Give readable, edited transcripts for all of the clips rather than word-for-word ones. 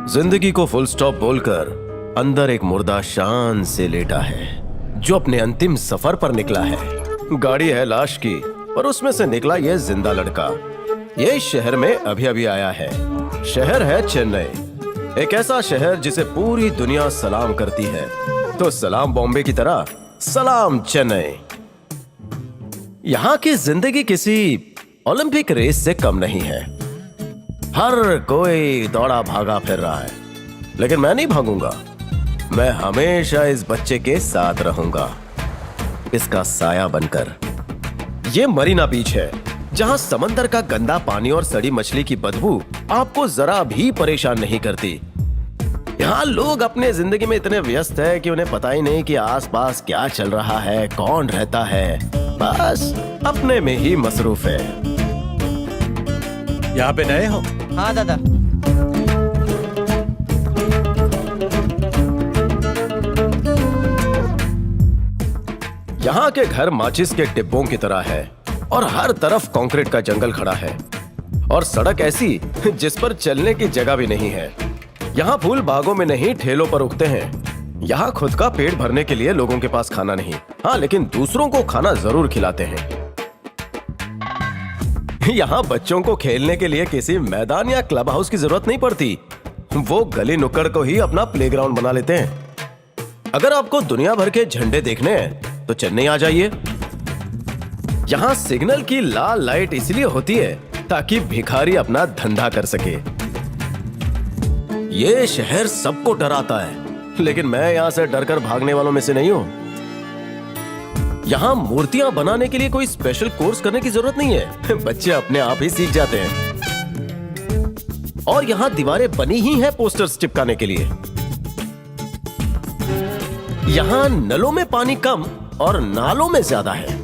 जिंदगी को full stop बोलकर अंदर एक मुर्दा शान से लेटा है जो अपने अंतिम सफर पर निकला है। गाड़ी है लाश की पर उसमें से निकला ये जिंदा लड़का। ये इस शहर में अभी अभी आया है। शहर है चेन्नई, एक ऐसा शहर जिसे पूरी दुनिया सलाम करती है। तो सलाम बॉम्बे की तरह सलाम चेन्नई। यहाँ की जिंदगी किसी ओलंपिक रेस से कम नहीं है। हर कोई दौड़ा भागा फिर रहा है, लेकिन मैं नहीं भागूंगा। मैं हमेशा इस बच्चे के साथ रहूंगा, इसका साया बनकर। ये मरीना बीच है, जहां समंदर का गंदा पानी और सड़ी मछली की बदबू आपको जरा भी परेशान नहीं करती। यहाँ लोग अपने जिंदगी में इतने व्यस्त है कि उन्हें पता ही नहीं कि आसपास क्या चल रहा है, कौन रहता है। बस अपने में ही मसरूफ है। यहाँ पे नए हो? हाँ दादा। यहाँ के घर माचिस के डिब्बों की तरह है और हर तरफ कंक्रीट का जंगल खड़ा है और सड़क ऐसी जिस पर चलने की जगह भी नहीं है। यहाँ फूल बागों में नहीं ठेलों पर उगते हैं। यहाँ खुद का पेट भरने के लिए लोगों के पास खाना नहीं, हाँ लेकिन दूसरों को खाना जरूर खिलाते हैं। यहाँ बच्चों को खेलने के लिए किसी मैदान या क्लब हाउस की जरूरत नहीं पड़ती। वो गली नुक्कड़ को ही अपना प्लेग्राउंड बना लेते हैं। अगर आपको दुनिया भर के झंडे देखने हैं तो चेन्नई आ जाइए। यहाँ सिग्नल की लाल लाइट इसलिए होती है ताकि भिखारी अपना धंधा कर सके। ये शहर सबको डराता है, लेकिन मैं यहाँ से डरकर भागने वालों में से नहीं हूँ। यहाँ मूर्तियां बनाने के लिए कोई स्पेशल कोर्स करने की जरूरत नहीं है, बच्चे अपने आप ही सीख जाते हैं। और यहाँ दीवारें बनी ही हैं पोस्टर्स चिपकाने के लिए। यहाँ नलों में पानी कम और नालों में ज्यादा है,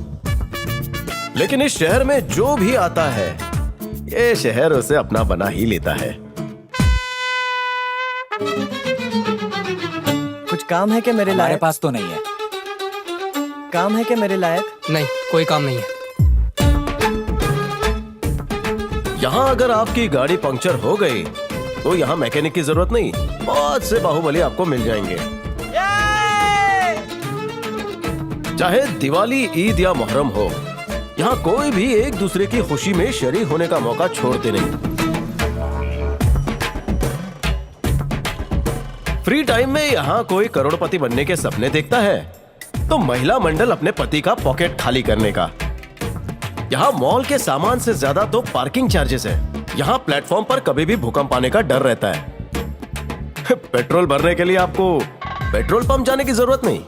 लेकिन इस शहर में जो भी आता है ये शहर उसे अपना बना ही लेता है। कुछ काम है क्या मेरे हमारे लायक? पास तो नहीं है। काम है क्या मेरे लायक? नहीं, कोई काम नहीं है। यहाँ अगर आपकी गाड़ी पंक्चर हो गई तो यहाँ मैकेनिक की जरूरत नहीं, बहुत से बाहुबली आपको मिल जाएंगे। चाहे दिवाली, ईद या मुहर्रम हो, यहाँ कोई भी एक दूसरे की खुशी में शरीक होने का मौका छोड़ते नहीं। फ्री टाइम में यहाँ कोई करोड़पति बनने के सपने देखता है तो महिला मंडल अपने पति का पॉकेट खाली करने का। यहाँ मॉल के सामान से ज्यादा तो पार्किंग चार्जेस है। यहाँ प्लेटफॉर्म पर कभी भी भूकंप आने का डर रहता है। पेट्रोल भरने के लिए आपको पेट्रोल पंप जाने की जरूरत नहीं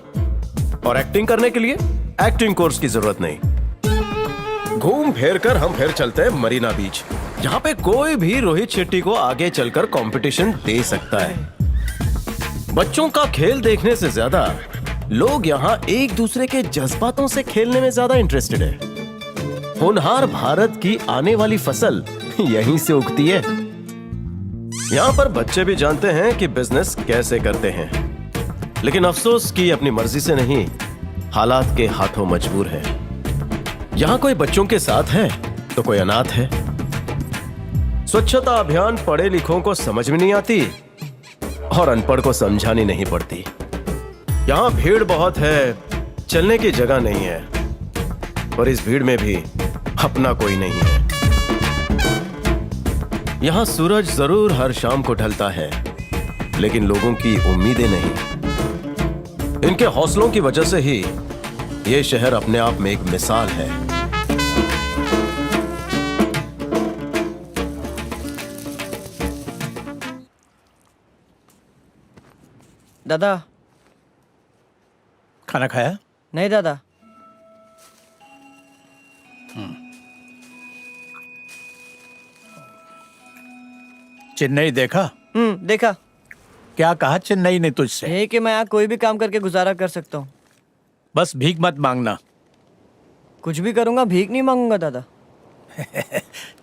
और एक्टिंग करने के लिए एक्टिंग कोर्स की जरूरत नहीं। घूम फेर कर हम फिर चलते हैं मरीना बीच। यहाँ पे कोई भी रोहित शेट्टी को आगे चलकर कंपटीशन दे सकता है। बच्चों का खेल देखने से ज्यादा लोग यहाँ एक दूसरे के जज्बातों से खेलने में ज्यादा इंटरेस्टेड है। होनहार भारत की आने वाली फसल यहीं से उगती है। यहाँ पर बच्चे भी जानते हैं कि बिजनेस कैसे करते हैं, लेकिन अफसोस कि अपनी मर्जी से नहीं, हालात के हाथों मजबूर है। यहाँ कोई बच्चों के साथ है तो कोई अनाथ है। स्वच्छता अभियान पढ़े लिखों को समझ में नहीं आती और अनपढ़ को समझानी नहीं पड़ती। यहाँ भीड़ बहुत है, चलने की जगह नहीं है, पर इस भीड़ में भी अपना कोई नहीं है। यहाँ सूरज जरूर हर शाम को ढलता है, लेकिन लोगों की उम्मीदें नहीं। इनके हौसलों की वजह से ही ये शहर अपने आप में एक मिसाल है। दादा। खाना खाया? नहीं दादा। चेन्नई देखा? देखा। क्या कहा चेन्नई ने तुझसे? यही कि मैं यहाँ कोई भी काम करके गुजारा कर सकता हूँ। बस भीख मत मांगना। कुछ भी करूंगा, भीख नहीं मांगूंगा दादा।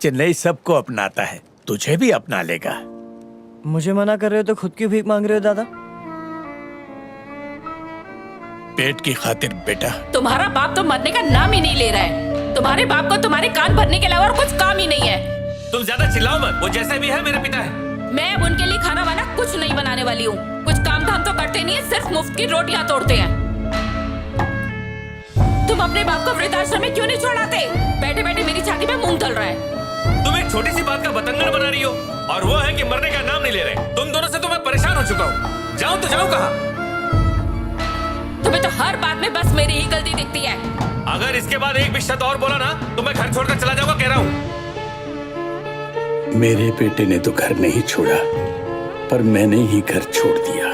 चेन्नई सबको अपनाता है, तुझे भी अपना लेगा। मुझे मना कर रहे हो तो खुद की भीख मांग रहे हो दादा? पेट की खातिर बेटा। तुम्हारा बाप तो मरने का नाम ही नहीं ले रहा है। तुम्हारे बाप को तुम्हारे कान भरने के अलावा और कुछ काम ही नहीं है। तुम ज्यादा चिल्लाओ मत, वो जैसे भी है मेरा पिता है। मैं अब उनके लिए खाना वाना कुछ नहीं बनाने वाली हूँ। कुछ काम धाम तो करते नहीं है, सिर्फ मुफ्त की रोटियां तोड़ते हैं। तुम अपने बाप को वृद्धाश्रम में क्यों नहीं छोड़ाते? बैठे बैठे मेरी छाती पे मूंग तल रहा है। तुम एक छोटी सी बात का बतंगड़ बना रही हो, और वो है कि मरने का नाम नहीं ले रहे। तुम दोनों से तो मैं परेशान हो चुका हूँ। जाऊं तो जाऊं कहाँ? तुम्हें तो हर बात में बस मेरी ही गलती दिखती है। अगर इसके बाद एक भी शब्द और बोला ना तो मैं घर छोड़कर चला जाऊंगा, कह रहा हूँ। मेरे बेटे ने तो घर नहीं छोड़ा, पर मैंने ही घर छोड़ दिया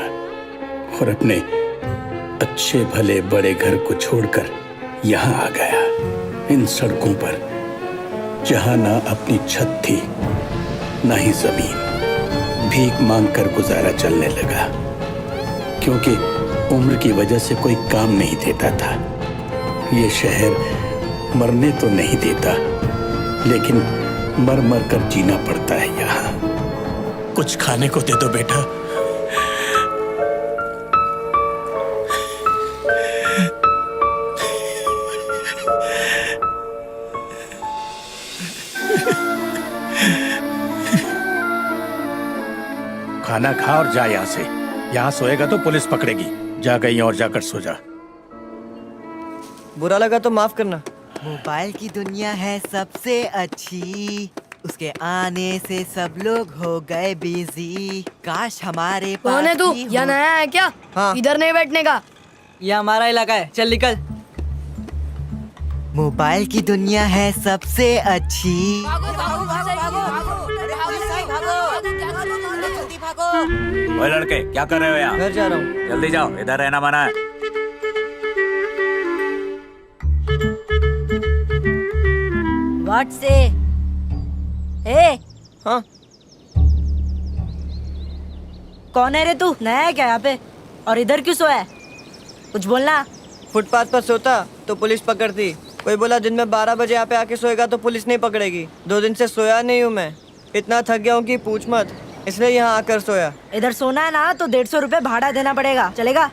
और अपने अच्छे भले बड़े घर को छोड़कर यहाँ आ गया, इन सड़कों पर जहाँ ना अपनी छत थी ना ही जमीन। भीख मांगकर गुजारा चलने लगा, क्योंकि उम्र की वजह से कोई काम नहीं देता था। ये शहर मरने तो नहीं देता, लेकिन मर मर कर जीना पड़ता है यहाँ। कुछ खाने को दे दो बेटा। खाना खा और जा यहाँ से। यहाँ सोएगा तो पुलिस पकड़ेगी। जा कहीं और जाकर सो जा। बुरा लगा तो माफ करना। मोबाइल की दुनिया है सबसे अच्छी, उसके आने से सब लोग हो गए बिजी। काश हमारे पास कौन है तू? भी हो- यहाँ नया है क्या? हाँ। इधर नहीं बैठने का। ये हमारा इलाका है, चल निकल। मोबाइल की दुनिया है सबसे अच्छी। ओए लड़के, क्या कर रहे हो यहाँ? घर जा रहा हूँ। जल्दी जाओ, इधर रहना मना है। व्हाट से? ए, हाँ, कौन है रे तू? नया है क्या यहाँ पे? और इधर क्यों सोया है? कुछ बोलना। फुटपाथ पर सोता तो पुलिस पकड़ती। कोई बोला दिन में 12 बजे यहाँ पे आके सोएगा तो पुलिस नहीं पकड़ेगी। 2 दिन से सोया नहीं हूँ मैं, इतना थक गया हूँ कि पूछ मत, इसलिए यहाँ आकर सोया। इधर सोना है ना तो 150 रुपए भाड़ा देना पड़ेगा, चलेगा?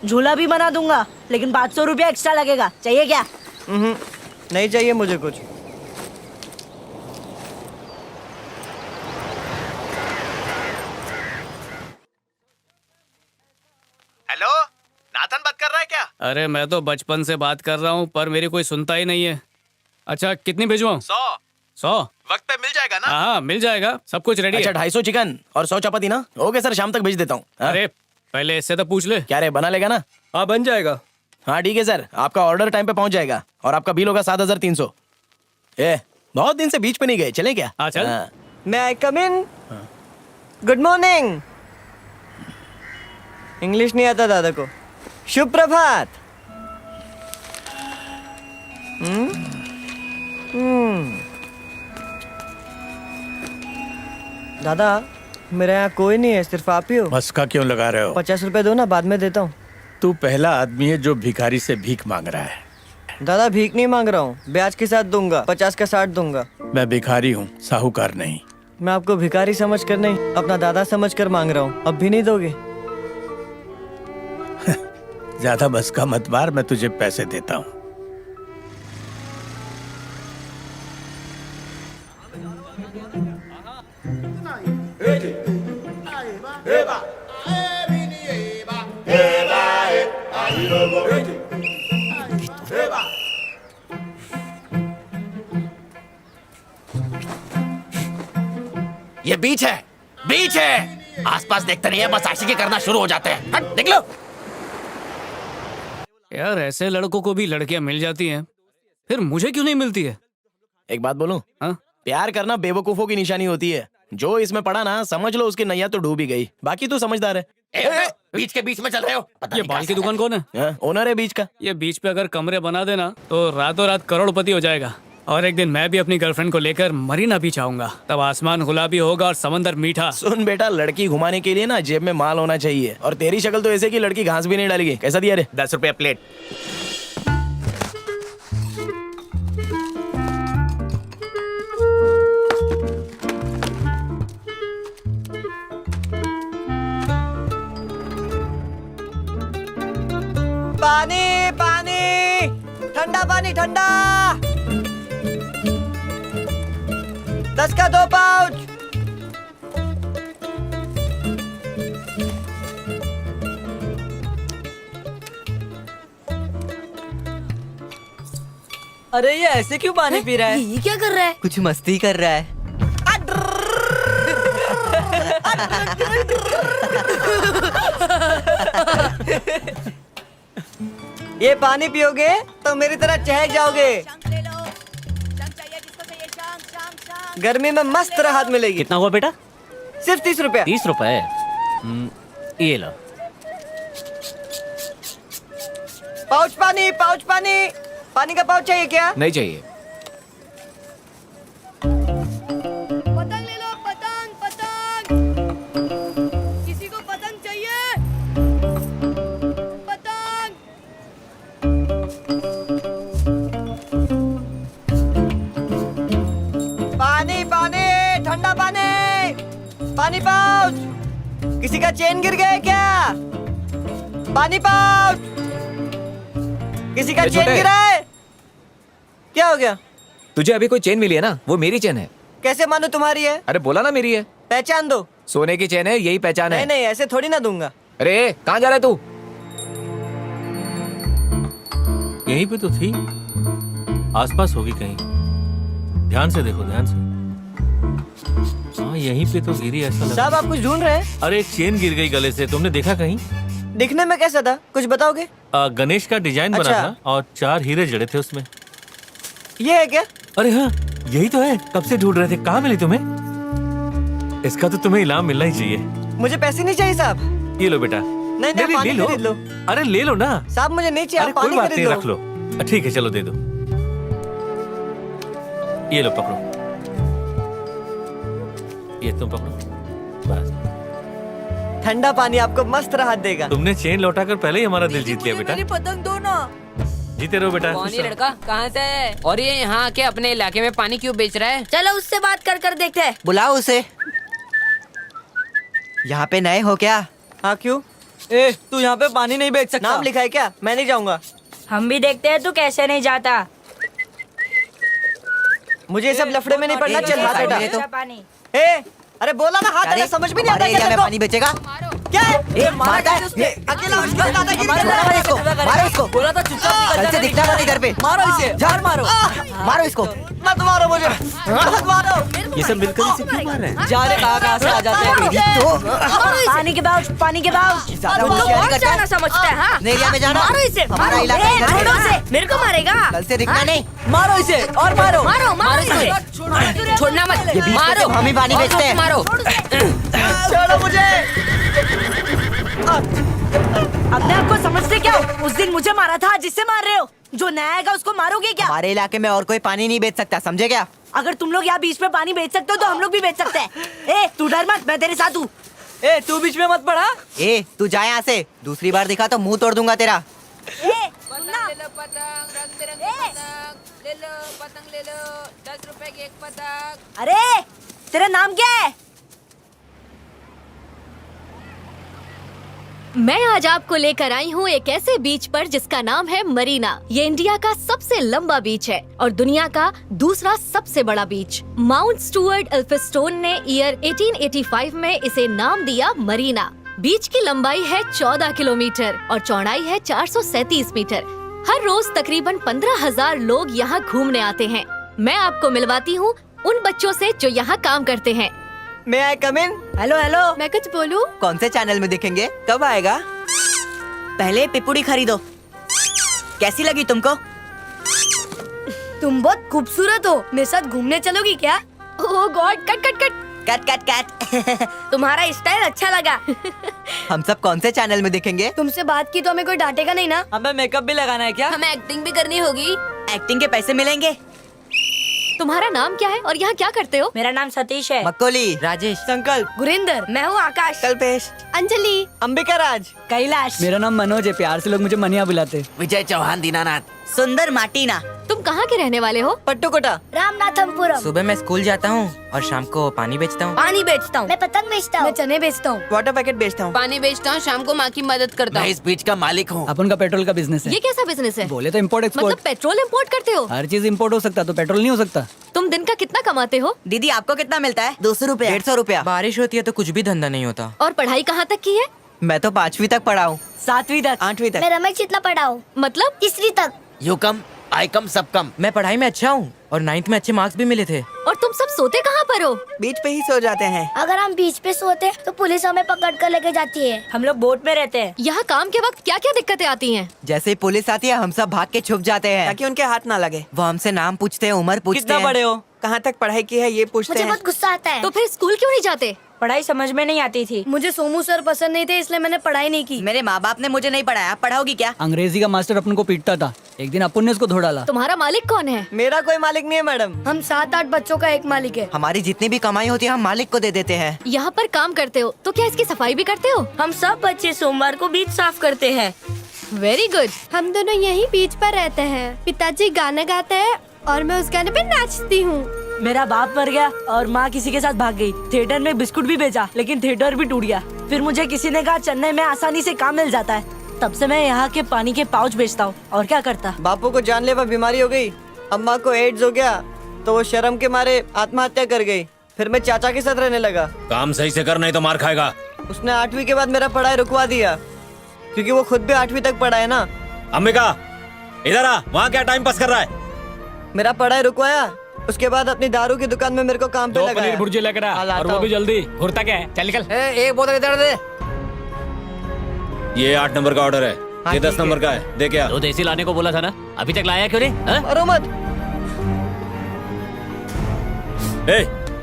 झूला भी बना दूंगा, लेकिन 500 रुपया एक्स्ट्रा लगेगा। चाहिए क्या? नहीं चाहिए मुझे कुछ। हेलो, नाथन बात कर रहा है क्या? अरे मैं तो बचपन से बात कर रहा हूँ, पर मेरी कोई सुनता ही नहीं है। अच्छा, कितनी भिजवाऊँ? 100 वक्त पे मिल जाएगा ना? हाँ मिल जाएगा, सब कुछ रेडी अच्छा है। 250 चिकन और 100 चपाती ना। ओके सर, शाम तक भेज देता हूँ। हाँ? अरे पहले इससे तो पूछ ले। क्या रे, बना लेगा ना? हाँ बन जाएगा। हाँ ठीक है सर, आपका ऑर्डर टाइम पे पहुंच जाएगा और आपका बिल होगा 7300। बहुत दिन से बीच पे नहीं गए, चलें क्या? हाँ, चल। May I come in? Good morning. English नहीं आता दादा को। शुभ प्रभात। दादा मेरे यहाँ कोई नहीं है, सिर्फ आप ही हो। बस का क्यों लगा रहे हो? 50 रुपए दो ना, बाद में देता हूँ। तू पहला आदमी है जो भिखारी से भीख मांग रहा है। दादा भीख नहीं मांग रहा हूँ, ब्याज के साथ दूंगा। 50 का 60 दूंगा। मैं भिखारी हूँ, साहूकार नहीं। मैं आपको भिखारी समझकर नहीं, अपना दादा समझकर मांग रहा हूँ। अब भी नहीं दोगे? ज्यादा बस का मत मार, मैं तुझे पैसे देता हूँ। ये बीच है, बीच है। आसपास देखते नहीं है, बस आशिकी करना शुरू हो जाते हैं। हट, देख लो। यार ऐसे लड़कों को भी लड़कियां मिल जाती हैं, फिर मुझे क्यों नहीं मिलती है? एक बात बोलूं? हाँ? प्यार करना बेवकूफों की निशानी होती है। जो इसमें पड़ा ना, समझ लो उसकी नैया तो डूब ही गई। बाकी तू समझदार है। बीच के बीच में चल रहे हो। पता ये नहीं बाल कहाँ की से दुकान कौन है? हाँ, ओनर है बीच का। ये बीच पे अगर कमरे बना देना तो रातों रात करोड़पति हो जाएगा। और एक दिन मैं भी अपनी गर्लफ्रेंड को लेकर मरीना बीच आऊंगा, तब आसमान गुलाबी होगा और समंदर मीठा। सुन बेटा, लड़की घुमाने के लिए ना जेब में माल होना चाहिए। और तेरी शक्ल तो ऐसे कि लड़की घास भी नहीं डालेगी। कैसा दिया रे? 10 रुपया प्लेट। पानी पानी, ठंडा पानी ठंडा। 10 का 2 पाउच। अरे ये ऐसे क्यों पानी पी रहा है? ये क्या कर रहा है? कुछ मस्ती कर रहा है। ये पानी पियोगे तो मेरी तरह चहक जाओगे। गर्मी में मस्त राहत मिलेगी। कितना हुआ बेटा? सिर्फ 30 रुपया। 30 रुपए? ये लो। पाउच पानी, पाउच पानी। पानी का पाउच चाहिए क्या? नहीं चाहिए। पतंग ले लो, पतंग पतंग। किसी को पतंग चाहिए? पतंग। पानी पानी, ठंडा पानी। पानी पाउच। किसी का चेन गिर गया है क्या? पानी पाउच। किसी का चेन गिरा है? क्या हो गया? तुझे अभी कोई चेन मिली है ना, वो मेरी चेन है। कैसे मानो तुम्हारी है? अरे बोला ना मेरी है। पहचान दो। सोने की चेन है, यही पहचान है। नहीं नहीं, ऐसे थोड़ी ना दूंगा। अरे कहाँ जा रहा है तू? यहीं पे तो थी, आसपास होगी कहीं। ध्यान से देखो, ध्यान से। हाँ यहीं पे तो गिरी ऐसा लगा। साहब आप कुछ ढूंढ रहे हैं? अरे एक चेन गिर गई गले से, तुमने देखा कहीं? दिखने में कैसा था, कुछ बताओगे? गणेश का डिजाइन बना अच्छा। था और 4 हीरे जड़े थे उसमें। ये है क्या? अरे हाँ यही तो है, कब से ढूंढ रहे थे। कहाँ मिली तुम्हें? इसका तो तुम्हें इनाम मिलना ही चाहिए। मुझे पैसे नहीं चाहिए साहब। ये लो बेटा। नहीं नहीं, पानी ले लो। खरीद लो। अरे ले लो ना। साहब मुझे नहीं चाहिए, अरे आप पानी कोई बात खरीद नहीं, लो। रख लो। ठीक है चलो दे दो। ये लो पकड़ो, ये तुम पकड़ो बस। ठंडा पानी आपको मस्त राहत देगा। तुमने चेन लौटाकर पहले ही हमारा दिल जीत लिया बेटा। मेरी पतंग दो ना। जीते रहो बेटा। कौन ये लड़का, कहाँ से है और ये यहाँ के अपने इलाके में पानी क्यों बेच रहा है? चलो उससे बात कर कर देखते हैं। बुलाओ उसे। यहाँ पे नए हो क्या? हाँ क्यों? ए, तू यहाँ पे पानी नहीं बेच सकता। नाम लिखा है क्या? मैं नहीं जाऊंगा। हम भी देखते हैं तू कैसे नहीं जाता। मुझे ये सब लफड़े में नहीं पड़ना। चल हाथ हटा। अच्छा पानी। ए, अरे बोला ना हाथ हटा, समझ भी नहीं आता हमारे एरिया क्या में तेरे पानी बेचेगा? को? क्या है? ए, मारता है। ये अकेला उसका दादागिरी कर रहा मारो है। इसको, मारो इसको। बोला था चुपचाप कल से दिखना मत इधर पे। मारो इसे, जान मारो। मारो इसको। मत मारो मुझे, मत मारो। ये सब मिलकर इसे क्यों मार रहे हैं? जा रे, कहाँ से आ जाते हैं। मेरी तो पानी के बाउच, पानी के बाउच। ज्यादा होशियारी करता है। समझता है हाँ? अपने एरिया में जाना। मारो इसे, हमारा इलाका इधर है। छोड़ो इसे, मेरे को मारेगा। कल से दिखना नहीं। मारो इसे और मारो। मारो मारो इसे, छोड़ना मत। ये बीच में मारो, सिर्फ हम ही पानी और बेचते हैं। मारो। छोड़ो मुझे। अपने आप को समझते क्या हो? उस दिन मुझे मारा था, जिससे मार रहे हो। जो नया आएगा उसको मारोगे क्या? हमारे इलाके में और कोई पानी नहीं बेच सकता, समझे क्या? अगर तुम लोग यहाँ बीच में पानी बेच सकते हो तो हम लोग भी बेच सकते हैं। ए तू डर मत, मैं तेरे साथ हूँ। ए, तू बीच में मत पड़ा। ए, तू जा यहाँ से। दूसरी बार दिखा तो मुंह तोड़ दूंगा तेरा। ए सुनना। ले लो पतंग, रंग बिरंगी पतंग ले लो, पतंग ले लो, 10 रुपए की एक पतंग। अरे तेरा नाम क्या है? मैं आज आपको लेकर आई हूँ एक ऐसे बीच पर जिसका नाम है मरीना। ये इंडिया का सबसे लंबा बीच है और दुनिया का दूसरा सबसे बड़ा बीच। माउंट स्टुअर्ट एल्फिंस्टोन ने ईयर 1885 में इसे नाम दिया मरीना। बीच की लंबाई है 14 किलोमीटर और चौड़ाई है 437 मीटर। हर रोज तकरीबन 15,000 लोग यहाँ घूमने आते हैं। मैं आपको मिलवाती हूँ उन बच्चों से जो यहाँ काम करते हैं। मैं I come in? Hello hello. मैं कुछ बोलूं? कौन से चैनल में दिखेंगे? कब आएगा? पहले पिपुड़ी खरीदो। कैसी लगी तुमको? तुम बहुत खूबसूरत हो, मेरे साथ घूमने चलोगी क्या? Oh God, cut cut cut. Cut cut cut. तुम्हारा स्टाइल अच्छा लगा। हम सब कौन से चैनल में दिखेंगे? तुमसे बात की तो हमें कोई डांटेगा नहीं ना? हमें मेकअप भी लगाना है क्या? हमें एक्टिंग भी करनी होगी। एक्टिंग के पैसे मिलेंगे? तुम्हारा नाम क्या है और यहाँ क्या करते हो? मेरा नाम सतीश है। मक्कोली, राजेश, संकल्प, गुरिंदर, मैं हूँ आकाश। कल्पेश, अंजलि, अंबिका राज, कैलाश। मेरा नाम मनोज है, प्यार से लोग मुझे मनिया बुलाते। विजय चौहान, दीनानाथ। सुंदर माटीना। तुम कहाँ के रहने वाले हो? पट्टुकोटा। रामनाथमपुरम। सुबह मैं स्कूल जाता हूँ और शाम को पानी बेचता हूँ। पानी बेचता हूँ, मैं पतंग बेचता हूँ, मैं चने बेचता हूँ, वाटर पैकेट बेचता हूँ। पानी बेचता हूँ, शाम को माँ की मदद करता मैं हूँ। इस बीच का मालिक हूँ। अपन का पेट्रोल का बिजनेस है। ये कैसा बिजनेस है? बोले तो इम्पोर्ट मतलब एक्सपोर्ट, पेट्रोल इंपोर्ट करते हो? हर चीज इम्पोर्ट हो सकता तो पेट्रोल नहीं हो सकता। तुम दिन का कितना कमाते हो? दीदी आपको कितना मिलता है? 200 रुपया, 150 रुपया। बारिश होती है तो कुछ भी धंधा नहीं होता। और पढ़ाई कहाँ तक की है? मैं तो 5वीं तक पढ़ा हूँ। 7वीं तक। 8वीं तक। मैं रमेश चितला पढ़ा हूँ, मतलब? तीसरी तक। यू कम आई कम सब कम। मैं पढ़ाई में अच्छा हूँ और 9th में अच्छे मार्क्स भी मिले थे। और तुम सब सोते कहाँ पर हो? बीच पे ही सो जाते हैं। अगर हम बीच पे सोते तो पुलिस हमें पकड़ कर लेके जाती है। हम लोग बोट में रहते हैं। यहाँ काम के वक्त क्या क्या दिक्कतें आती हैं? जैसे ही पुलिस आती है हम सब भाग के छुप जाते हैं। ताकि उनके हाथ ना लगे। वो हमसे नाम पूछते हैं, उम्र पूछते कितना हैं। बड़े हो, कहाँ तक पढ़ाई की है, ये पूछते मुझे हैं। बहुत गुस्सा आता है। तो फिर स्कूल क्यों नहीं जाते? पढ़ाई समझ में नहीं आती थी। मुझे सोमू सर पसंद नहीं थे, इसलिए मैंने पढ़ाई नहीं की। मेरे माँ बाप ने मुझे नहीं पढ़ाया, आप पढ़ाओगी क्या? अंग्रेजी का मास्टर अपन को पीटता था, एक दिन अपन ने उसको धो डाला। तुम्हारा मालिक कौन है? मेरा कोई मालिक नहीं है मैडम। हम 7-8 बच्चों का एक मालिक है। हमारी जितनी भी कमाई होती है हम मालिक को दे देते हैं। यहाँ पर काम करते हो तो क्या इसकी सफाई भी करते हो? हम सब बच्चे सोमवार को बीच साफ करते हैं। Very good. हम दोनों यहीं बीच पर रहते हैं। पिताजी गाना गाते हैं और मैं उस गाने पे नाचती हूँ। मेरा बाप मर गया और माँ किसी के साथ भाग गई। थिएटर में बिस्कुट भी बेचा, लेकिन थिएटर भी टूट गया। फिर मुझे किसी ने कहा चेन्नई में आसानी से काम मिल जाता है। तब से मैं यहाँ के पानी के पाउच बेचता हूँ। और क्या करता? बापू को जानलेवा बीमारी हो गई, अम्मा को एड्स हो गया, तो वो शर्म के मारे आत्महत्या कर गई। फिर मैं चाचा के साथ रहने लगा। काम सही से कर, नहीं तो मार खाएगा। उसने 8वीं के बाद मेरा पढ़ाई रुकवा दिया, क्योंकि वो खुद भी 8वीं तक पढ़ा है ना। अंबिका इधर आ, वहाँ क्या टाइम पास कर रहा है? मेरा पढ़ाई रुकवाया, उसके बाद अपनी दारू की दुकान में मेरे को काम पे लगाया। पनीर भुर्जी लेकर आ, और वो भी जल्दी। घुरता क्या है? चल निकल। एक बोतल इधर दे। ये 8 नंबर का ऑर्डर है, ये 10 ठीक है। नंबर का है। दे क्या? तो देसी लाने को बोला था ना, अभी तक लाया क्यों नहीं? मारो मत।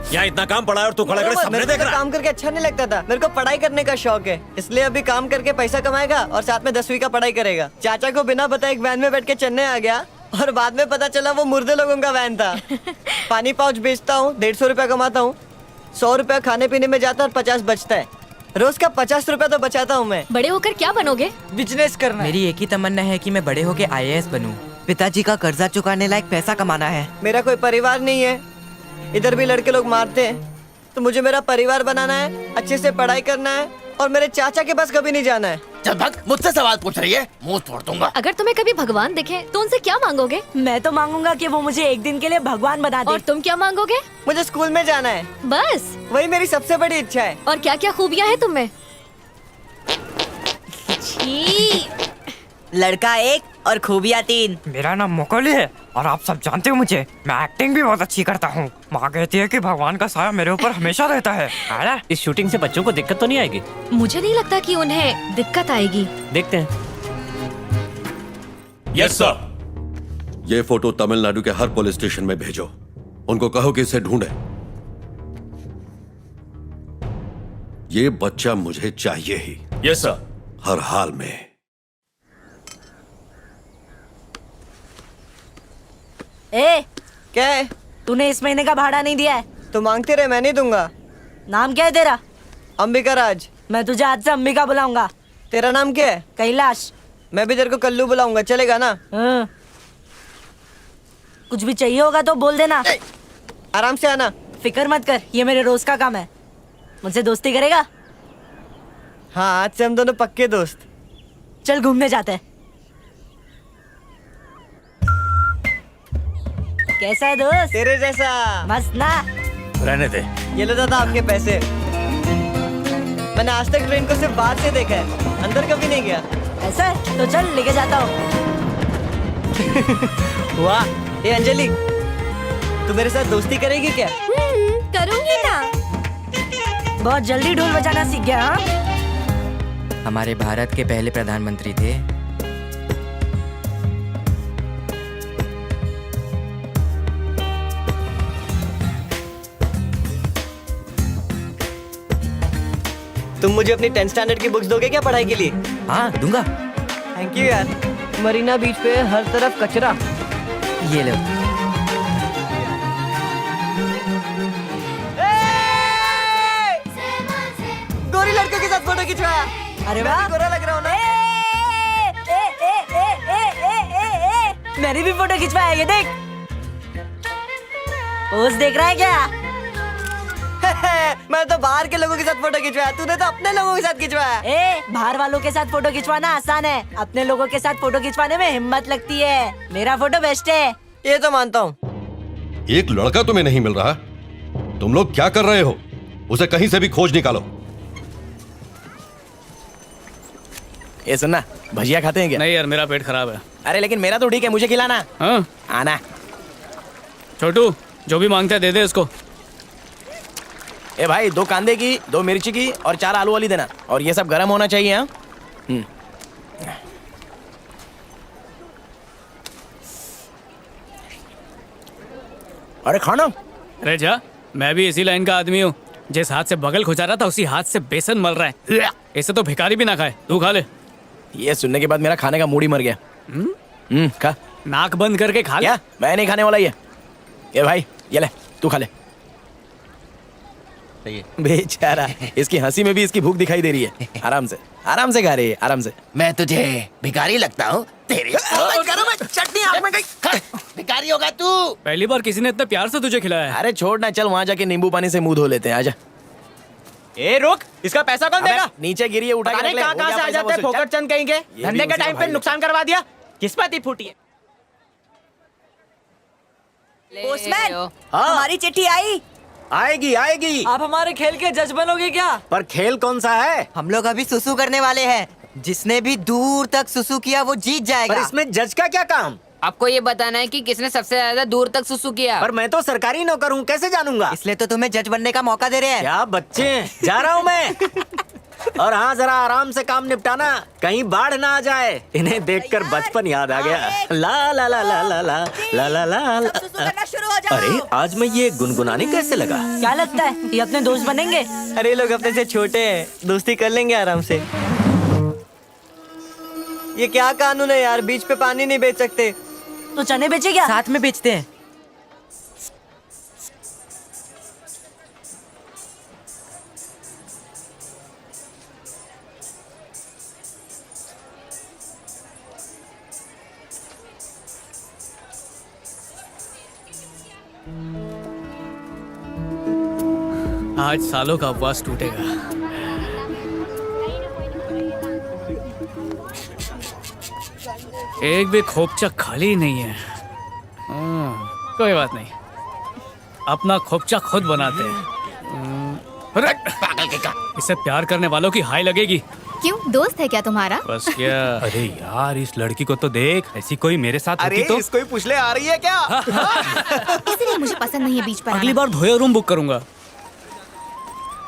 यहाँ इतना काम पड़ा है और तू खड़ा खड़े सामने मेरे देख को रहा है। काम करके अच्छा नहीं लगता था। मेरे को पढ़ाई करने का शौक है, इसलिए अभी काम करके पैसा कमाएगा और साथ में 10वीं का पढ़ाई करेगा। चाचा को बिना बताए एक वैन में बैठ के चेन्नई आ गया और बाद में पता चला वो मुर्दे लोगों का वैन था। पानी पाउच बेचता हूँ, 150 रुपया कमाता हूँ। 100 रुपया खाने पीने में जाता है और 50 बचता है। रोज का 50 रुपया तो बचाता हूँ मैं। बड़े होकर क्या बनोगे? बिजनेस करना है। मेरी एक ही तमन्ना है कि मैं बड़े होके IAS बनूं। पिताजी का कर्जा चुकाने लायक पैसा कमाना है। मेरा कोई परिवार नहीं है, इधर भी लड़के लोग मारते हैं, तो मुझे मेरा परिवार बनाना है, अच्छे से पढ़ाई करना है और मेरे चाचा के पास कभी नहीं जाना है। चल भग, मुझसे सवाल पूछ रही है, मुंह तोड़ दूंगा। अगर तुम्हें कभी भगवान दिखे तो उनसे क्या मांगोगे? मैं तो मांगूंगा कि वो मुझे एक दिन के लिए भगवान बना दे। और तुम क्या मांगोगे? मुझे स्कूल में जाना है, बस? वही मेरी सबसे बड़ी इच्छा है। और क्या क्या खूबियाँ हैं तुम में? लड़का 1 और खूबियाँ 3। मेरा नाम मुकुल है और आप सब जानते हो मुझे। मैं एक्टिंग भी बहुत अच्छी करता हूँ। माँ कहती है कि भगवान का साया मेरे ऊपर हमेशा रहता है। इस शूटिंग से बच्चों को दिक्कत तो नहीं आएगी? मुझे नहीं लगता कि उन्हें दिक्कत आएगी। देखते हैं। Yes sir. ये फोटो तमिलनाडु के हर पुलिस स्टेशन में भेजो। उनको कहो कि इसे ढूंढे। ये बच्चा मुझे चाहिए ही। Yes sir. हर हाल में। ए, क्या है? तूने इस महीने का भाड़ा नहीं दिया है। तो मांगते रहे, मैं नहीं दूंगा। नाम क्या है तेरा? अंबिका राज। मैं तुझे आज से अंबिका बुलाऊंगा। तेरा नाम क्या है? कैलाश। मैं भी तेरे को कल्लू बुलाऊंगा, चलेगा ना? हाँ। कुछ भी चाहिए होगा तो बोल देना। आराम से आना। फिक्र मत कर, ये मेरे रोज का काम है। मुझसे दोस्ती करेगा? हाँ, आज से हम दोनों पक्के दोस्त। चल घूमने जाते हैं। कैसा है दोस्त? तेरे जैसा। मस्त ना? रहने दे। ये लो दादा आपके पैसे। मैंने आज तक ट्रेन को सिर्फ बाहर से देखा है, अंदर कभी नहीं गया। ऐसा है? तो चल लेके जाता हूँ। वाह, ये अंजलि, तू मेरे साथ दोस्ती करेगी क्या? करूँगी ना। बहुत जल्दी ढोल बजाना सीख गया। हाँ? हमारे भारत के पहले प्रधानमंत्री थे। तुम मुझे अपनी 10th स्टैंडर्ड की बुक्स दोगे क्या पढ़ाई के लिए? हाँ दूंगा। थैंक यू यार। मरीना बीच पे हर तरफ कचरा। ये लो। गोरी लड़के के साथ फोटो खिंचवाया। अरे मैं वाह, भी गोरा लग रहा हूँ ना? मेरी भी फोटो खिंचवाया, ये देख। पोज देख रहा है क्या? मैं तो बाहर के लोगों के साथ फोटो खिंचवाया, तूने तो अपने लोगों के साथ खिंचवाया। बाहर वालों के साथ फोटो खिंचवाना आसान है, अपने लोगों के साथ फोटो खिंचवाने में हिम्मत लगती है। मेरा फोटो बेस्ट है। ये तो मानता हूँ। एक लड़का तुम्हें नहीं मिल रहा, तुम लोग क्या कर रहे हो? उसे कहीं से भी खोज निकालो। ये सुनना, भजिया खाते हैं क्या? नहीं यार, मेरा पेट खराब है। अरे लेकिन मेरा तो ठीक है, मुझे खिलाना। हाँ आना। छोटू, जो भी मांगता है दे दे इसको। ए भाई, 2 कांदे की, 2 मिर्ची की और 4 आलू वाली देना। और ये सब गर्म होना चाहिए। हाँ अरे खाना। अरे जा, मैं भी इसी लाइन का आदमी हूँ। जिस हाथ से बगल खुजा रहा था उसी हाथ से बेसन मल रहा है। इसे तो भिखारी भी ना खाए, तू खा ले। ये सुनने के बाद मेरा खाने का मूड ही मर गया। खा। नाक बंद करके खा ले। क्या? मैं नहीं खाने वाला ये भाई, ये ले, तू खा ले। बेचारा, इसकी हंसी में भी इसकी भूख दिखाई दे रही है। आराम से खा रही है, आराम से। मैं तुझे भिखारी लगता हूँ? तेरी चटनी आग में गई। भिखारी होगा तू। पहली बार किसी ने इतना प्यार से तुझे खिलाया है। अरे छोड़ ना, चल वहाँ जाके नींबू पानी से मुंह धो लेते हैं। आजा। ए रुक, इसका पैसा कौन देगा? नीचे गिरी है, उठा के रख ले। कहाँ से आ जाते हैं फोकट चंद कहीं के? धंधे के टाइम पे नुकसान करवा दिया। किस्मत ही फूटी है। पोस्टमैन, हमारी चिट्ठी आई। आएगी। आप हमारे खेल के जज बनोगे क्या? पर खेल कौन सा है? हम लोग अभी सुसु करने वाले हैं। जिसने भी दूर तक सुसु किया वो जीत जाएगा। पर इसमें जज का क्या काम? आपको ये बताना है कि किसने सबसे ज्यादा दूर तक सुसु किया। पर मैं तो सरकारी नौकर हूँ, कैसे जानूंगा? इसलिए तो तुम्हें जज बनने का मौका दे रहे हैं। क्या बच्चे हैं? जा रहा हूँ मैं। और हाँ, जरा आराम से काम निपटाना, कहीं बाढ़ ना आ जाए। इन्हें देखकर बचपन याद आ गया। ला ला ला ला ला ला ला ला ला। अरे आज मैं ये गुनगुनाने कैसे लगा? क्या लगता है ये अपने दोस्त बनेंगे? अरे लोग अपने से छोटे हैं, दोस्ती कर लेंगे आराम से। ये क्या कानून है यार, बीच पे पानी नहीं बेच सकते। तो चने बेचे क्या? साथ में बेचते हैं। आज सालों का उपवास टूटेगा। एक भी खोपचा खाली नहीं है। कोई बात नहीं, अपना खोपचा खुद बनाते हैं। अरे पागल के का। इससे प्यार करने वालों की हाय लगेगी। क्यों, दोस्त है क्या तुम्हारा? बस क्या। अरे यार, इस लड़की को तो देख, ऐसी कोई मेरे साथ होती तो। इसको ही पूछ ले, आ रही है क्या? इसलिए मुझे पसंद नहीं है बीच पर अगली बार धोया रूम बुक करूंगा।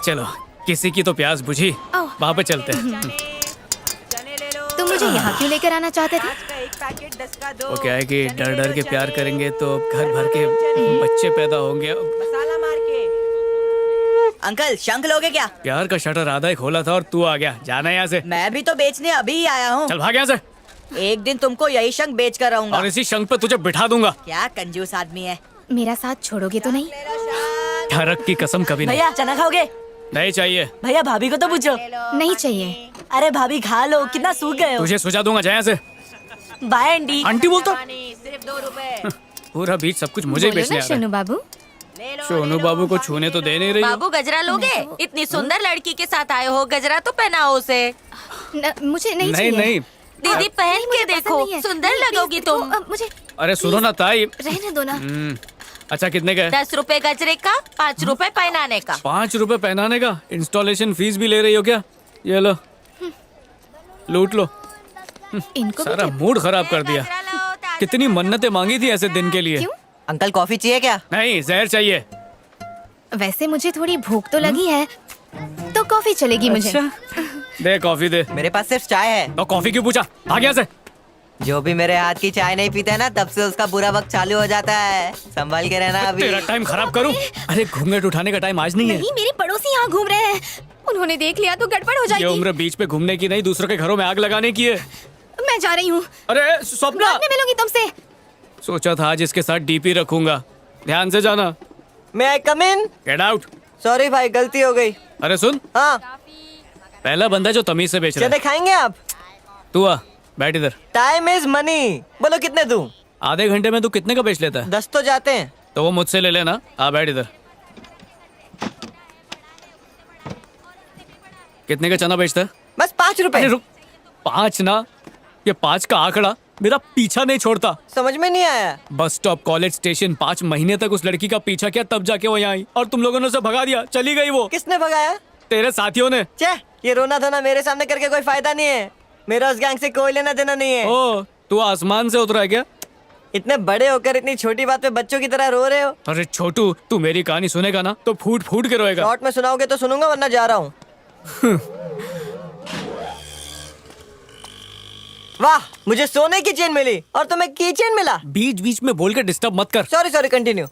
चलो, किसी की तो प्यास बुझी, वहाँ पे चलते हैं। तुम मुझे यहाँ क्यों लेकर आना चाहते थे? वो क्या है कि डर डर के प्यार करेंगे तो घर भर के बच्चे पैदा होंगे। मसाला मार के। अंकल, शंख लोगे क्या? प्यार का शटर आधा ही खोला था और तू आ गया। जाना यहाँ से। मैं भी तो बेचने अभी ही आया हूँ। चल भाग यहाँ से। एक दिन तुमको यही शंख बेच कर रहूंगा। और इसी शंख पे तुझे बिठा दूंगा। क्या कंजूस आदमी है। मेरा साथ छोड़ोगे तो नहीं? ठरक की कसम कभी नहीं। भैया चना खाओगे? नहीं चाहिए। भैया भाभी को तो पूछो। नहीं चाहिए। अरे भाभी खा लो, कितना सूख गए हो। तुझे सुझा दूंगा, जा यहाँ से। Bye aunty. आंटी बोलता? सिर्फ 2 रुपए। पूरा बीच सब कुछ मुझे ही बोलो बेचने ना आ रहा है। शोनू बाबू। सोनू बाबू को छूने तो दे नहीं रही हो। बाबू गजरा लोगे? इतनी सुंदर लड़की के साथ आए हो, गजरा तो पहनाओ उसे। मुझे नहीं नहीं चाहिए। नहीं। दीदी पहन के मुझे पसंद देखो, नहीं है। सुंदर नहीं, लगोगी प्लीज, तुम। देखो, मुझे अरे सुनो ना ताई। रहने दो ना। अच्छा कितने का है? 10 रुपए गजरे का, 5 रुपए पहनाने का। 5 रुपए पहनाने का? इंस्टॉलेशन फीस भी ले रही हो क्या? ये लो, लूट लो। इनको भी सारा मूड खराब कर दिया। कितनी मन्नतें मांगी थी ऐसे दिन के लिए। क्यों? अंकल कॉफी चाहिए क्या? नहीं, जहर चाहिए। वैसे मुझे थोड़ी भूख तो लगी है, तो कॉफी चलेगी मुझे। अच्छा। दे कॉफी दे। मेरे पास सिर्फ चाय है। तो कॉफी क्यों पूछा? भाग यहाँ से। जो भी मेरे हाथ की चाय नहीं पीता है ना, तब से उसका बुरा वक्त चालू हो जाता है। संभाल के रहना अभी। तेरा टाइम खराब करूं? अरे घूंघट उठाने का टाइम आज नहीं है। नहीं, मेरे पड़ोसी यहाँ घूम रहे हैं। उन्होंने देख लिया तो गड़बड़ हो ये जाएगी। उम्र बीच पे घूमने की नहीं, दूसरों के घरों में आग लगाने की है। मैं जा रही हूँ। अरे स्वप्ना, बाद में मिलूंगी तुमसे। सोचा था आज इसके साथ डीपी रखूंगा। ध्यान से जाना। May I come in? Get out. Sorry भाई, गलती हो गई। अरे सुन, हाँ, पहला बंदा जो तमीज से बेच रहा चने है। खाएंगे आप? तू आ, बैठ इधर। Time is money. बोलो कितने दूं? आधे घंटे में तू कितने का बेच लेता है? 10 तो जाते हैं। तो वो मुझसे ले लेना। आ बैठ इधर। कितने का चना बेचता है? बस 5 रुपए। अरे रुक, 5 ना, ये 5 का आंकड़ा मेरा पीछा नहीं छोड़ता। समझ में नहीं आया। बस स्टॉप, कॉलेज, स्टेशन, 5 महीने तक उस लड़की का पीछा किया, तब जाके वो यहाँ आई और तुम लोगों ने उसे भगा दिया। चली गई वो। किसने भगाया? तेरे साथियों ने। ये रोना धोना मेरे सामने करके कोई फायदा नहीं है। मेरा उस गैंग से कोई लेना देना नहीं है। ओ, तू आसमान से उतरा है क्या? इतने बड़े होकर इतनी छोटी बात पे बच्चों की तरह रो रहे हो। अरे छोटू, तू मेरी कहानी सुनेगा ना तो फूट फूट के रोएगा। शॉर्ट में सुनाओगे तो सुनूंगा, वरना जा रहा हूँ। वाह, मुझे सोने की चेन मिली और तुम्हें की चेन मिला। बीच बीच में बोल के डिस्टर्ब मत कर। Sorry, continue.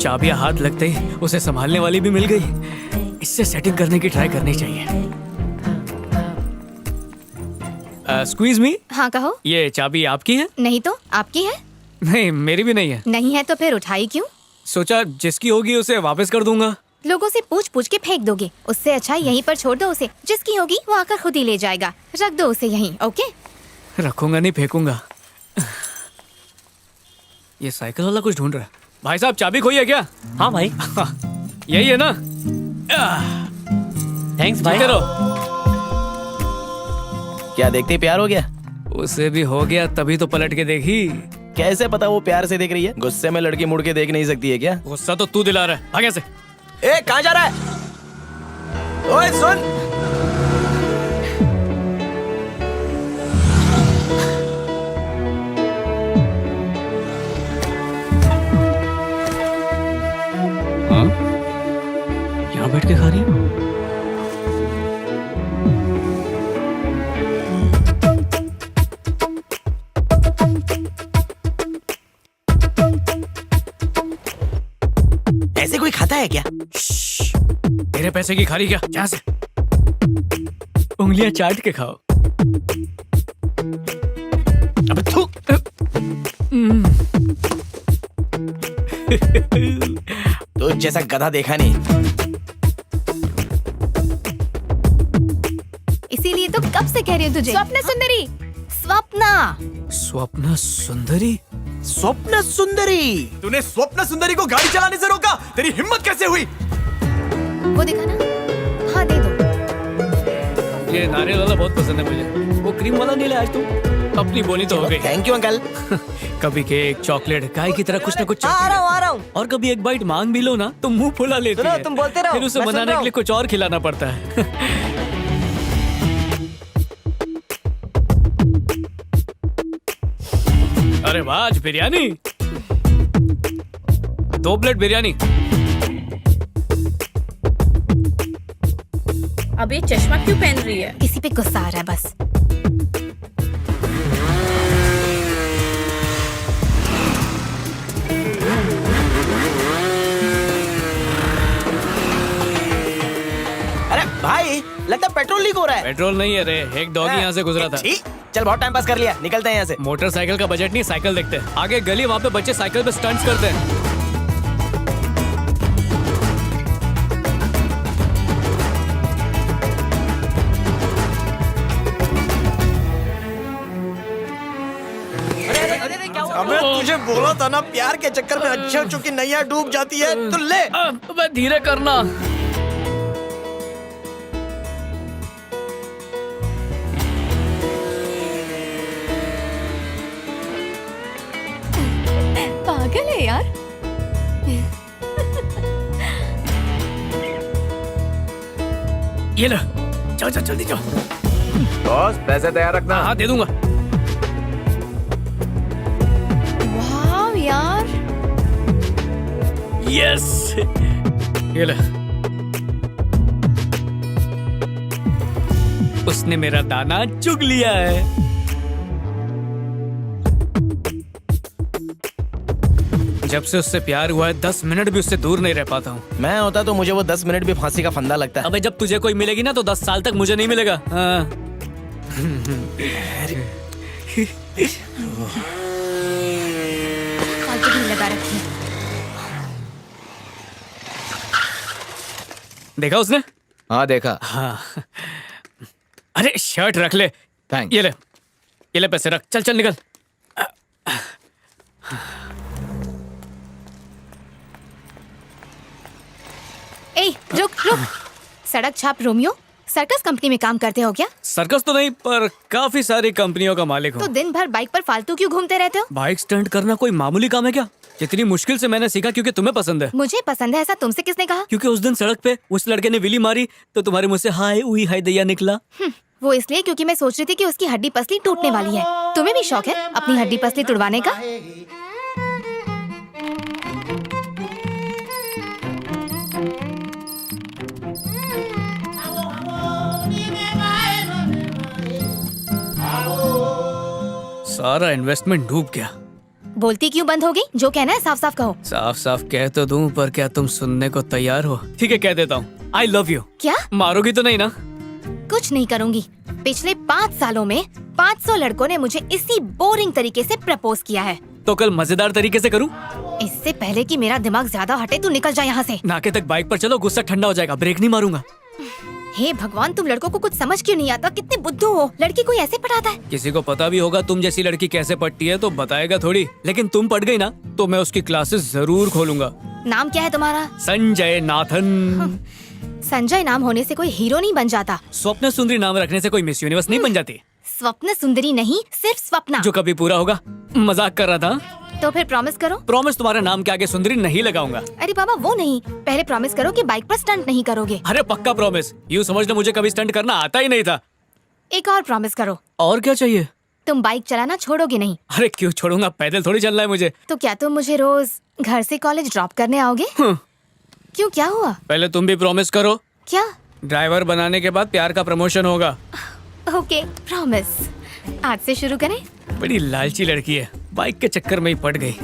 चाबियां हाथ लगते ही उसे संभालने वाली भी मिल गई। इससे सेटिंग करने की ट्राई करनी चाहिए। स्क्वीज मी। हाँ कहो। ये चाबी आपकी है? नहीं तो आपकी है? नहीं, मेरी भी नहीं है। नहीं है तो फिर उठाई क्यों? सोचा जिसकी होगी उसे वापस कर दूंगा। लोगों से पूछ पूछ के फेंक दोगे, उससे अच्छा यहीं पर छोड़ दो उसे। जिसकी होगी वो आकर खुद ही ले जाएगा। रख दो उसे यहीं। ओके? रखूंगा नहीं, फेंकूंगा। ये साइकिल वाला कुछ ढूंढ रहा है। भाई साहब, चाबी खोई है क्या? हाँ भाई। यही है ना? थैंक्स भाई। क्या देखते ही प्यार हो गया? उसे भी हो गया, तभी तो पलट के देखी। कैसे पता वो प्यार से देख रही है? गुस्से में लड़की मुड़ के देख नहीं सकती है क्या? गुस्सा तो तू दिला रहा है। भाग यहाँ से। ए, कहाँ जा रहा है? ओए सुन। हाँ? यहाँ बैठ के खा रही है? ऐसे कोई खाता है क्या? तेरे पैसे की खारी क्या? यहाँ से उंगलियां चाट के खाओ। अबे थू। तो जैसा गधा देखा नहीं। इसीलिए तो कब से कह रही हूँ तुझे। स्वप्न सुंदरी। स्वप्न सुंदरी। स्वप्न सुंदरी? तूने स्वप्न सुंदरी को गाड़ी चलाने से रोका? तेरी हिम्मत कैसे हुई? वो देखा ना? हाँ दे दो। ये नारियल वाला बहुत पसंद है मुझे। वो क्रीम वाला नहीं ले आज तुम? अपनी बोली तो हो गई। Thank you uncle. कभी केक, चॉकलेट, गाय की तरह कुछ ना कुछ। आ रहा हूँ। और कभी एक बाइट मांग भी लो ना तो मुंह फुला लेती है। तुम बोलते रहो, फिर उसे मैं सुन मनाने रहा के लिए कुछ और खिलाना पड़ता है। अरे वाह, आज बिरयानी। 2 प्लेट बिरयानी। अब ये चश्मा क्यों पहन रही है? किसी पे गुस्सा आ रहा है बस। अरे भाई, लगता है पेट्रोल लीक हो रहा है। पेट्रोल नहीं है रे, एक डॉगी यहाँ से गुजरा था। चल बहुत टाइम पास कर लिया, निकलते हैं यहाँ से। मोटरसाइकिल का बजट नहीं, साइकिल देखते हैं। आगे गली, वहाँ पे बच्चे साइकिल पे स्टंट्स करते हैं। अबे तुझे बोला था ना, प्यार के चक्कर में अच्छे चुकी नैया डूब जाती है। तो ले। अबे धीरे करना। पागल है यार। ये लो, जाओ जाओ जल्दी जाओ। बॉस पैसे तैयार रखना। हाँ दे दूंगा। वाह यार। यस, ये ले। उसने मेरा दाना चुग लिया है। जब से उससे प्यार हुआ है 10 मिनट भी उससे दूर नहीं रह पाता हूँ। मैं होता तो मुझे वो 10 मिनट भी फांसी का फंदा लगता है। अबे जब तुझे कोई मिलेगी ना तो 10 साल तक मुझे नहीं मिलेगा। हाँ। फालतू भी लगा रखी है। देखा उसने? हाँ देखा। हाँ। अरे शर्ट रख ले। थैंक्स। ये ले। ये ले पैसे रख, चल चल निकल। ए रुक रुक, सड़क छाप रोमियो सर्कस कंपनी में काम करते हो क्या? सर्कस तो नहीं, पर काफी सारी कंपनियों का मालिक तो हूँ। दिन भर बाइक पर फालतू क्यों घूमते रहते हो? बाइक स्टंट करना कोई मामूली काम है क्या? इतनी मुश्किल से मैंने सीखा क्योंकि तुम्हें पसंद है। मुझे पसंद है ऐसा तुमसे किसने कहा? क्योंकि उस दिन सड़क पे उस लड़के ने विली मारी तो तुम्हारे मुंह से हाय उई हाय दैया निकला। वो इसलिए क्योंकि मैं सोच रही थी कि उसकी हड्डी पसली टूटने वाली है। तुम्हें भी शौक है अपनी हड्डी पसली तुड़वाने का? सारा इन्वेस्टमेंट डूब गया। बोलती क्यों बंद हो गई? जो कहना है साफ साफ कहो। साफ साफ कह तो दूं, पर क्या तुम सुनने को तैयार हो? ठीक है, कह देता हूँ, आई लव यू। क्या? मारोगी तो नहीं ना? कुछ नहीं करूंगी। पिछले 5 सालों में 500 लड़कों ने मुझे इसी बोरिंग तरीके से प्रपोज किया है। तो कल मजेदार तरीके से करूँ? इससे पहले कि मेरा दिमाग ज्यादा हटे तू निकल जा यहाँ से। नाके तक बाइक पर चलो, गुस्सा ठंडा हो जाएगा। ब्रेक नहीं मारूंगा। हे भगवान, तुम लड़कों को कुछ समझ क्यों नहीं आता? कितने बुद्धू हो। लड़की कोई ऐसे पटाता है? किसी को पता भी होगा तुम जैसी लड़की कैसे पटती है तो बताएगा थोड़ी। लेकिन तुम पट गई ना तो मैं उसकी क्लासेस जरूर खोलूंगा। नाम क्या है तुम्हारा? संजय नाथन। संजय नाम होने से कोई हीरो नहीं बन जाता। स्वप्न सुंदरी नाम रखने से कोई मिस यूनिवर्स नहीं बन जाती। स्वप्न सुंदरी नहीं, सिर्फ स्वप्ना। जो कभी पूरा होगा। मजाक कर रहा था। तो फिर प्रॉमिस करो। प्रॉमिस तुम्हारे नाम के आगे सुंदरी नहीं लगाऊंगा। अरे बाबा वो नहीं, पहले प्रॉमिस करो कि बाइक पर स्टंट नहीं करोगे। अरे पक्का प्रॉमिस। यूँ समझना मुझे कभी स्टंट करना आता ही नहीं था। एक और प्रॉमिस करो। और क्या चाहिए? तुम बाइक चलाना छोड़ोगे नहीं। अरे क्यों छोड़ूंगा, पैदल थोड़ी चलना है मुझे। तो क्या तुम मुझे रोज घर से कॉलेज ड्रॉप करने आओगे? क्यों, क्या हुआ? पहले तुम भी प्रॉमिस करो। क्या? ड्राइवर बनाने के बाद प्यार का प्रमोशन होगा। Okay promise. आज से शुरू करें? बड़ी लालची लड़की है, बाइक के चक्कर में ही पड़ गई।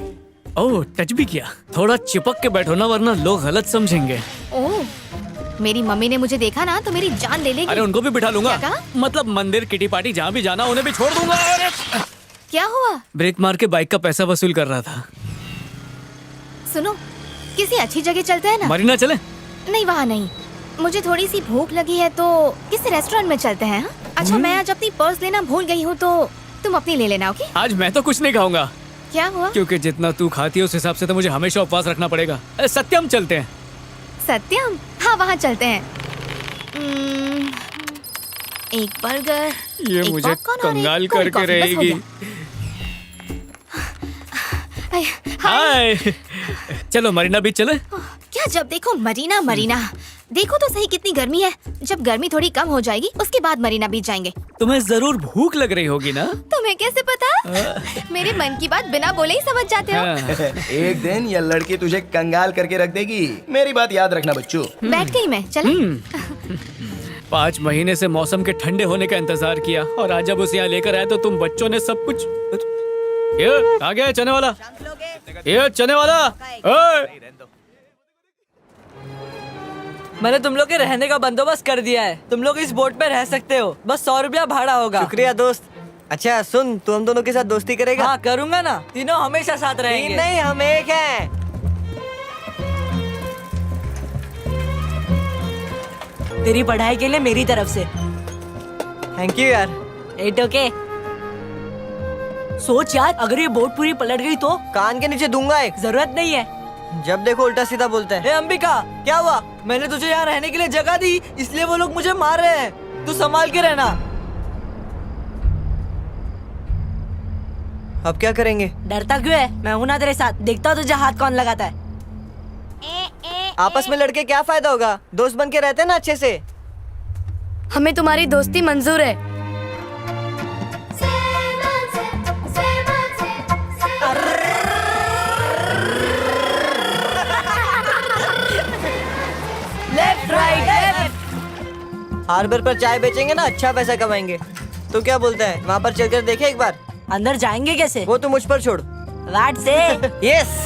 ओह, टच भी किया। थोड़ा चिपक के बैठो ना, वरना लोग गलत समझेंगे। ओह, मेरी मम्मी ने मुझे देखा ना तो मेरी जान ले लेगी। अरे उनको भी बिठा लूंगा। क्या कहा? मतलब मंदिर, किटी पार्टी, जहाँ भी जाना उन्हें भी छोड़ दूंगा। अरे क्या हुआ? ब्रेक मार के बाइक का पैसा वसूल कर रहा था। सुनो, किसी अच्छी जगह चलते हैं ना? मरीना चले? नहीं, वहाँ नहीं। मुझे थोड़ी सी भूख लगी है तो किसी रेस्टोरेंट में चलते हैं। अच्छा, मैं आज अपनी पर्स लेना भूल गई हूँ तो तुम अपनी ले लेना। ओके? आज मैं तो कुछ नहीं खाऊंगा। क्या हुआ? क्योंकि जितना तू खाती है उस हिसाब से तो मुझे हमेशा उपवास रखना पड़ेगा। सत्यम चलते हैं। सत्यम? हाँ, वहाँ चलते हैं। एक बर्गर, ये एक मुझे पॉपकॉर्न और एक कंगाल कोल्ड करके कॉफी, बस हो रहेगी। गया। हाय। चलो मरीना बीच चले। क्या जब देखो मरीना मरीना? देखो तो सही कितनी गर्मी है। जब गर्मी थोड़ी कम हो जाएगी उसके बाद मरीना बीच जाएंगे। तुम्हें जरूर भूख लग रही होगी ना? तुम्हें कैसे पता? मेरे मन की बात बिना बोले ही समझ जाते हो। एक दिन यह लड़की तुझे कंगाल करके रख देगी। मेरी बात याद रखना बच्चों। बैठ गई मैं, चले? 5 महीने से मौसम के ठंडे होने का इंतजार किया और आज जब उसे यहाँ लेकर आए तो तुम बच्चों ने सब कुछ। ये आ गया चने वाला। ये चने वाला। ओए! मैंने तुम लोग के रहने का बंदोबस्त कर दिया है। तुम लोग इस बोट पे रह सकते हो, बस 100 रुपया भाड़ा होगा। शुक्रिया दोस्त। अच्छा सुन, तू हम दोनों के साथ दोस्ती करेगा? हाँ करूंगा ना, तीनों हमेशा साथ रहेंगे। नहीं, हम एक हैं। तेरी पढ़ाई के लिए मेरी तरफ से। थैंक यू यार। It okay. सोच यार, अगर ये बोट पूरी पलट गई तो? कान के नीचे दूंगा एक। जरूरत नहीं है। जब देखो उल्टा सीधा बोलता है। अंबिका, क्या हुआ? मैंने तुझे यहाँ रहने के लिए जगह दी, इसलिए वो लोग मुझे मार रहे हैं। तू संभाल के रहना। अब क्या करेंगे? डरता क्यों है? मैं हूं ना तेरे साथ। देखता तुझे हाथ कौन लगाता है। आपस में लड़के क्या फायदा होगा? दोस्त बन के रहते हैं ना अच्छे से। हमें तुम्हारी दोस्ती मंजूर है। Left right left. हार्बर पर चाय बेचेंगे ना, अच्छा पैसा कमाएंगे। तो क्या बोलता है, वहाँ पर चलकर देखे एक बार? अंदर जाएंगे कैसे? वो तो मुझ पर छोड़। वाट से? यस।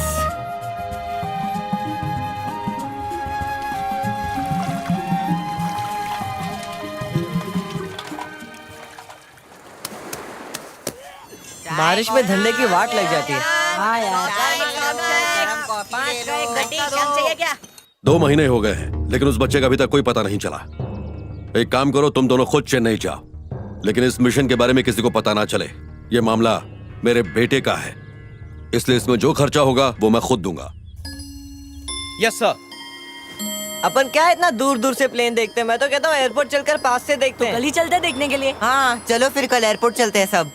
बारिश में धंधे की वाट लग जाती है। हाँ यार। 2 महीने हो गए हैं लेकिन उस बच्चे का अभी तक कोई पता नहीं चला। एक काम करो, तुम दोनों खुद चेन्नई जाओ, लेकिन इस मिशन के बारे में किसी को पता ना चले। ये मामला मेरे बेटे का है, इसलिए इसमें जो खर्चा होगा वो मैं खुद दूंगा। Yes sir. अपन क्या इतना दूर दूर से प्लेन देखते हैं? मैं तो कहता हूँ एयरपोर्ट चलकर पास से देखते हैं। कल ही चलते हैं देखने के लिए। हाँ चलो फिर कल एयरपोर्ट चलते हैं सब।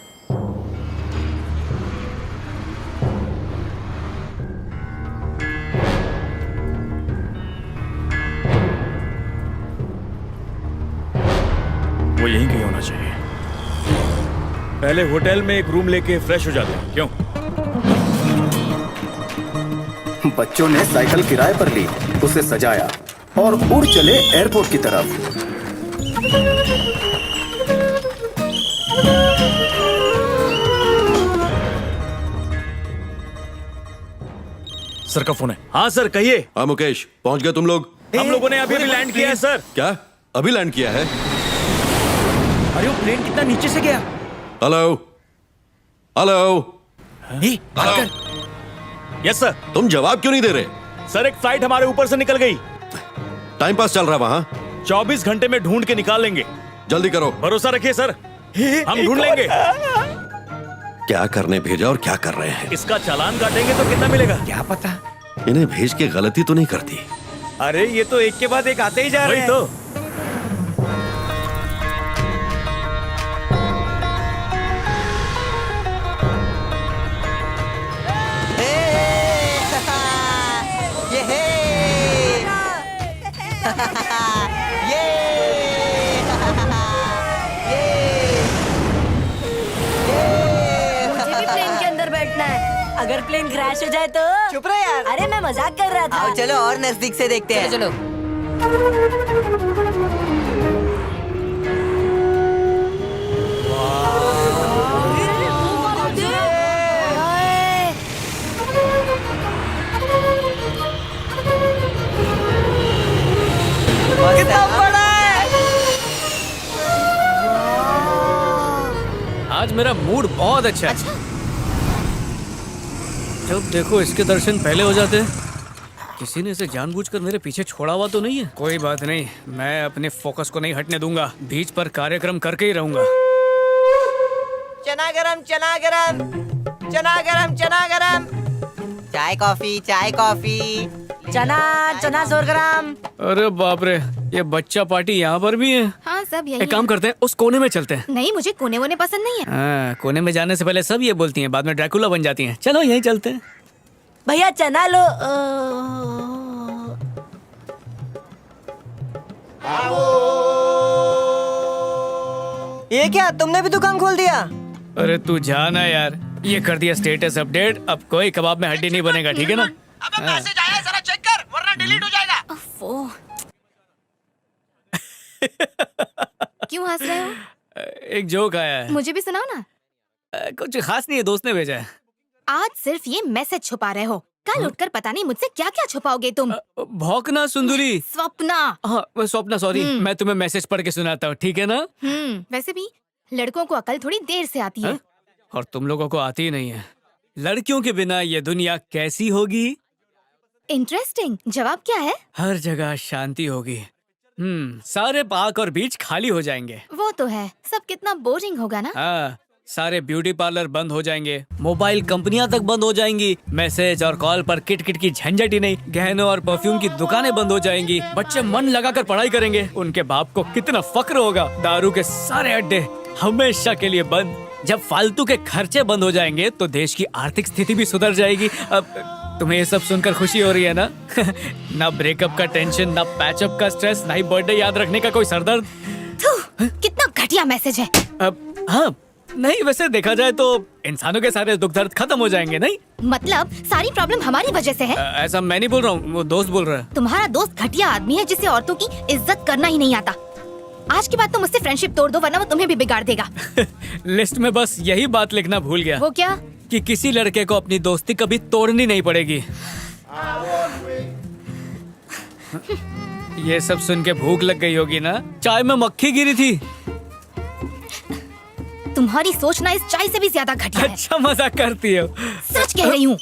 वो यहीं कहीं होना चाहिए। पहले होटल में एक रूम लेके फ्रेश हो जाते हैं। क्यों? बच्चों ने साइकिल किराए पर ली, उसे सजाया और उड़ चले एयरपोर्ट की तरफ। सर का फोन है। हाँ सर कहिए। हाँ मुकेश, पहुंच गए तुम लोग? हम लोगों ने अभी लैंड किया है सर। क्या अभी लैंड किया है? अरे वो प्लेन कितना नीचे से गया। Hello hello hello. Yes sir. तुम जवाब क्यों नहीं दे रहे? सर एक फ्लाइट हमारे ऊपर से निकल गई। टाइम पास चल रहा है वहां। 24 घंटे में ढूंढ के निकाल लेंगे। जल्दी करो। भरोसा रखिए सर, हम ढूंढ लेंगे। क्या करने भेजा और क्या कर रहे हैं? इसका चालान काटेंगे तो कितना मिलेगा? क्या पता। इन्हें भेज के गलती तो नहीं करती। अरे ये तो एक के बाद एक आते ही जा रहे हैं। तो मुझे भी प्लेन के अंदर बैठना है। अगर प्लेन क्रैश हो जाए तो? चुप रहे यार। अरे मैं मजाक कर रहा था। आओ चलो और नजदीक से देखते हैं। चलो कितना बड़ा है। आज मेरा मूड बहुत अच्छा है। जब देखो इसके दर्शन पहले हो जाते हैं। किसी ने इसे जानबूझकर मेरे पीछे छोड़ा हुआ तो नहीं है? कोई बात नहीं, मैं अपने फोकस को नहीं हटने दूंगा। बीच पर कार्यक्रम करके ही रहूंगा। चना गरम चना गरम चना गरम चना गरम। चाय कॉफी चाय कॉफी। चना चना 100 ग्राम। अरे बाप रे, ये बच्चा पार्टी यहाँ पर भी है। हाँ सब यही एक काम करते हैं, उस कोने में चलते हैं। नहीं मुझे कोने वोने पसंद नहीं है। हाँ, कोने में जाने से पहले सब ये बोलती हैं, बाद में ड्रैकुला बन जाती हैं। चलो यहीं चलते हैं। भैया चना लो। ये क्या तुमने भी दुकान खोल दिया? अरे तू जाना यार, ये कर दिया स्टेटस अपडेट। अब कोई कबाब में हड्डी नहीं बनेगा, ठीक है ना? अबे मैसेज आया है, जरा चेक कर वरना डिलीट हो जाएगा। क्यों हंस रहे हो? एक जोक आया है। मुझे भी सुनाओ ना। कुछ खास नहीं है, दोस्त ने भेजा है। आज सिर्फ ये मैसेज छुपा रहे हो, कल उठकर पता नहीं मुझसे क्या क्या छुपाओगे तुम। भौंकना सुंदरी। स्वप्ना। हाँ स्वप्ना, सॉरी। मैं तुम्हें मैसेज पढ़ के सुनाता हूँ, ठीक है ना? वैसे भी लड़कों को अकल थोड़ी देर से आती है। और तुम लोगों को आती ही नहीं है। लड़कियों के बिना ये दुनिया कैसी होगी? इंटरेस्टिंग। जवाब क्या है? हर जगह शांति होगी। सारे पार्क और बीच खाली हो जाएंगे। वो तो है, सब कितना बोरिंग होगा ना। हाँ, सारे ब्यूटी पार्लर बंद हो जाएंगे, मोबाइल कंपनियां तक बंद हो जाएंगी, मैसेज और कॉल पर किट की झंझट ही नहीं, गहनों और परफ्यूम की दुकानें बंद हो जाएंगी, बच्चे मन लगाकर पढ़ाई करेंगे, उनके बाप को कितना फक्र होगा। दारू के सारे अड्डे हमेशा के लिए बंद। जब फालतू के खर्चे बंद हो जाएंगे तो देश की आर्थिक स्थिति भी सुधर जाएगी। अब तुम्हें ये सब सुनकर खुशी हो रही है ना? ना ब्रेकअप का टेंशन, ना पैचअप का स्ट्रेस, ना ही बर्थडे याद रखने का कोई सरदर्द। कितना घटिया मैसेज है। अब हाँ, नहीं वैसे देखा जाए तो इंसानों के सारे दुख दर्द खत्म हो जाएंगे, नहीं? मतलब सारी प्रॉब्लम हमारी वजह से है? ऐसा मैं नहीं बोल रहा हूँ, वो दोस्त बोल रहा है। तुम्हारा दोस्त घटिया आदमी है जिसे औरतों की इज्जत करना ही नहीं आता। आज के बाद तुम मुझसे फ्रेंडशिप तोड़ दो वरना वो तुम्हें भी बिगाड़ देगा। लिस्ट में बस यही बात लिखना भूल गया। वो क्या? कि किसी लड़के को अपनी दोस्ती कभी तोड़नी नहीं पड़ेगी। ये सब सुन के भूख लग गई होगी ना? चाय में मक्खी गिरी थी। तुम्हारी सोच ना इस चाय से भी ज्यादा घटिया है। अच्छा मजाक करती हो। सच कह रही हूँ।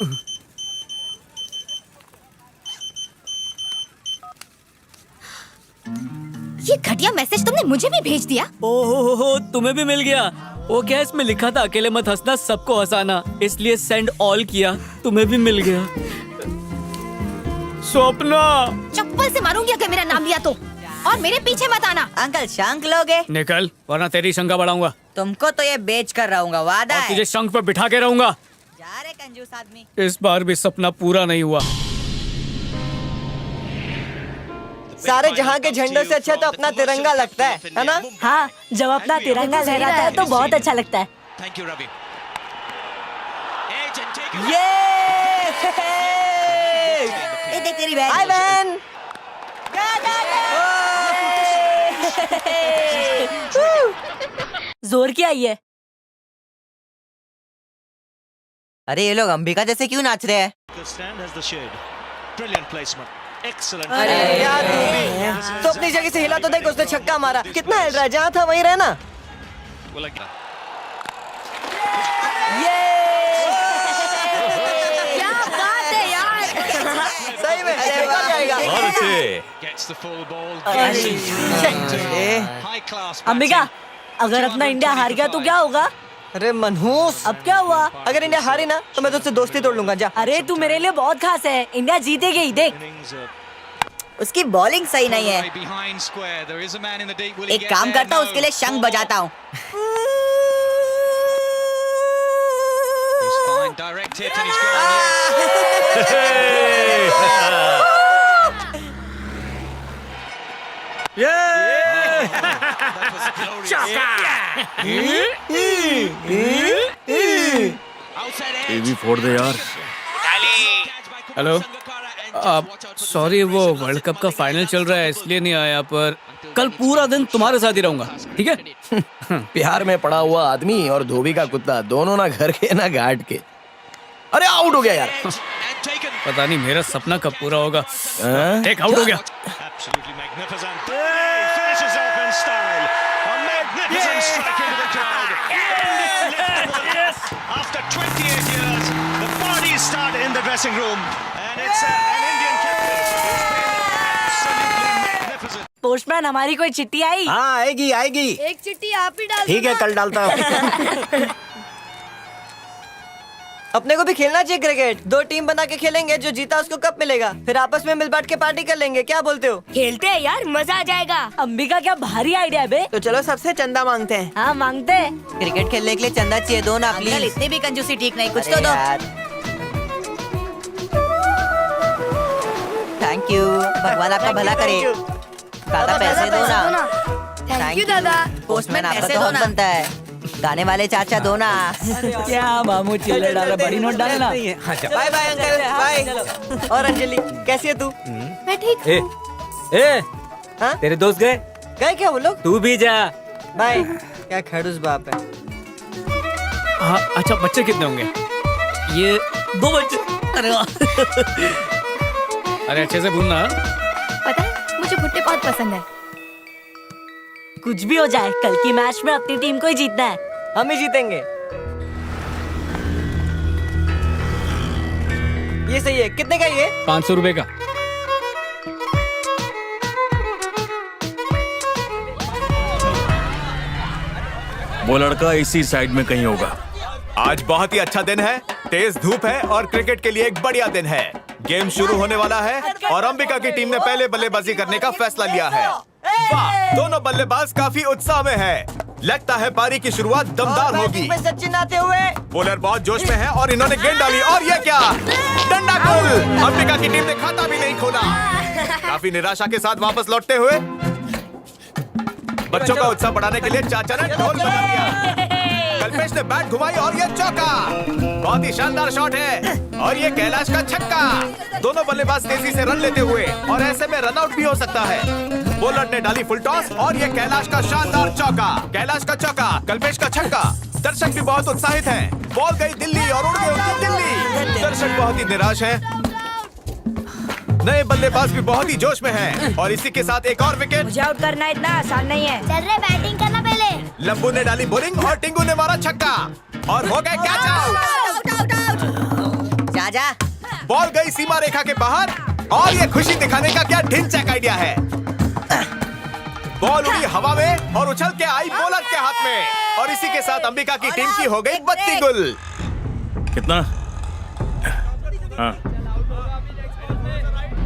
ये घटिया मैसेज तुमने मुझे भी भेज दिया। ओहो, तुम्हें भी मिल गया। वो क्या इसमें लिखा था, अकेले मत हंसना सबको हंसाना, इसलिए सेंड ऑल किया, तुम्हें भी मिल गया। स्वप्ना चप्पल से मारूंगी अगर मेरा नाम लिया तो, और मेरे पीछे मत आना। अंकल शंख लोगे? निकल वरना तेरी शंका बढ़ाऊंगा। तुमको तो ये बेच कर रहूंगा, वादा और है। तुझे शंख पे बिठा के रहूंगा। जा रे कंजूस आदमी। इस बार भी सपना पूरा नहीं हुआ। सारे जहाँ के झंडों से अच्छा तो अपना तिरंगा लगता है ना? हाँ, जब अपना तिरंगा लहराता है तो बहुत अच्छा लगता है। Thank you Ravi. ये देख तेरी बहन। हाय बहन। जोर क्या है? अरे ये लोग अंबिका जैसे क्यों नाच रहे हैं? अरे यार तू भी तो अपनी जगह से हिला तो देख, उसने छक्का मारा। कितना हिल रहा है? जहाँ था वहीं रहना। क्या बात है यार। सही में देखा जाएगा। अंबिका, अगर अपना इंडिया हार गया तो क्या होगा? अरे मनहूस, अब क्या हुआ? अगर इंडिया हारी ना तो मैं तुझसे दोस्ती तोड़ लूंगा। जा। अरे तू मेरे लिए बहुत खास है, इंडिया जीतेगी ही, देख। उसकी बॉलिंग सही नहीं है। एक काम करता हूँ, उसके लिए शंख बजाता हूँ। टीवी फोड़ दे यार। हेलो, सॉरी वो वर्ल्ड कप का फाइनल चल रहा है इसलिए नहीं आया, पर कल पूरा दिन तुम्हारे साथ ही रहूंगा, ठीक है? प्यार में पड़ा हुआ आदमी और धोबी का कुत्ता, दोनों ना घर के ना घाट के। अरे आउट हो गया यार। पता नहीं मेरा सपना कब पूरा होगा। एक आउट हो गया। After 28 years, the parties start in the dressing room, and it's an Indian captain. Absolutely magnificent. Postman, हमारी कोई चिट्ठी आई? हाँ आएगी आएगी। एक चिट्ठी आप ही डाल ठीक है, कल डालता हूँ। अपने को भी खेलना चाहिए क्रिकेट। 2 टीम बना के खेलेंगे, जो जीता उसको कप मिलेगा। फिर आपस में मिल बांट के पार्टी कर लेंगे। क्या बोलते हो? खेलते हैं यार, मजा आ जाएगा। अंबिका क्या भारी आइडिया है बे। तो चलो सबसे चंदा मांगते हैं। हाँ मांगते हैं। क्रिकेट खेलने के लिए चंदा चाहिए, दो ना प्लीज। इतनी भी कंजूसी ठीक नहीं, कुछ तो दो। थैंक यू, भगवान आपका भला करे। दादा पैसे दो ना। थैंक यू दादा। पोस्टमैन आपका तो बहुत बनता है। गाने वाले चाचा दो ना। क्या मामू चिल्ले डाला, बड़ी नोट डाले ना। Bye bye uncle, bye. और अंजलि कैसी है तू? मैं ठीक। हाँ? तेरे दोस्त गए? गए क्या वो लोग? तू भी जा। बाय। क्या खड़ूस बाप है। हाँ अच्छा, बच्चे कितने होंगे? ये 2 बच्चे। अरे वाह। अरे अच्छे से भूलना। पता है मुझे भुट्टे बहुत पसंद है। कुछ भी हो जाए, कल की मैच में अपनी टीम को ही जीतना है। हम ही जीतेंगे। ये सही है। कितने का ये? 500 रुपए का। वो लड़का इसी साइड में कहीं होगा। आज बहुत ही अच्छा दिन है, तेज धूप है और क्रिकेट के लिए एक बढ़िया दिन है। गेम शुरू होने वाला है और अंबिका की टीम ने पहले बल्लेबाजी करने का फैसला लिया है। वाह, दोनों बल्लेबाज काफी उत्साह में हैं। लगता है पारी की शुरुआत दमदार होगी। सचिन आते हुए बॉलर बहुत जोश में है और इन्होंने गेंद डाली और ये क्या, डंडा गोल। अंबिका की टीम ने खाता भी नहीं खोला। काफी निराशा के साथ वापस लौटते हुए बच्चों का उत्साह बढ़ाने के लिए चाचा ने ढोल बजा दिया। कल्पेश ने बैट घुमाई और ये चौका। बहुत ही शानदार शॉट है और ये कैलाश का छक्का। दोनों बल्लेबाज तेजी से रन लेते हुए और ऐसे में रन आउट भी हो सकता है। बॉलर ने डाली फुल टॉस और ये कैलाश का शानदार चौका। कैलाश का चौका, कल्पेश का छक्का। दर्शक भी बहुत उत्साहित हैं। बॉल गई दिल्ली और उड़ गई उनकी दिल्ली। दर्शक बहुत ही निराश हैं। नए बल्लेबाज भी बहुत ही जोश में हैं और इसी के साथ एक और विकेट। मुझे आउट करना इतना आसान नहीं है। चल रहे बैटिंग करना पहले। लंबू ने डाली बॉलिंग और टिंगू ने मारा छक्का और हो गए कैच आउट। जा बॉल गई सीमा रेखा के बाहर और ये खुशी दिखाने का क्या ढिंचैक आइडिया है। बॉल उड़ी हवा में और उछल के आई बॉलर के हाथ में, और इसी के साथ अंबिका की टीम की हो गई 32 गुल। कितना? हाँ,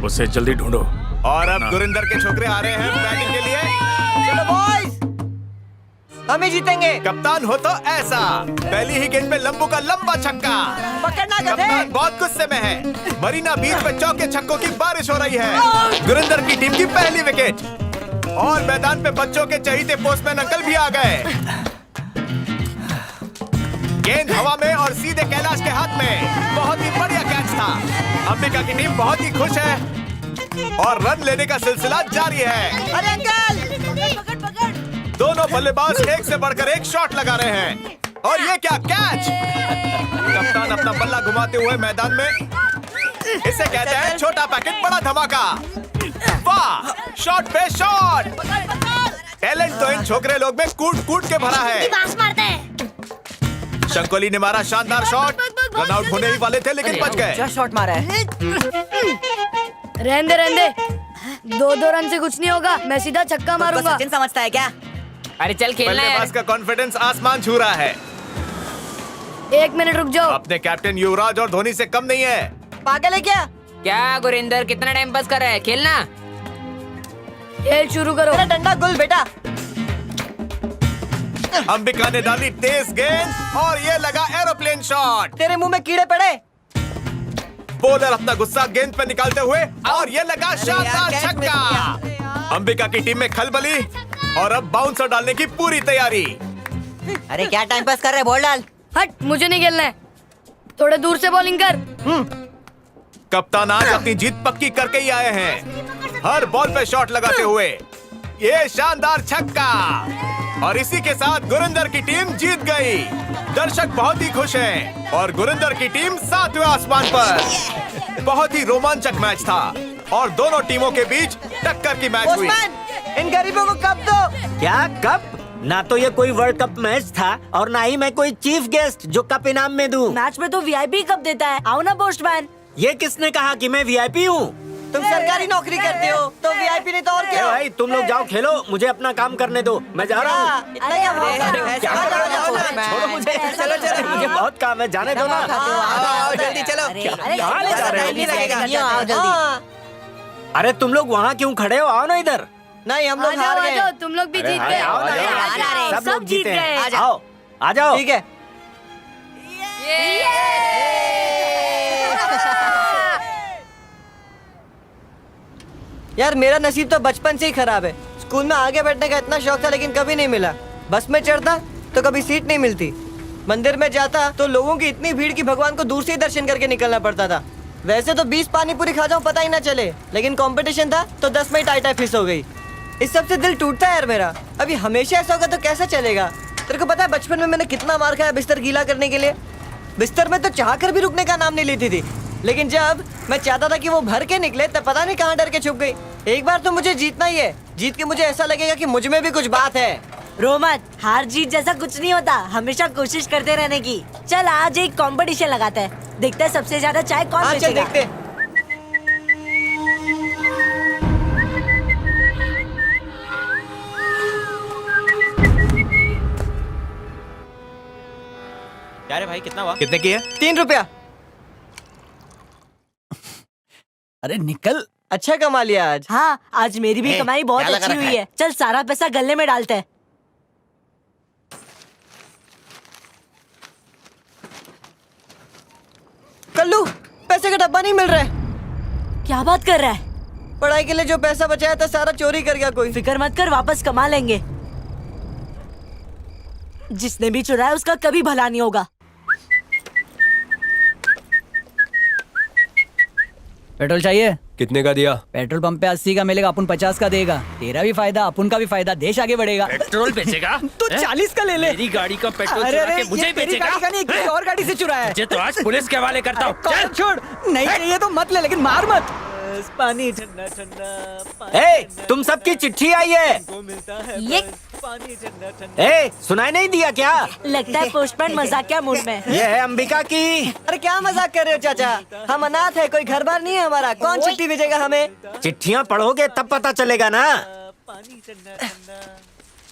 उसे जल्दी ढूंढो। और अब गुरिंदर के छोकरे आ रहे हैं बैटिंग के लिए। चलो बॉयज, हम ही जीतेंगे। कप्तान हो तो ऐसा, पहली ही गेंद पे लंबू का लंबा छक्का। पकड़ना गधे। कप्तान बहुत गुस्से में है। मरीना बीच पे चौके छक्कों की बारिश हो रही है। गुरिंदर की टीम की पहली विकेट, और मैदान पे बच्चों के चहीते पोस्टमैन अंकल भी आ गए। गेंद हवा में और सीधे कैलाश के हाथ में। बहुत ही बढ़िया कैच था। अंबिका की टीम बहुत ही खुश है और रन लेने का सिलसिला जारी है। अरे अंकल, दोनों बल्लेबाज एक से बढ़कर एक शॉट लगा रहे हैं, और ये क्या कैच। कप्तान अपना बल्ला घुमाते हुए मैदान में, इसे कहते हैं छोटा पैकेट बड़ा धमाका। वाह, शॉट पे शॉट। टैलेंट तो इन छोकरे लोग में कूट कूट के भरा है। शंकोली ने मारा शानदार शॉट। रन आउट होने ही वाले थे लेकिन बच गए। क्या शॉट मारा है। रहने दो रन से कुछ नहीं होगा, मैं सीधा छक्का मारूंगा। सचिन समझता है क्या? अरे चल खेलना है। बल्लेबाज का कॉन्फिडेंस आसमान छू रहा है। 1 मिनट रुक जाओ। अपने कैप्टन युवराज और धोनी से कम नहीं है। पागल है क्या? क्या गुरिंदर, कितना टाइम पास कर रहा है? खेलना। खेल शुरू करो। मेरा डंडा गुल बेटा। अंबिका ने डाली तेज गेंद और ये लगा एरोप्लेन शॉट। तेरे मुंह में कीड़े पड़े। बॉलर अपना गुस्सा गेंद पे निकालते हुए, और ये लगा शानदार छक्का। अंबिका की टीम में खलबली, और अब बाउंसर डालने की पूरी तैयारी। अरे क्या टाइम पास कर रहे, बॉल डाल। हट, मुझे नहीं खेलना है, थोड़े दूर से बॉलिंग कर। कप्तान आज अपनी जीत पक्की करके ही आए हैं, हर बॉल पे शॉट लगाते हुए। ये शानदार छक्का, और इसी के साथ गुरिंदर की टीम जीत गई। दर्शक बहुत ही खुश हैं, और गुरिंदर की टीम 7वें आसमान पर। बहुत ही रोमांचक मैच था, और दोनों टीमों के बीच टक्कर की मैच हुई। पोस्टमैन, इन गरीबों को कप दो। क्या कप? ना तो ये कोई वर्ल्ड कप मैच था, और ना ही मैं कोई चीफ गेस्ट जो कप इनाम में दूं। मैच में तो वीआईपी कप देता है। आओ ना पोस्टमैन। ये किसने कहा कि मैं वीआईपी हूँ? तुम सरकारी नौकरी करते हो तो वीआईपी नहीं तो और क्या? भाई तुम लोग जाओ खेलो, मुझे अपना काम करने दो, मैं जा रहा हूँ। छोड़ो मुझे, मुझे बहुत काम है, जाने दो ना। जल्दी चलो। कहाँ ले जा रहे हो? अरे तुम लोग वहाँ क्यों खड़े हो? आओ ना इधर। नहीं, हम लोग हार गए। तुम लोग भी जीत गए। सब लोग जीते हैं। आओ, आ जाओ। ठीक है। यार मेरा नसीब तो बचपन से ही खराब है। स्कूल में आगे बैठने का इतना शौक था लेकिन कभी नहीं मिला। बस में चढ़ता तो कभी सीट नहीं मिलती। मंदिर में जाता तो लोगों की इतनी भीड़ की भगवान को दूर से ही दर्शन करके निकलना पड़ता था। वैसे तो 20 पानी पूरी खा जाऊं पता ही ना चले, लेकिन कंपटीशन था तो 10 में टाई फिस हो गई। इस सब से दिल टूटता है यार मेरा। अभी हमेशा ऐसा होगा तो कैसा चलेगा? तेरे को पता है बचपन में मैंने कितना मार खाया बिस्तर गीला करने के लिए? बिस्तर में तो चाह कर भी रुकने का नाम नहीं लेती थी, लेकिन जब मैं चाहता था कि वो भर के निकले तब पता नहीं कहाँ डर के छुप गई। एक बार तो मुझे जीतना ही है। जीत के मुझे ऐसा लगेगा कि मुझ में भी कुछ बात है। रोमत, हार जीत जैसा कुछ नहीं होता, हमेशा कोशिश करते रहने की। चल आज एक कंपटीशन लगाते हैं, देखते हैं सबसे ज्यादा चाय कौन चल देखते। क्या रे भाई, कितना हुआ? कितने की है? 3 रुपया। अरे निकल। अच्छा कमा लिया आज। हाँ, आज मेरी भी कमाई बहुत अच्छी हुई है। चल सारा पैसा गले में डालते हैं। कल्लू, पैसे का डब्बा नहीं मिल रहा है। क्या बात कर रहा है? पढ़ाई के लिए जो पैसा बचाया था सारा चोरी कर गया कोई। फिक्र मत कर, वापस कमा लेंगे। जिसने भी चुराया उसका कभी भला नहीं होगा। पेट्रोल चाहिए? कितने का दिया? पेट्रोल पंप पे 80 का मिलेगा, अपन 50 का देगा। तेरा भी फायदा, अपन का भी फायदा, देश आगे बढ़ेगा। पेट्रोल बेचेगा? तो 40 का ले ले। मेरी गाड़ी का पेट्रोल चुरा के मुझे बेचेगा? गाड़ी का नहीं, किसी और गाड़ी से चुराया है। मुझे तो आज पुलिस के हवाले करता हूँ। चल छोड़, नहीं चाहिए तो मत ले, लेकिन मार मत। पानी ठंडा ठंडा। ए, तुम सबकी चिट्ठी आई है। ये ए, सुनाई नहीं दिया क्या? लगता है पोस्टमैन मजाकिया मूड में। ये है अंबिका की। अरे क्या मजाक कर रहे हो चाचा? हम अनाथ है, कोई घर बार नहीं है हमारा। कौन चिट्ठी भेजेगा हमें? चिट्ठियाँ पढ़ोगे तब पता चलेगा ना। पानी ठंडा ठंडा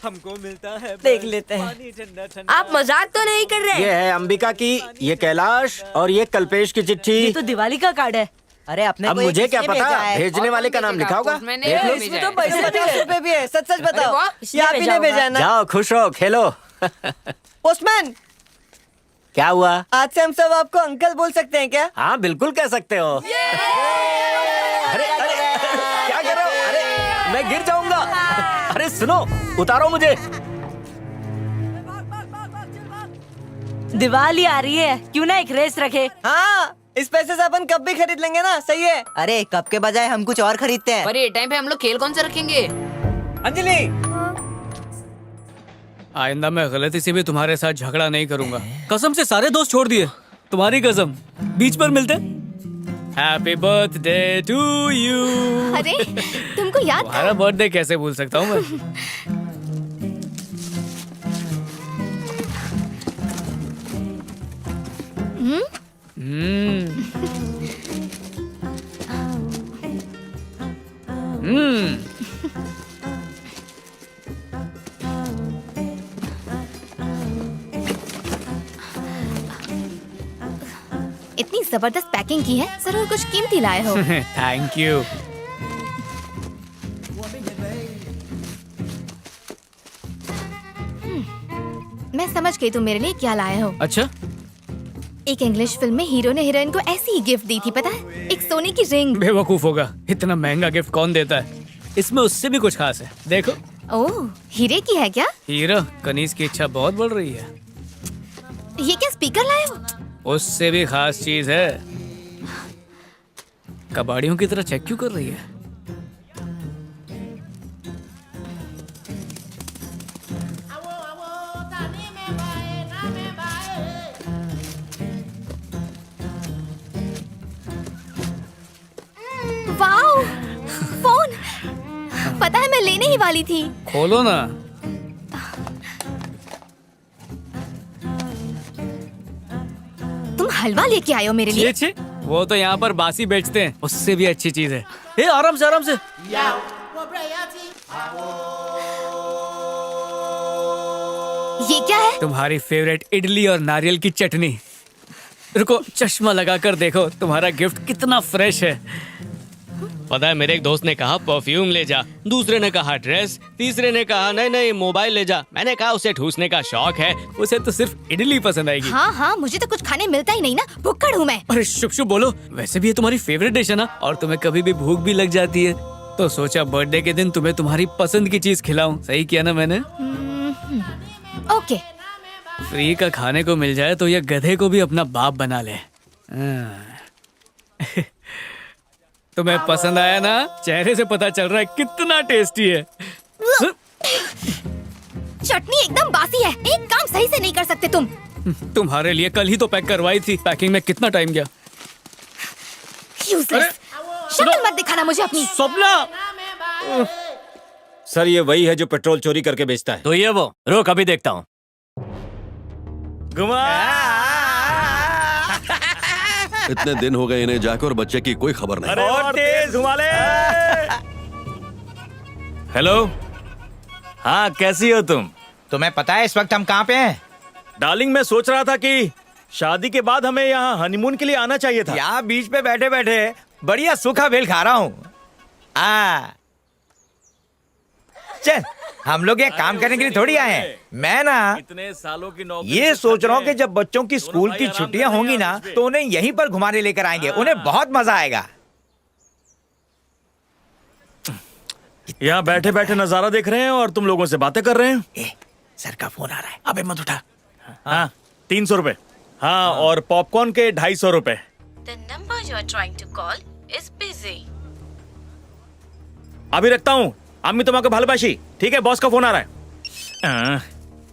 हमको मिलता है देख लेते हैं। पानी ठंडा ठंडा। आप मजाक तो नहीं कर रहे? ये है अंबिका की, ये कैलाश और ये कल्पेश की चिट्ठी। ये तो दिवाली का कार्ड है। अरे अपने अब को ये मुझे क्या किसने पता, भेजा है? भेजने वाले का नाम लिखा होगा। देख लो। इसमें तो पैसे 50 रुपए भी है। सच सच बताओ, ये आप ही ने भेजा है ना? जाओ खुश रहो, खेलो। पोस्टमैन, क्या हुआ? आज से हम सब आपको अंकल बोल सकते हैं क्या? हाँ बिल्कुल कह सकते हो। अरे अरे क्या कर रहे हो? अरे मैं गिर जाऊंगा। अरे सुनो, उतारो मुझे। दिवाली आ रही है, क्यों ना एक रेस रखे? हाँ, इस पैसे से अपन कप भी खरीद लेंगे ना, सही है। अरे कप के बजाय हम कुछ और खरीदते हैं। पर ये टाइम पे हम लोग खेल कौन सा रखेंगे? अंजलि, आइंदा मैं गलती से भी तुम्हारे साथ झगड़ा नहीं करूंगा। कसम से सारे दोस्त छोड़ दिए, तुम्हारी कसम। बीच पर मिलते। Happy birthday to you. अरे तुमको याद था? तुम्हारा बर्थडे कैसे भूल सकता हूँ मैं? इतनी जबरदस्त पैकिंग की है, जरूर कुछ कीमती लाए हो। Thank you. मैं समझ गई तुम मेरे लिए क्या लाए हो। अच्छा, एक इंग्लिश फिल्म में हीरो ने हीरोइन को ऐसी ही गिफ्ट दी थी, पता है? एक सोने की रिंग। बेवकूफ होगा, इतना महंगा गिफ्ट कौन देता है? इसमें उससे भी कुछ खास है, देखो। ओह, हीरे की है क्या? हीरा, कनीज की इच्छा बहुत बढ़ रही है। ये क्या स्पीकर लाए हो? उससे भी खास चीज है। कबाड़ियों की तरह चेक क्यों कर रही है? Wow, phone. पता है मैं लेने ही वाली थी। खोलो ना। तुम हलवा लेके आए हो मेरे लिए? छे, वो तो यहाँ पर बासी बेचते हैं, उससे भी अच्छी चीज है। ए, आराम से आराम से। ये क्या है? तुम्हारी फेवरेट इडली और नारियल की चटनी। रुको, चश्मा लगाकर देखो, तुम्हारा गिफ्ट कितना फ्रेश है। पता है, मेरे एक दोस्त ने कहा परफ्यूम ले जा, दूसरे ने कहा ड्रेस, तीसरे ने कहा नहीं नहीं मोबाइल ले जा। मैंने कहा उसे ठूसने का शौक है, उसे तो सिर्फ इडली पसंद आएगी। हाँ हाँ, मुझे तो कुछ खाने मिलता ही नहीं ना, भुक्कड़ हूँ मैं। अरे शुभ शुभ बोलो, वैसे भी ये तुम्हारी फेवरेट डिश है ना, और तुम्हें कभी भी भूख भी लग जाती है, तो सोचा बर्थडे के दिन तुम्हें तुम्हारी पसंद की चीज खिलाऊं। सही किया ना मैंने? ओके। फ्री का खाने को मिल जाए तो ये गधे को भी अपना बाप बना ले। तुम्हें पसंद आया ना? चेहरे से पता चल रहा है कितना टेस्टी है। चटनी एकदम बासी है, एक काम सही से नहीं कर सकते तुम। तुम्हारे लिए कल ही तो पैक करवाई थी, पैकिंग में कितना टाइम गया। यूजलेस। शक्ल मत दिखाना मुझे अपनी। स्वप्ना, सर ये वही है जो पेट्रोल चोरी करके बेचता है। तो ये वो, रुक अभी देखता हूँ। इतने दिन हो गए इन्हें जाकर, बच्चे की कोई खबर नहीं। और तेज घुमा ले। हेलो, हाँ कैसी हो तुम? तुम्हें पता है इस वक्त हम कहाँ पे हैं? डार्लिंग, मैं सोच रहा था कि शादी के बाद हमें यहाँ हनीमून के लिए आना चाहिए था। यहाँ बीच पे बैठे बैठे बढ़िया सूखा बेल खा रहा हूँ। चल, हम लोग ये काम करने के लिए थोड़ी आए हैं। मैं ना इतने सालों की नौकरी ये सोच रहा हूँ कि जब बच्चों की स्कूल की छुट्टियां होंगी ना, तो उन्हें यहीं पर घुमाने लेकर आएंगे। उन्हें बहुत मजा आएगा। यहाँ बैठे बैठे नजारा देख रहे हैं और तुम लोगों से बातें कर रहे हैं। सर का फोन आ रहा है, अबे मत उठा। हाँ, 300 रुपए। हाँ, और पॉपकॉर्न के 250 रुपए। The number you are trying to call is busy. अभी रखता हूँ। अम्मी तुम्हारे भालबाशी। ठीक है, बॉस का फोन आ रहा है।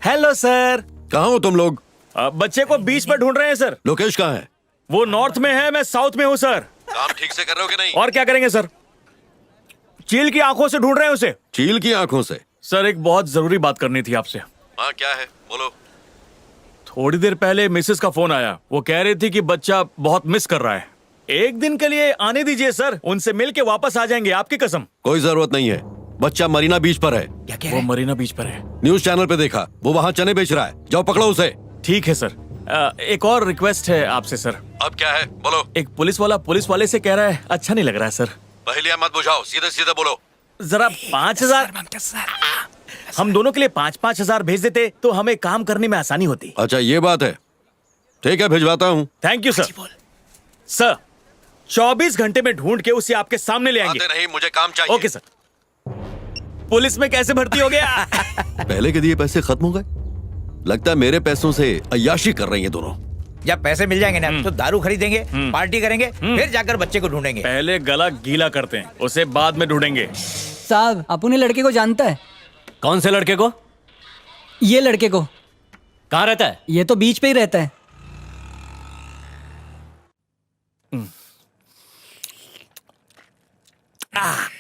Hello sir. कहाँ हो तुम लोग? बच्चे को बीच पर ढूंढ रहे हैं सर। लोकेश कहाँ है? वो नॉर्थ में है, मैं साउथ में हूँ सर। काम ठीक से कर रहे हो कि नहीं? और क्या करेंगे सर, चील की आंखों से ढूंढ रहे हैं उसे। चील की आंखों से? सर एक बहुत जरूरी बात करनी थी आपसे। हाँ क्या है, बोलो। थोड़ी देर पहले मिसेस का फोन आया, वो कह रही थी कि बच्चा बहुत मिस कर रहा है। एक दिन के लिए आने दीजिए सर, उनसे मिल के वापस आ जाएंगे, आपकी कसम। कोई जरूरत नहीं है, बच्चा मरीना बीच पर है। वो मरीना बीच पर है। न्यूज चैनल पे देखा, वो वहाँ चने बेच रहा है। जाओ पकड़ो उसे। ठीक है सर। एक और रिक्वेस्ट है आपसे सर। अब क्या है, बोलो। एक पुलिस वाला पुलिस वाले से कह रहा है अच्छा नहीं लग रहा है सर। पहले मत बुझाओ, सीधे सीधे बोलो। जरा 5,000 हम दोनों के लिए 5,000 भेज देते तो हमें काम करने में आसानी होती। अच्छा ये बात है, ठीक है भिजवाता हूँ। Thank you sir. सर 24 घंटे में ढूंढ के उसे आपके सामने ले आएंगे। नहीं, मुझे काम चाहिए। Okay sir. पुलिस में कैसे भर्ती हो गया? पहले के दिए पैसे खत्म हो गए। लगता है मेरे पैसों से अय्याशी कर रही हैं दोनों। जब पैसे मिल जाएंगे ना तो दारू खरीदेंगे, पार्टी करेंगे, फिर जाकर बच्चे को ढूंढेंगे। पहले गला गीला करते हैं, उसे बाद में ढूंढेंगे। साहब अपने लड़के को जानता है? कौन से लड़के को? ये लड़के को। कहाँ रहता है? ये तो बीच पे ही रहता है।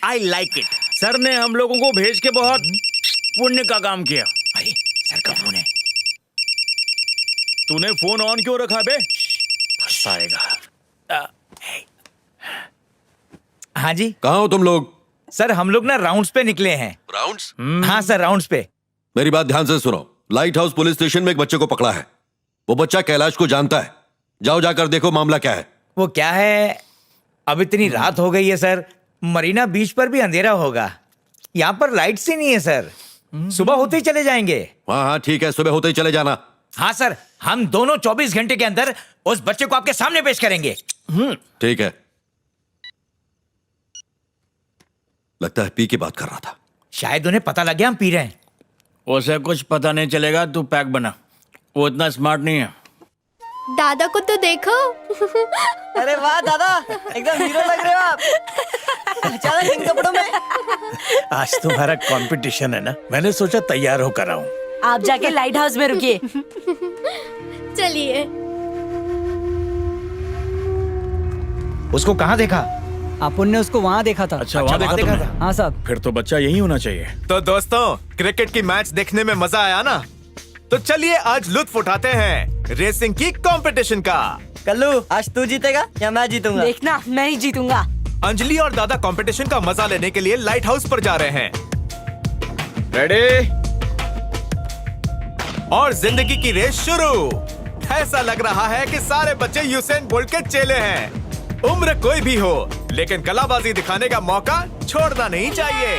I like it. सर ने हम लोगों को भेज के बहुत पुण्य का काम किया। अरे सर का फोन है। तूने फोन ऑन क्यों रखा बे? फंसाएगा। हाँ जी। कहाँ हो तुम लोग? सर हम लोग ना राउंड्स पे निकले हैं। राउंड्स? हाँ सर राउंड्स पे। मेरी बात ध्यान से सुनो। लाइट हाउस पुलिस स्टेशन में एक बच्चे को पकड़ा है। वो बच्चा कैलाश को जानता है। जाओ जाकर देखो मामला क्या है। वो क्या है, अब इतनी रात हो गई है सर, मरीना बीच पर भी अंधेरा होगा। यहाँ पर लाइट्स ही नहीं है सर। सुबह होते ही चले जाएंगे। हाँ हाँ ठीक है, सुबह होते ही चले जाना। हाँ सर, हम दोनों 24 घंटे के अंदर उस बच्चे को आपके सामने पेश करेंगे। ठीक है। लगता है पी के बात कर रहा था। शायद उन्हें पता लग गया हम पी रहे हैं। उसे कुछ पता नहीं चलेगा, तू पैक बना। वो इतना स्मार्ट नहीं है। दादा को तो देखो। अरे वाह दादा, एकदम हीरो लग रहे हो आप। अचानक इन कपड़ों में। आज तुम्हारा कंपटीशन है ना, मैंने सोचा तैयार होकर आऊं। आप जाके लाइट हाउस में रुकिए। चलिए। उसको कहाँ देखा? अपन ने उसको वहाँ देखा था। अच्छा वहाँ देखा तुमने? हाँ साहब। फिर तो बच्चा यही होना चाहिए। तो दोस्तों, क्रिकेट की मैच देखने में मजा आया ना? तो चलिए आज लुत्फ उठाते हैं रेसिंग की कंपटीशन का। कल्लू आज तू जीतेगा या मैं जीतूंगा? देखना मैं ही जीतूंगा। अंजलि और दादा कंपटीशन का मजा लेने के लिए लाइट हाउस पर जा रहे हैं। रेडी? और जिंदगी की रेस शुरू। ऐसा लग रहा है कि सारे बच्चे यूसेन बोल्ट के चेले हैं। उम्र कोई भी हो, लेकिन कलाबाजी दिखाने का मौका छोड़ना नहीं चाहिए।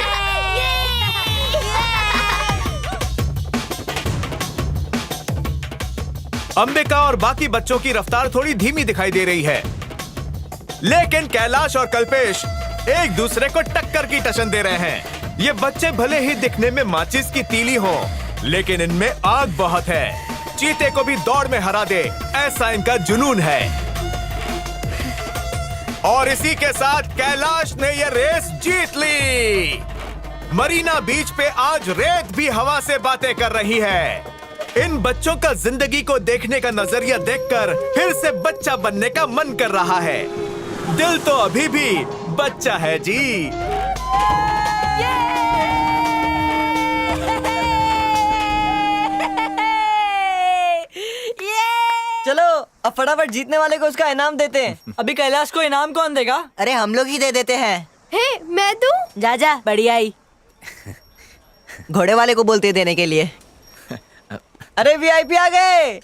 अंबिका और बाकी बच्चों की रफ्तार थोड़ी धीमी दिखाई दे रही है, लेकिन कैलाश और कल्पेश एक दूसरे को टक्कर की टशन दे रहे हैं। ये बच्चे भले ही दिखने में माचिस की तीली हों, लेकिन इनमें आग बहुत है। चीते को भी दौड़ में हरा दे, ऐसा इनका जुनून है। और इसी के साथ कैलाश ने यह रेस जीत ली। मरीना बीच पे आज रेत भी हवा से बातें कर रही है। इन बच्चों का जिंदगी को देखने का नजरिया देखकर फिर से बच्चा बनने का मन कर रहा है। दिल तो अभी भी बच्चा है जी। चलो अब फटाफट जीतने वाले को उसका इनाम देते हैं। अभी कैलाश को इनाम कौन देगा? अरे हम लोग ही दे देते हैं। हे मैं दूं? जा जा, बढ़िया ही। घोड़े वाले को बोलते देने के लिए। अरे वीआईपी आ गए।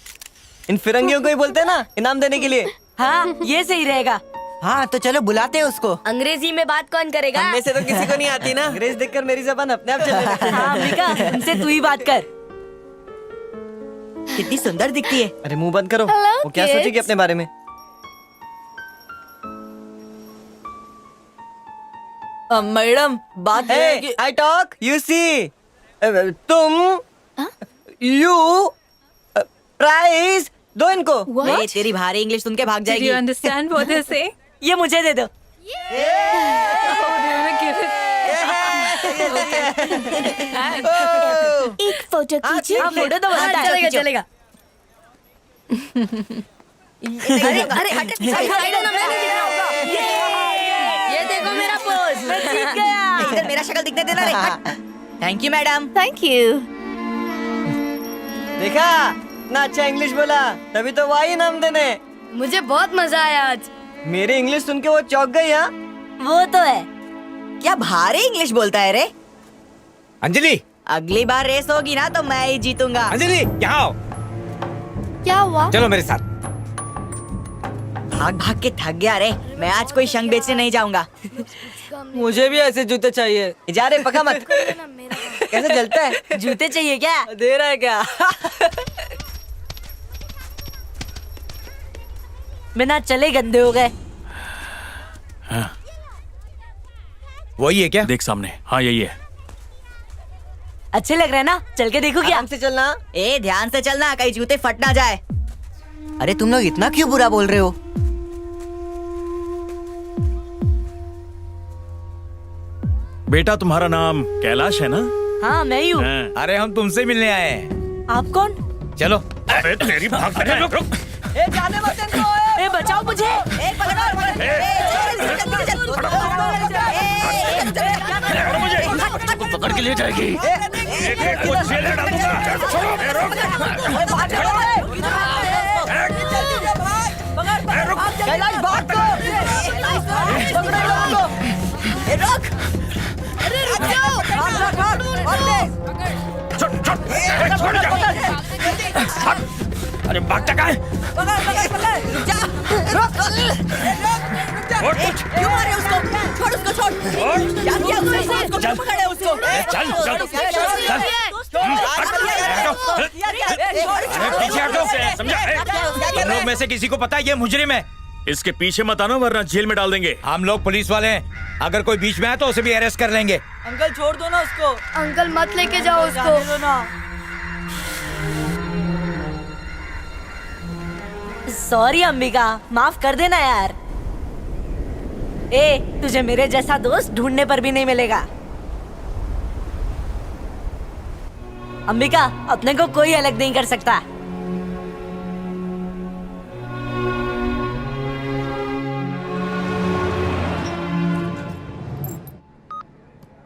इन फिरंगियों को ही बोलते हैं ना इनाम देने के लिए। हाँ ये सही रहेगा। हाँ तो चलो बुलाते हैं उसको। अंग्रेजी में बात कौन करेगा? हम में से तो किसी को नहीं आती ना। अंग्रेज देखकर मेरी जबान अपने आप चलने लगती है। हाँ अंबिका, उनसे तू ही बात कर। कितनी सुंदर दिखती है। अरे मुंह बंद करो। Hello, वो क्या kids. सोचेगी अपने बारे में? मैडम बात ये है कि आई टॉक यू सी। तुम यू प्राइज दो इनको। नहीं, तेरी भारी इंग्लिश सुन के भाग जाएगी। Do you understand what they say? ये मुझे दे दो। एक फोटो कीजिए। हाँ फोटो तो बनाता है। चलेगा चलेगा। अरे अरे ये देखो मेरा पोज, मैं जीत गया। इधर मेरा शक्ल दिखने देना रे। Thank you madam. Thank you. देखा ना, अच्छा इंग्लिश बोला तभी तो वही नाम देने। मुझे बहुत मजा आया आज। मेरी इंग्लिश सुन के वो चौंक गई। हाँ वो तो है। क्या भारी इंग्लिश बोलता है रे? अंजलि, अगली बार रेस होगी ना तो मैं ही जीतूंगा। अंजलि यहाँ आओ। क्या हुआ? चलो मेरे साथ। भाग भाग के थक गया रे, मैं आज कोई शंख बेचने नहीं जाऊंगा। मुझे भी ऐसे जूते चाहिए। जा रे, पका मत। कैसे जलता है? जूते चाहिए क्या? दे रहा है क्या? बिना चले गंदे हो गए। वही है क्या? देख सामने। हाँ यही है। अच्छे लग रहे हैं ना? चल के देखो क्या? आराम से चलना। ए ध्यान से चलना, कहीं जूते फट ना जाए। अरे तुम लोग इतना क्यों बुरा बोल रहे हो? बेटा तुम्हारा नाम कैलाश है ना? हाँ मैं ही हूँ। अरे हम तुमसे मिलने आए हैं। आप कौन? चलो। अरे तेरी भाग। ए जाने मत इनको। ए बचाओ मुझे। ए पकड़ के ले जाएगी। जेल में डाल दूंगा। कैलाश भाग दो। अरे रुक जाओ। अरे भाग टका है। क्यों मारे उसको? छोड़ उसको, छोड़। क्या किया उसने? पकड़े उसको। चल पीछे हटो। समझा? तुम लोग में से किसी को पता है ये मुजरिम है? इसके पीछे मत आना वरना जेल में डाल देंगे। हम लोग पुलिस वाले हैं, अगर कोई बीच में आए तो उसे भी अरेस्ट कर लेंगे। अंकल छोड़ दो ना उसको। अंकल मत लेके जाओ उसको। दो ना। सॉरी अंबिका, माफ कर देना यार। ए तुझे मेरे जैसा दोस्त ढूंढने पर भी नहीं मिलेगा। अंबिका, अपने को कोई अलग नहीं कर सकता।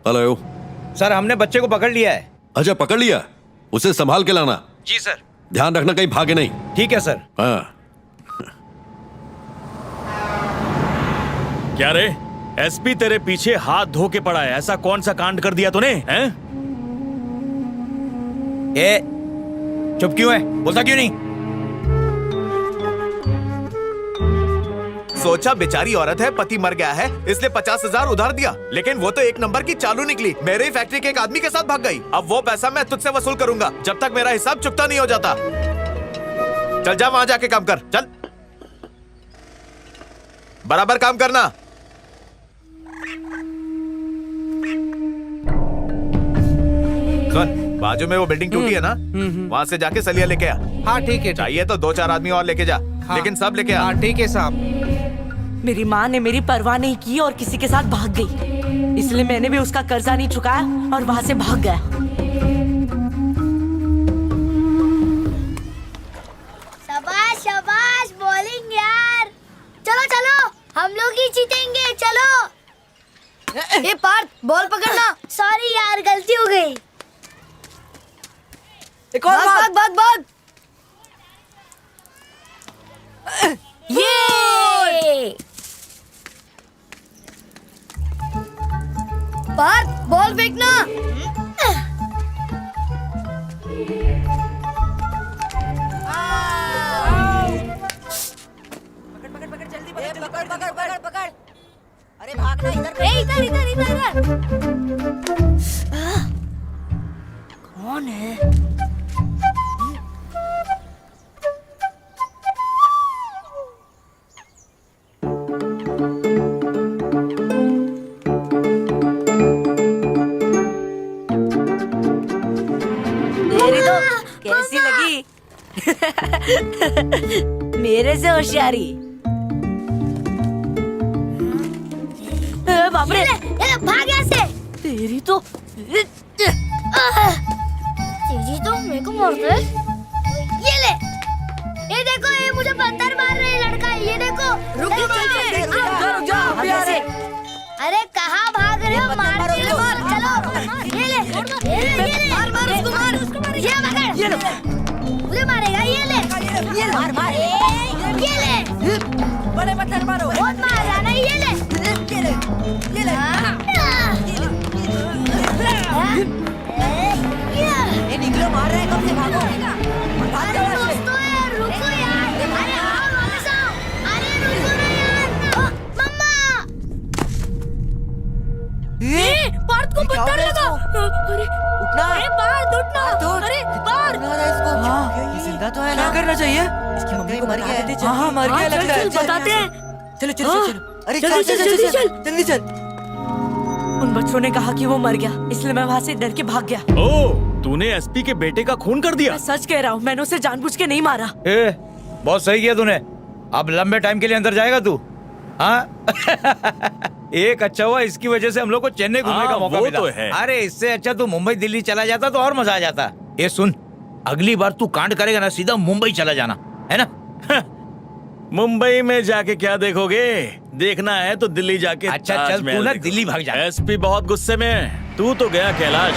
हेलो सर, हमने बच्चे को पकड़ लिया है। अच्छा पकड़ लिया, उसे संभाल के लाना। जी सर। ध्यान रखना कहीं भागे नहीं। ठीक है सर। हाँ। क्या रे, एसपी तेरे पीछे हाथ धो के पड़ा है, ऐसा कौन सा कांड कर दिया तूने? हैं? ए चुप क्यों है? बोलता क्यों नहीं? सोचा बेचारी औरत है, पति मर गया है, इसलिए 50,000 उधार दिया, लेकिन वो तो एक नंबर की चालू निकली। मेरे ही फैक्ट्री के एक आदमी के साथ भाग गई। अब वो पैसा मैं तुझसे वसूल करूंगा जब तक मेरा हिसाब चुकता नहीं हो जाता। चल जा वहां जाके काम कर। चल बराबर काम करना। सुन, बाजू में वो बिल्डिंग टूटी है ना, वहां से जाके सलिया लेके आ। हाँ ठीक है। चाहिए तो 2-4 आदमी और लेके जा। हाँ। लेकिन सब लेके आ। हाँ ठीक है साहब। मेरी माँ ने मेरी परवाह नहीं की और किसी के साथ भाग गई, इसलिए मैंने भी उसका कर्जा नहीं चुकाया और वहाँ से भाग गया। शाबाश शाबाश, बॉलिंग यार। चलो चलो, हम लोग ही जीतेंगे। चलो। ये पार्थ, बॉल पकड़ना। सॉरी यार, गलती हो गई। एक और भाग भाग भाग। ये पार्थ, बॉल फेंकना। पकड़। अरे भागना, इधर इधर इधर इधर। कौन है? तेरी तो कैसी लगी? मेरे से होशियारी। बाप रे, ये भाग यहाँ से। तेरी तो तेरी तो मेरे को मार दे। ये ले, ये देखो, ये मुझे पत्थर मार रहे हैं लड़का। ये देखो। रुक जा। अरे कहाँ भाग रहे हो? मार दे, चलो। ये ले, मार उसको, मार। ये पकड़। ये लो, मुझे मारेगा। ये ले, मार। ये ले, बड़े पत्थर मारो। बहुत मार रहा ना। ये ले। जिंदा तो है ना? क्या करना चाहिए? इसकी मम्मी को मर गया है। हाँ हाँ मर गया लग रहा है। बताते हैं। चलो चलो हाँ। चलो। अरे चल, चल, जल्दी चल। जल्दी चल। उन बच्चों ने कहा कि वो मर गया, इसलिए मैं वहाँ से डर के भाग गया। ओ, तूने एसपी के बेटे का खून कर दिया? मैं सच कह रहा हूँ, मैंने उसे जानबूझ के नहीं मारा। बहुत सही किया तूने। अब लंबे टाइम के लिए अंदर जाएगा तू? हाँ। एक अच्छा हुआ, इसकी वजह से हम लोग को चेन्नई घूमने का मौका वो मिला। तो है। अरे इससे अच्छा तू मुंबई दिल्ली चला जाता तो और मजा आ जाता। ये सुन, अगली बार तू कांड करेगा ना, सीधा मुंबई चला जाना, है ना? मुंबई में जाके क्या देखोगे? देखना है तो दिल्ली जाके अच्छा चल, ताजमहल तू ना देखो। दिल्ली भाग जा। एसपी बहुत गुस्से में है। तू तो गया कैलाश।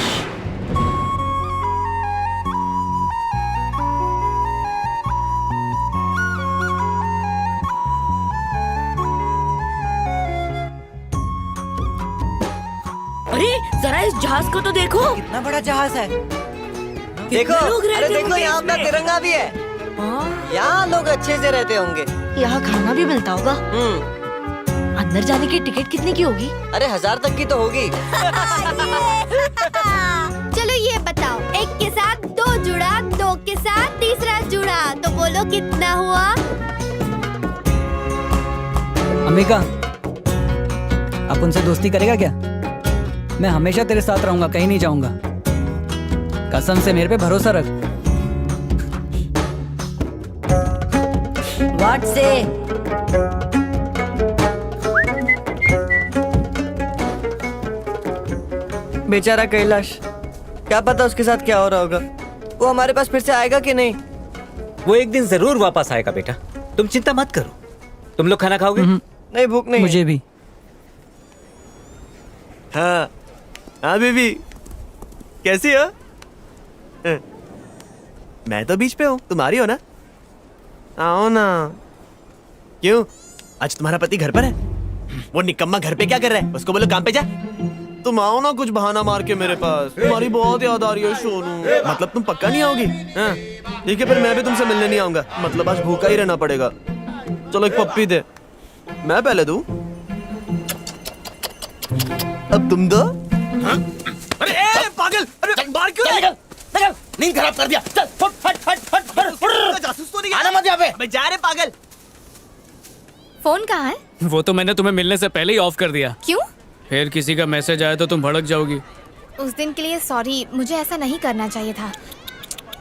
अरे जरा इस जहाज को तो देखो, कितना बड़ा जहाज है। देखो, लोग रहते अरे देखो होंगे यहाँ अपना इसमें। तिरंगा भी है। यहाँ लोग अच्छे से रहते होंगे। यहाँ खाना भी मिलता होगा। अंदर जाने की टिकट कितने की होगी? अरे 1000 तक की तो होगी। चलो ये बताओ, एक के साथ 2 जुड़ा, 2 के साथ तीसरा जुड़ा, तो बोलो कितना हुआ? अम्मिका, आप उनसे दोस्ती करेगा क्या? मैं हमेशा तेरे साथ रहूंगा, कहीं नहीं जाऊंगा। कसम से मेरे पे भरोसा रख। व्हाट से? बेचारा कैलाश, क्या पता उसके साथ क्या हो रहा होगा। वो हमारे पास फिर से आएगा कि नहीं? वो एक दिन जरूर वापस आएगा बेटा, तुम चिंता मत करो। तुम लोग खाना खाओगे? नहीं, भूख नहीं। मुझे भी। हाँ हाँ बीबी, कैसी हो? मैं तो बीच पे हूँ, तुम्हारी हो ना? आओ ना। क्यों, आज तुम्हारा पति घर पर है? वो निकम्मा घर पे क्या कर रहा है? उसको बोलो काम पे जा। तुम आओ ना कुछ बहाना मार के मेरे पास। तुम्हारी बहुत याद आ रही है सोनू। मतलब तुम पक्का नहीं आओगी? हाँ ठीक है, फिर मैं भी तुमसे मिलने नहीं आऊंगा। मतलब आज भूखा ही रहना पड़ेगा। चलो एक पप्पी दे। मैं पहले दूं? अब तुम दो। अरे ए, पागल! अरे मार क्यों? चल, नींद खराब कर दिया। चल फट फट फट फट फट। जासूस तो नहीं आना मत यहाँ पे। अबे जा रे पागल। फोन कहाँ है? वो तो मैंने तुम्हें मिलने से पहले ही ऑफ कर दिया। क्यों? फिर किसी का मैसेज आया तो तुम भड़क जाओगी। उस दिन के लिए सॉरी, मुझे ऐसा नहीं करना चाहिए था।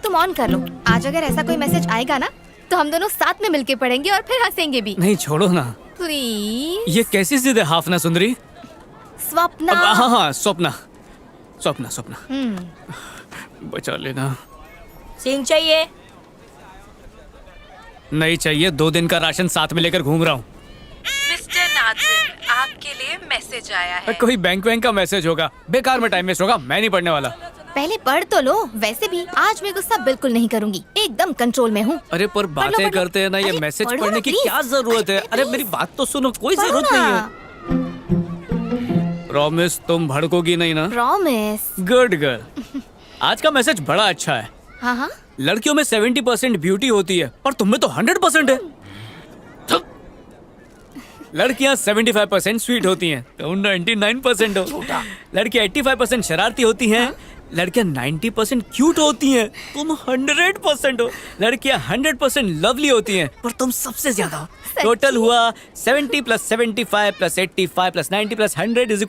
तुम ऑन कर लो। आज अगर ऐसा कोई मैसेज आएगा ना, तो हम दोनों साथ में मिलके पढ़ेंगे और फिर हंसेंगे भी। नहीं छोड़ो ना। प्लीज। ये कैसी जिद है हाफना सुंदरी? स्वप्ना। हाँ हाँ स्वप्ना, स्वप्ना स्वप्ना बचा लेना। सिंह चाहिए? नहीं चाहिए, 2 दिन का राशन साथ में लेकर घूम रहा हूँ। मिस्टर नाजिर, आपके लिए मैसेज आया है। कोई बैंक का मैसेज होगा, बेकार में टाइम वेस्ट होगा, मैं नहीं पढ़ने वाला। पहले पढ़ तो लो। वैसे भी आज मैं गुस्सा बिल्कुल नहीं करूंगी, एकदम कंट्रोल में हूँ। अरे पर बातें करते हैं ना, ये मैसेज पढ़ो पढ़ने ना, की please। क्या जरूरत है? अरे मेरी बात तो सुनो, कोई पढ़ो जरूरत ना। नहीं है। प्रॉमिस तुम भड़कोगी नहीं ना? प्रॉमिस। Good girl. आज का मैसेज बड़ा अच्छा है। हाँ हाँ। लड़कियों में 70% ब्यूटी होती है और तुम में तो 100% है। लड़कियां 75% स्वीट होती हैं, तुम 99% हो। लड़कियां 85% शरारती होती हैं, लड़कियां 90% क्यूट होती हैं, तुम 100% हो। लड़कियां 100% लवली होती हैं, पर तुम सबसे ज्यादा हो। टोटल हुआ 70 + 75 + 85 + 90 + 100 इज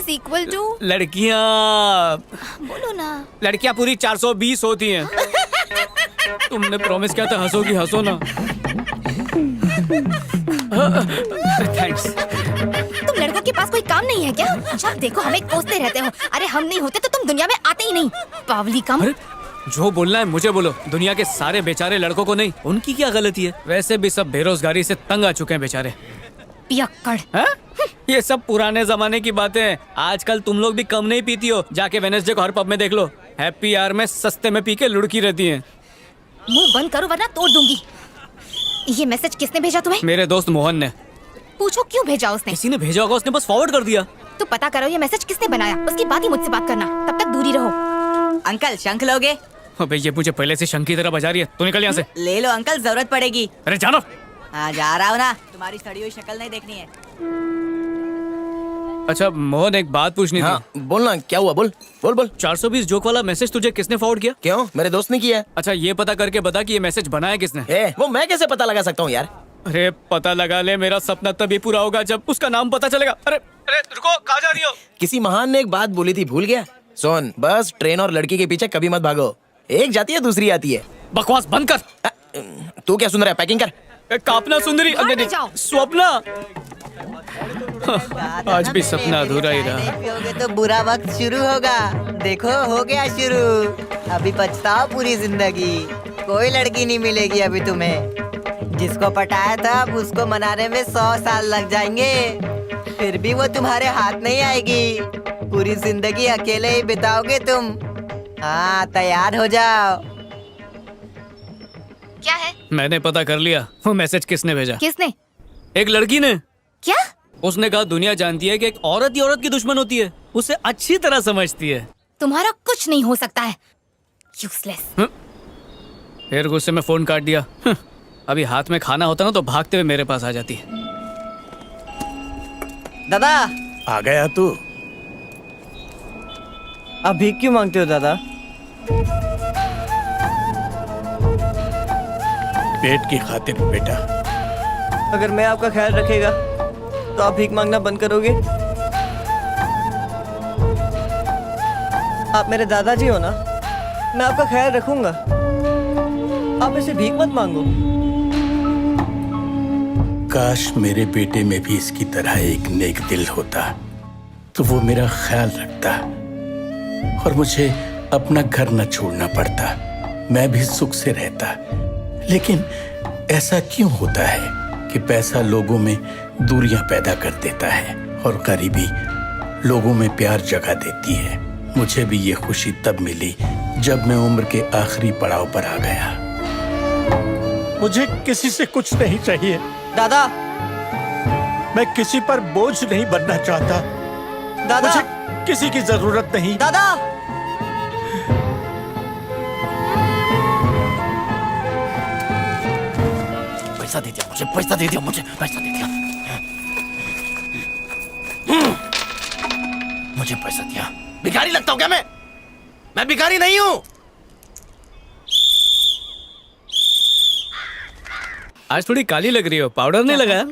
इक्वल टू लड़कियां बोलो ना। लड़कियां पूरी 420 होती हैं। तुमने प्रॉमिस किया था हंसोगी, हंसो ना। थैंक्स। तुम लड़कों के पास कोई काम नहीं है क्या? जब देखो हमें कोसते रहते हो। अरे हम नहीं होते तो तुम दुनिया में आते ही नहीं। पावली कम। अरे जो बोलना है मुझे बोलो, दुनिया के सारे बेचारे लड़कों को नहीं, उनकी क्या गलती है? वैसे भी सब बेरोजगारी से तंग आ चुके हैं बेचारे। पियक्कड़। ये सब पुराने जमाने की बातें हैं। आजकल तुम लोग भी कम नहीं पीती हो। जाके वेडनेसडे को हर पब में देख लो, हैप्पी आवर में सस्ते में पी के लुढ़की रहती हैं। मुंह बंद करो वरना तोड़ दूंगी। ये मैसेज किसने भेजा तुम्हें? मेरे दोस्त मोहन ने। पूछो क्यों भेजा उसने? किसी ने भेजा होगा, उसने बस फॉरवर्ड कर दिया। तो पता करो ये मैसेज किसने बनाया, उसकी बात ही मुझसे बात करना। तब तक दूरी रहो। अंकल शंख लोगे? अबे ये मुझे पहले से शंख की तरह बजा रही है। तू निकल यहाँ से। ले लो अंकल, जरूरत पड़ेगी। अरे जानो। हाँ जा रहा हूँ ना, तुम्हारी सड़ी हुई शक्ल नहीं देखनी है। अच्छा मोहन, एक बात पूछनी थी। बोलना, क्या हुआ? बोल बोल बोल। 420 जोक वाला मैसेज तुझे किसने फॉरवर्ड किया? क्यों? मेरे दोस्त ने किया। अच्छा, ये पता करके बता कि ये मैसेज बनाया किसने? वो मैं कैसे पता लगा सकता हूँ यार? अरे पता लगा ले, मेरा सपना तभी पूरा होगा जब उसका नाम पता चलेगा। अरे अरे रुको, कहाँ जा रही हो? किसी महान ने एक बात बोली थी, भूल गया? सुन, बस ट्रेन और लड़की के पीछे कभी मत भागो। एक जाती है, दूसरी आती है। बकवास बंद कर। तू क्या सुन रहा है? पैकिंग कर। कापना सुंदरी, स्वप्ना। आज भी सपना अधूरा ही रहा। पियोगे तो बुरा वक्त शुरू होगा। देखो, हो गया शुरू। अभी पछताओ पूरी जिंदगी। कोई लड़की नहीं मिलेगी अभी तुम्हें। जिसको पटाया था अब उसको मनाने में 100 साल लग जाएंगे। फिर भी वो तुम्हारे हाथ नहीं आएगी। पूरी जिंदगी अकेले ही बिताओगे तुम। हाँ, तैयार हो जाओ। क्या है? मैंने पता कर लिया वो मैसेज किसने भेजा। किसने? एक लड़की ने। क्या? उसने कहा दुनिया जानती है कि एक औरत ही औरत की दुश्मन होती है, उसे अच्छी तरह समझती है। तुम्हारा कुछ नहीं हो सकता है, यूजलेस। फिर गुस्से में फोन काट दिया। अभी हाथ में खाना होता ना तो भागते हुए मेरे पास आ जाती है। दादा, आ गया तू? आप भीख क्यों मांगते हो दादा? पेट की खातिर बेटा। अगर मैं आपका ख्याल रखेगा तो आप भीख मांगना बंद करोगे? आप मेरे दादाजी हो ना, मैं आपका ख्याल रखूंगा। आप ऐसे भीख मत मांगो। काश मेरे बेटे में भी इसकी तरह एक नेक दिल होता तो वो मेरा ख्याल रखता और मुझे अपना घर न छोड़ना पड़ता, मैं भी सुख से रहता। लेकिन ऐसा क्यों होता है कि पैसा लोगों में दूरियां पैदा कर देता है और गरीबी लोगों में प्यार जगा देती है। मुझे भी ये खुशी तब मिली जब मैं उम्र के आखिरी पड़ाव पर आ गया। मुझे किसी से कुछ नहीं चाहिए दादा। मैं किसी पर बोझ नहीं बनना चाहता। दादा, मुझे किसी की जरूरत नहीं। दादा, पैसा दे दिया मुझे, पैसा दे दिया मुझे, पैसा दे दिया मुझे, पैसा दिया। भिखारी लगता हूँ क्या मैं? मैं भिखारी नहीं हूँ। आज थोड़ी काली लग रही हो, पाउडर नहीं लगाया?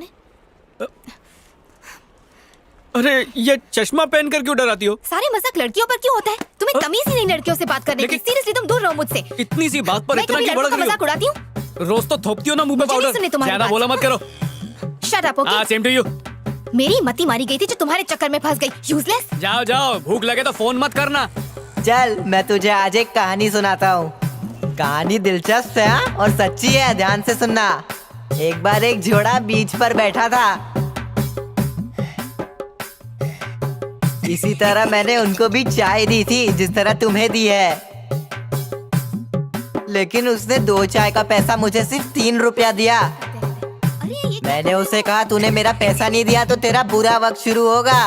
अरे ये चश्मा पहन कर क्यों डराती हो? सारे मजाक लड़कियों पर क्यों होता है? तुम्हें तमीज ही नहीं लड़कियों से बात करने की। सीरियसली तुम दूर रहो मुझसे। इतनी सी बात पर इतना क्यों भड़क रही हो? मजाक उड़ाती हूँ। रोज तो थोपती हो ना मुंह पे मुझे नहीं सुननी पाउडर। तुम्हारी ज्यादा बात। बोला मत करो। Shut up, okay? Same to you. मेरी मती मारी गई थी जो तुम्हारे चक्कर में फंस गई, यूजलेस। जाओ जाओ, भूख लगे तो फोन मत करना। चल, मैं तुझे आज एक कहानी सुनाता हूँ। कहानी दिलचस्प है और सच्ची है, ध्यान से सुनना। एक बार एक घोड़ा बीच पर बैठा था। इसी तरह मैंने उनको भी चाय दी थी जिस तरह तुम्हें दी है। लेकिन उसने 2 चाय का पैसा मुझे सिर्फ 3 रुपया दिया। मैंने उसे कहा तूने मेरा पैसा नहीं दिया तो तेरा बुरा वक्त शुरू होगा।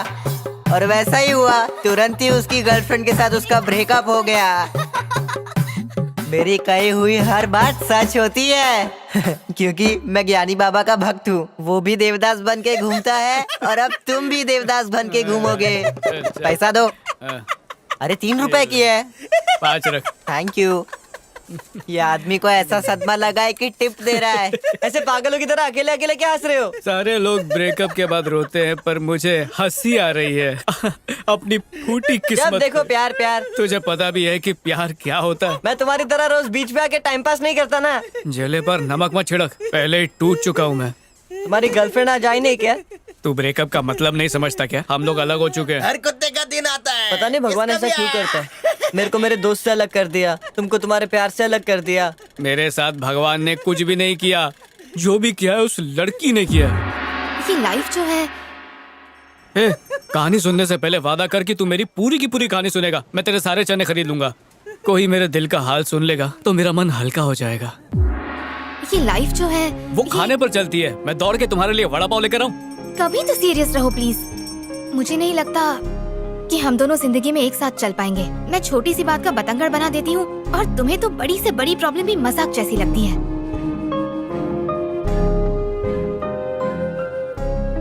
और वैसा ही हुआ। तुरंत ही उसकी गर्लफ्रेंड के साथ उसका ब्रेकअप हो गया। मेरी कही हुई हर बात सच होती है क्योंकि मैं ज्ञानी बाबा का भक्त हूँ। वो भी देवदास बन के घूमता है और अब तुम भी देवदास बन के घूमोगे। पैसा दो। अरे 3 रुपए की है। 5 रख। Thank you. ये आदमी को ऐसा सदमा लगा है कि टिप दे रहा है। ऐसे पागलों की तरह अकेले अकेले क्या हंस रहे हो? सारे लोग ब्रेकअप के बाद रोते हैं पर मुझे हंसी आ रही है अपनी फूटी किस्मत। जब देखो प्यार प्यार। तुझे पता भी है कि प्यार क्या होता है? मैं तुम्हारी तरह रोज बीच पे आके टाइम पास नहीं करता ना। जले पर नमक मत छिड़क, पहले ही टूट चुका हूँ मैं। तुम्हारी गर्लफ्रेंड आज आई नहीं क्या? तू ब्रेकअप का मतलब नहीं समझता क्या? हम लोग अलग हो चुके हैं। हर कुत्ते का दिन आता है। पता नहीं भगवान ऐसा क्यों करता है। मेरे को मेरे दोस्त से अलग कर दिया, तुमको तुम्हारे प्यार से अलग कर दिया। मेरे साथ भगवान ने कुछ भी नहीं किया, जो भी किया है उस लड़की ने किया। ये लाइफ जो है। कहानी सुनने से पहले वादा कर कि तू मेरी पूरी की पूरी कहानी सुनेगा। मैं तेरे सारे चने खरीद लूंगा। कोई मेरे दिल का हाल सुन लेगा तो मेरा मन हल्का हो जाएगा। ये लाइफ जो है वो खाने पर चलती है। मैं दौड़ के तुम्हारे लिए वड़ा पाव लेकर आऊं? कभी तो सीरियस रहो प्लीज। मुझे नहीं लगता कि हम दोनों जिंदगी में एक साथ चल पाएंगे। मैं छोटी सी बात का बतंगड़ बना देती हूँ और तुम्हें तो बड़ी से बड़ी प्रॉब्लम भी मजाक जैसी लगती है।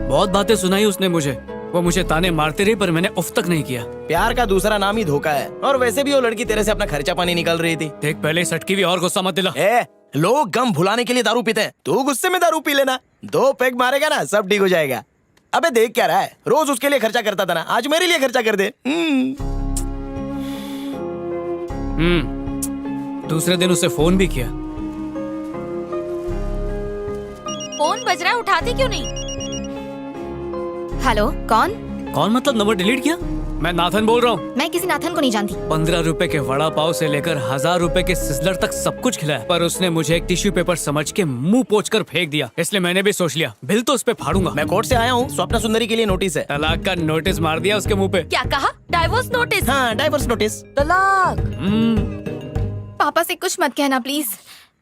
बहुत बातें सुनाई उसने मुझे, वो मुझे ताने मारते रही पर मैंने उफ तक नहीं किया। प्यार का दूसरा नाम ही धोखा है। और वैसे भी वो लड़की तेरे से अपना खर्चा पानी निकाल रही थी। देख पहले सटकी हुई और गुस्सा मत दिला। लोग गम भुलाने के लिए दारू पीते हैं, तू गुस्से में दारू पी लेना, 2 पैग मारेगा ना सब ठीक हो जाएगा। अबे देख क्या रहा है, रोज उसके लिए खर्चा करता था ना, आज मेरे लिए खर्चा कर दे। दूसरे दिन उसे फोन भी किया। फोन बज रहा है, उठाती क्यों नहीं? हेलो, कौन? कौन मतलब नंबर डिलीट किया? मैं नाथन बोल रहा हूँ। मैं किसी नाथन को नहीं जानती। 15 रुपए के वड़ा पाव से लेकर 1000 रुपए के सिजलर तक सब कुछ खिलाया, पर उसने मुझे एक टिश्यू पेपर समझ के मुंह पोंछकर फेंक दिया। इसलिए मैंने भी सोच लिया बिल तो उस पे फाड़ूंगा। मैं कोर्ट से आया हूँ, स्वप्न सुंदरी के लिए नोटिस है। तलाक का नोटिस मार दिया उसके मुंह पे। क्या कहा? Divorce notice? हाँ, डाइवोर्स नोटिस। तलाक। पापा से कुछ मत कहना प्लीज।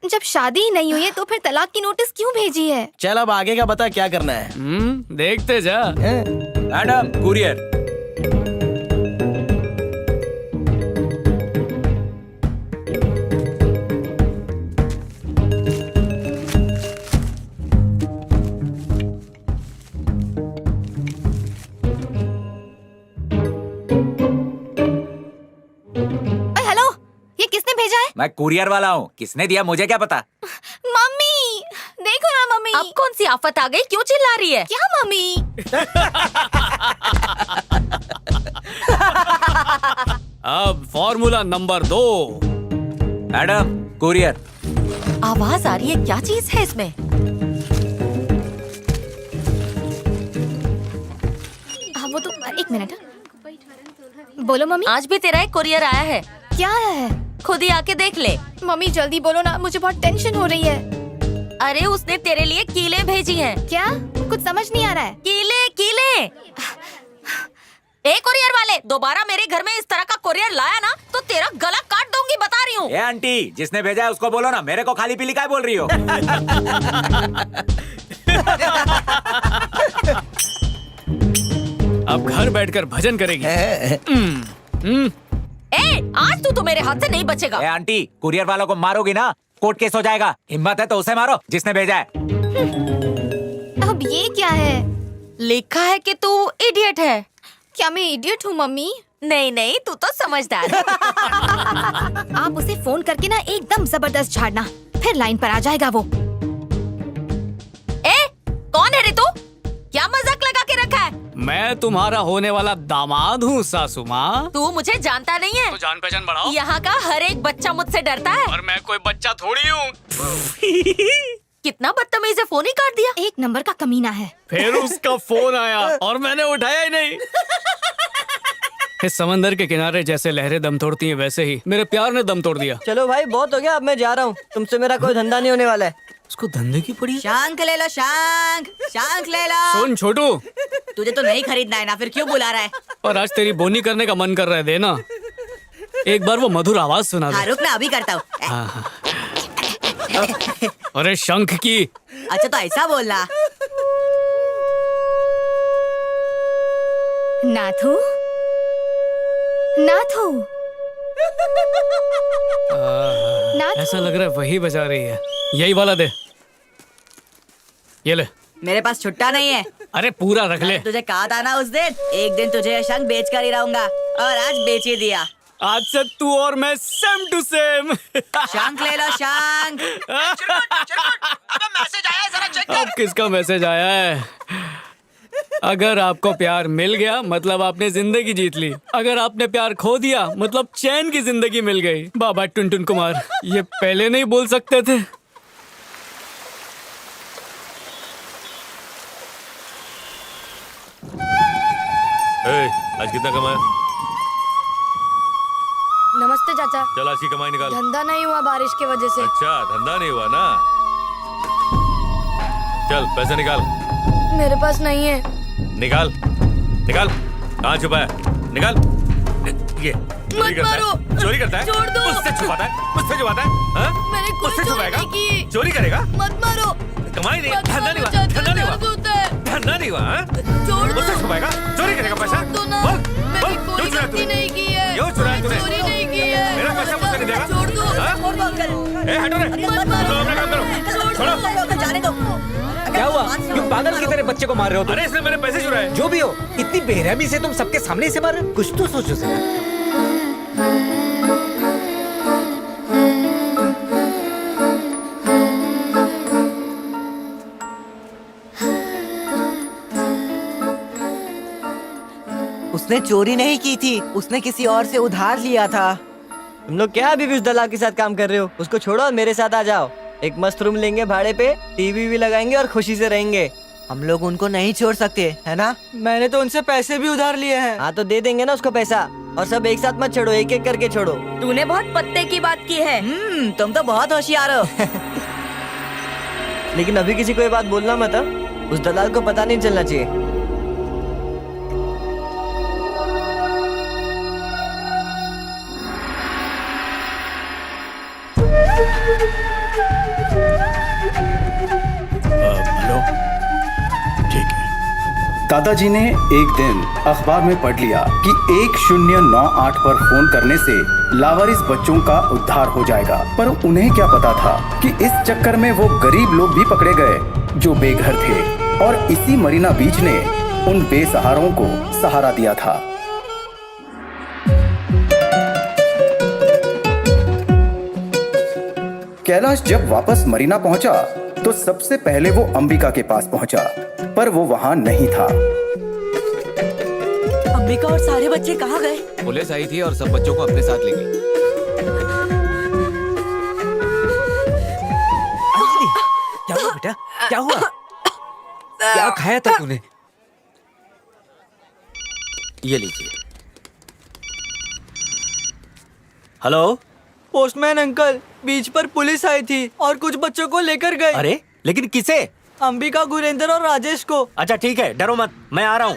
जब शादी ही नहीं हुई है तो फिर तलाक की नोटिस क्यों भेजी है? चल अब आगे का बता क्या करना है। देखते जा। Madam courier. हेलो, ये किसने भेजा है? मैं कुरियर वाला हूँ, किसने दिया मुझे क्या पता। मम्मी देखो ना मम्मी। अब कौन सी आफत आ गई? क्यों चिल्ला रही है? क्या मम्मी? अब फॉर्मूला नंबर 2। Madam courier. आवाज आ रही है, क्या चीज है इसमें? हाँ वो तो, एक मिनट। बोलो मम्मी। आज भी तेरा एक कुरियर आया है। क्या आया है? खुद ही आके देख ले। मम्मी जल्दी बोलो ना, मुझे बहुत टेंशन हो रही है। अरे उसने तेरे लिए कीले भेजी हैं। क्या? कुछ समझ नहीं आ रहा है। कीले कीले। ए कुरियर वाले, दोबारा मेरे घर में इस तरह का कुरियर लाया ना तो तेरा गला काट दूंगी, बता रही हूँ। ए आंटी, जिसने भेजा है उसको बोलो ना, मेरे को खाली पीली काय बोल रही हो। अब घर बैठकर भजन करेगी। आज तू तो मेरे हाथ से नहीं बचेगा। ए आंटी, कुरियर वालों को मारोगी ना, कोर्ट केस हो जाएगा। हिम्मत है तो उसे मारो जिसने भेजा है। अब ये क्या है? लिखा है कि तू इडियट है। क्या मैं इडियट हूँ मम्मी? नहीं नहीं, तू तो समझदार है। आप उसे फोन करके ना एकदम जबरदस्त झाड़ना, फिर लाइन पर आ जाएगा वो। कौन है रे तू? क्या मजाक लगा के रखा है? मैं तुम्हारा होने वाला दामाद हूँ सासू माँ। तू मुझे जानता नहीं है। तो जान पहचान बढ़ाओ। यहाँ का हर एक बच्चा मुझसे डरता है। और मैं कोई बच्चा थोड़ी हूँ। कितना बदतमीज है, फोन ही काट दिया। एक नंबर का कमीना है। फिर उसका फोन आया और मैंने उठाया ही नहीं। इस समंदर के किनारे जैसे लहरें दम तोड़ती हैं, वैसे ही मेरे प्यार ने दम तोड़ दिया। चलो भाई बहुत हो गया, अब मैं जा रहा हूँ। तुमसे मेरा कोई धंधा नहीं होने वाला है। उसको धंधे की पड़ी। शांक ले लो, शांक शांक ले लो। सुन छोटू, तुझे तो नहीं खरीदना है ना, फिर क्यों बुला रहा है? और आज तेरी बोनी करने का मन कर रहा है, देना। एक बार वो मधुर आवाज सुना दे। हाँ रुक ना, अभी करता हूँ। हाँ। अरे शंख की। अच्छा तो ऐसा बोलना। नाथू नाथू नाथू। ऐसा लग रहा है वही बजा रही है। यही वाला दे। ये ले। मेरे पास छुट्टा नहीं है। अरे पूरा रख ले। तुझे कहा था ना उस दिन, एक दिन तुझे शंख बेच कर ही रहूंगा, और आज बेच ही दिया। आज से तू और मैं सेम टू सेम। शंख ले लो, शंख। मैसेज आया है, जरा चेक कर। अब किसका मैसेज आया है? अगर आपको प्यार मिल गया मतलब आपने जिंदगी जीत ली। अगर आपने प्यार खो दिया मतलब चैन की जिंदगी मिल गई। बाबा टुनटुन कुमार ये पहले नहीं बोल सकते थे? आज कितना कमाया? नमस्ते चाचा। चल आज की कमाई निकाल। धंधा नहीं हुआ बारिश की वजह से। अच्छा धंधा नहीं हुआ ना, चल पैसे निकाल। मेरे पास नहीं है। निकाल निकाल। कहाँ छुपा है? निकाल। ये चोरी करता है, चोरी करता है, छोड़ दो। उससे छुपाता है, उससे छुपाता है, हाँ? मैंने कुछ उससे छुपाएगा, चोरी नहीं की। चोरी करेगा, मत मारो। कमाई नहीं, मत धंधा मारो नहीं हुआ, चाचा, धंधा नहीं हुआ, दर्द होता है। धंधा नहीं हुआ, हाँ? छोड़ दो। उससे छुपाएगा, चोरी करेगा पैसा। बोल बोल, क्यों चुराया तूने? नहीं की है। क्यों चुराया तूने? चोरी नहीं की है। मेरा पैसा मुझसे नहीं देगा? छोड़ दो। हाँ? छोड़ दो अंकल। ए हटो रे, मत मारो। अपना काम करो, छोड़ो। जाने दो। क्या हुआ? क्यों पागल की तरह बच्चे को मार रहे हो तुम? अरे इसने मेरे पैसे चुराए। जो भी हो, इतनी बेरहमी से तुम सबके सामने इसे मार रहे हो? कुछ तो सोचो जरा। उसने चोरी नहीं की थी, उसने किसी और से उधार लिया था। तुम लोग क्या अभी भी उस दलाल के साथ काम कर रहे हो? उसको छोड़ो और मेरे साथ आ जाओ। एक मस्त रूम लेंगे भाड़े पे, टीवी भी लगाएंगे और खुशी से रहेंगे। हम लोग उनको नहीं छोड़ सकते, है ना? मैंने तो उनसे पैसे भी उधार लिए हैं। हाँ तो दे देंगे ना उसको पैसा। और सब एक साथ मत छोड़ो, एक एक करके छोड़ो। तूने बहुत पत्ते की बात की है। तुम तो बहुत होशियार हो। लेकिन अभी किसी को ये बात बोलना मत, हाँ? उस दलाल को पता नहीं चलना चाहिए। हेलो, ठीक है। दादाजी ने एक दिन अखबार में पढ़ लिया कि 1098 पर फोन करने से लावारिस बच्चों का उद्धार हो जाएगा, पर उन्हें क्या पता था कि इस चक्कर में वो गरीब लोग भी पकड़े गए जो बेघर थे, और इसी मरीना बीच ने उन बेसहारों को सहारा दिया था। कैलाश जब वापस मरीना पहुंचा तो सबसे पहले वो अंबिका के पास पहुंचा, पर वो वहां नहीं था। अंबिका और सारे बच्चे कहाँ गए? पुलिस आई थी और सब बच्चों को अपने साथ ले गई। क्या हुआ बेटा? क्या हुआ? क्या खाया था तूने? ये लीजिए। हेलो, पोस्टमैन अंकल, बीच पर पुलिस आई थी और कुछ बच्चों को लेकर गए। अरे लेकिन किसे? अंबिका, गुरेंद्र और राजेश को। अच्छा ठीक है, डरो मत, मैं आ रहा हूँ।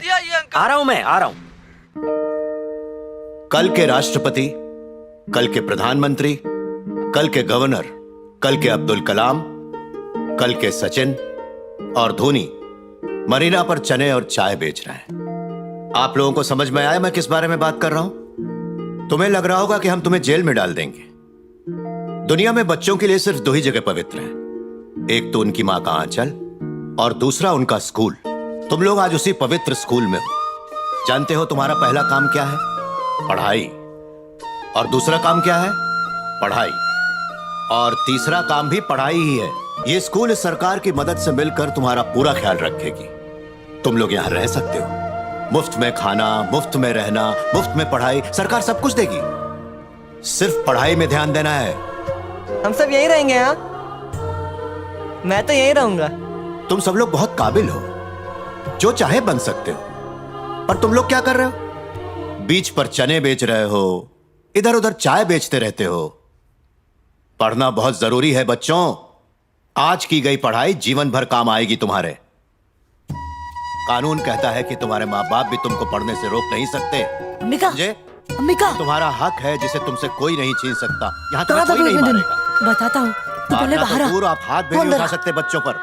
आ रहा हूँ, मैं आ रहा हूँ। कल के राष्ट्रपति, कल के प्रधानमंत्री, कल के गवर्नर, कल के अब्दुल कलाम, कल के सचिन और धोनी मरीना पर चने और चाय बेच रहे हैं। आप लोगों को समझ में आया मैं किस बारे में बात कर रहा हूं? तुम्हें लग रहा होगा कि हम तुम्हें जेल में डाल देंगे। दुनिया में बच्चों के लिए सिर्फ दो ही जगह पवित्र है, एक तो उनकी मां का आंचल और दूसरा उनका स्कूल। तुम लोग आज उसी पवित्र स्कूल में हो। जानते हो तुम्हारा पहला काम क्या है? पढ़ाई। और दूसरा काम क्या है? पढ़ाई। और तीसरा काम भी पढ़ाई ही है। ये स्कूल इस सरकार की मदद से मिलकर तुम्हारा पूरा ख्याल रखेगी। तुम लोग यहां रह सकते हो, मुफ्त में खाना, मुफ्त में रहना, मुफ्त में पढ़ाई, सरकार सब कुछ देगी। सिर्फ पढ़ाई में ध्यान देना है। हम सब यही रहेंगे। हाँ, मैं तो यही रहूंगा। तुम सब लोग बहुत काबिल हो, जो चाहे बन सकते हो, पर तुम लोग क्या कर रहे हो? बीच पर चने बेच रहे हो, इधर उधर चाय बेचते रहते हो। पढ़ना बहुत जरूरी है बच्चों। आज की गई पढ़ाई जीवन भर काम आएगी तुम्हारे। कानून कहता है कि तुम्हारे माँ बाप भी तुमको पढ़ने से रोक नहीं सकते। अंबिका, अंबिका, तुम्हारा हक है जिसे तुमसे कोई नहीं छीन सकता। यहाँ तुम्हें कोई नहीं मारेगा। बताता हूँ, तू पहले बाहर आ। दूर आप हाथ भी नहीं उठा सकते बच्चों पर।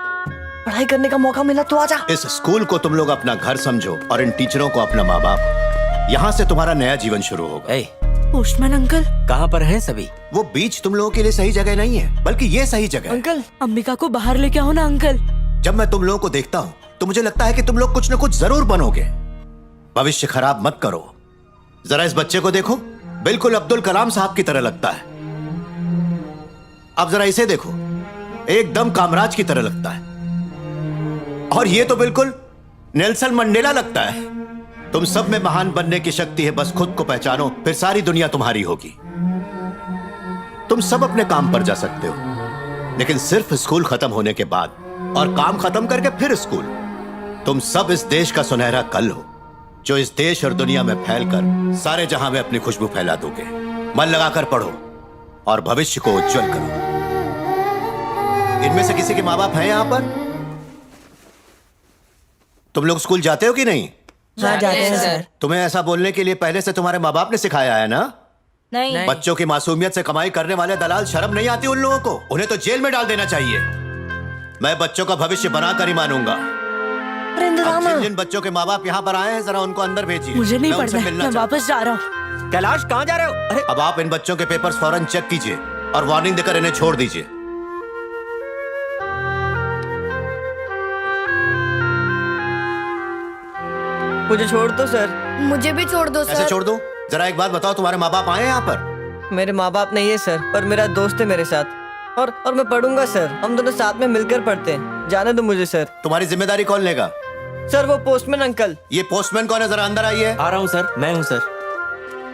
पढ़ाई करने का मौका मिला तो आजा। इस स्कूल को तुम लोग अपना घर समझो और इन टीचरों को अपना माँ बाप। यहाँ से तुम्हारा नया जीवन शुरू होगा। पोस्टमैन अंकल, कहाँ पर हैं सभी? वो बीच तुम लोगों के लिए सही जगह नहीं है, बल्कि ये सही जगह है। अंकल, अंबिका को बाहर लेके आओ ना अंकल। जब मैं तुम लोगों को देखता हूँ तो मुझे लगता है कि तुम लोग कुछ न कुछ जरूर बनोगे। भविष्य खराब मत करो। जरा इस बच्चे को देखो, बिल्कुल अब्दुल कलाम साहब की तरह लगता है। अब जरा इसे देखो, एकदम कामराज की तरह लगता है। और ये तो बिल्कुल नेल्सन मंडेला लगता है। तुम सब में महान बनने की शक्ति है, बस खुद को पहचानो, फिर सारी दुनिया तुम्हारी होगी। तुम सब अपने काम पर जा सकते हो, लेकिन सिर्फ स्कूल खत्म होने के बाद, और काम खत्म करके फिर स्कूल। तुम सब इस देश का सुनहरा कल हो, जो इस देश और दुनिया में फैलकर सारे जहां में अपनी खुशबू फैला दोगे। मन लगाकर पढ़ो और भविष्य को उज्जवल करो। इनमें से किसी के माँ बाप हैं यहां पर? तुम लोग स्कूल जाते हो कि नहीं? जाते हैं सर। तुम्हें ऐसा बोलने के लिए पहले से तुम्हारे माँ बाप ने सिखाया है ना? नहीं। बच्चों की मासूमियत से कमाई करने वाले दलाल, शर्म नहीं आती उन लोगों को? उन्हें तो जेल में डाल देना चाहिए। मैं बच्चों का भविष्य बनाकर ही मानूंगा। जिन जिन बच्चों के माँ बाप यहाँ पर आए हैं, जरा उनको अंदर भेजिए। मुझे नहीं मैं उनसे पढ़ना, मिलना मैं चाहता वापस जा रहा हूँ। कैलाश, कहाँ जा रहे हो? अरे अब आप इन बच्चों के पेपर्स फौरन चेक कीजिए और वार्निंग देकर इन्हें छोड़ दीजिए। मुझे छोड़ दो सर। मुझे भी छोड़ दो कैसे छोड़ दूं? जरा एक बात बताओ, तुम्हारे माँ बाप आए हैं यहाँ पर? मेरे माँ बाप नहीं है सर, पर मेरा दोस्त है मेरे साथ। और मैं पढ़ूंगा सर, हम दोनों साथ में मिलकर पढ़ते हैं। जाने दो मुझे सर। तुम्हारी जिम्मेदारी कौन लेगा? सर वो पोस्टमैन अंकल। ये पोस्टमैन कौन है? जरा अंदर आइए। आ रहा हूँ सर, मैं हूँ सर।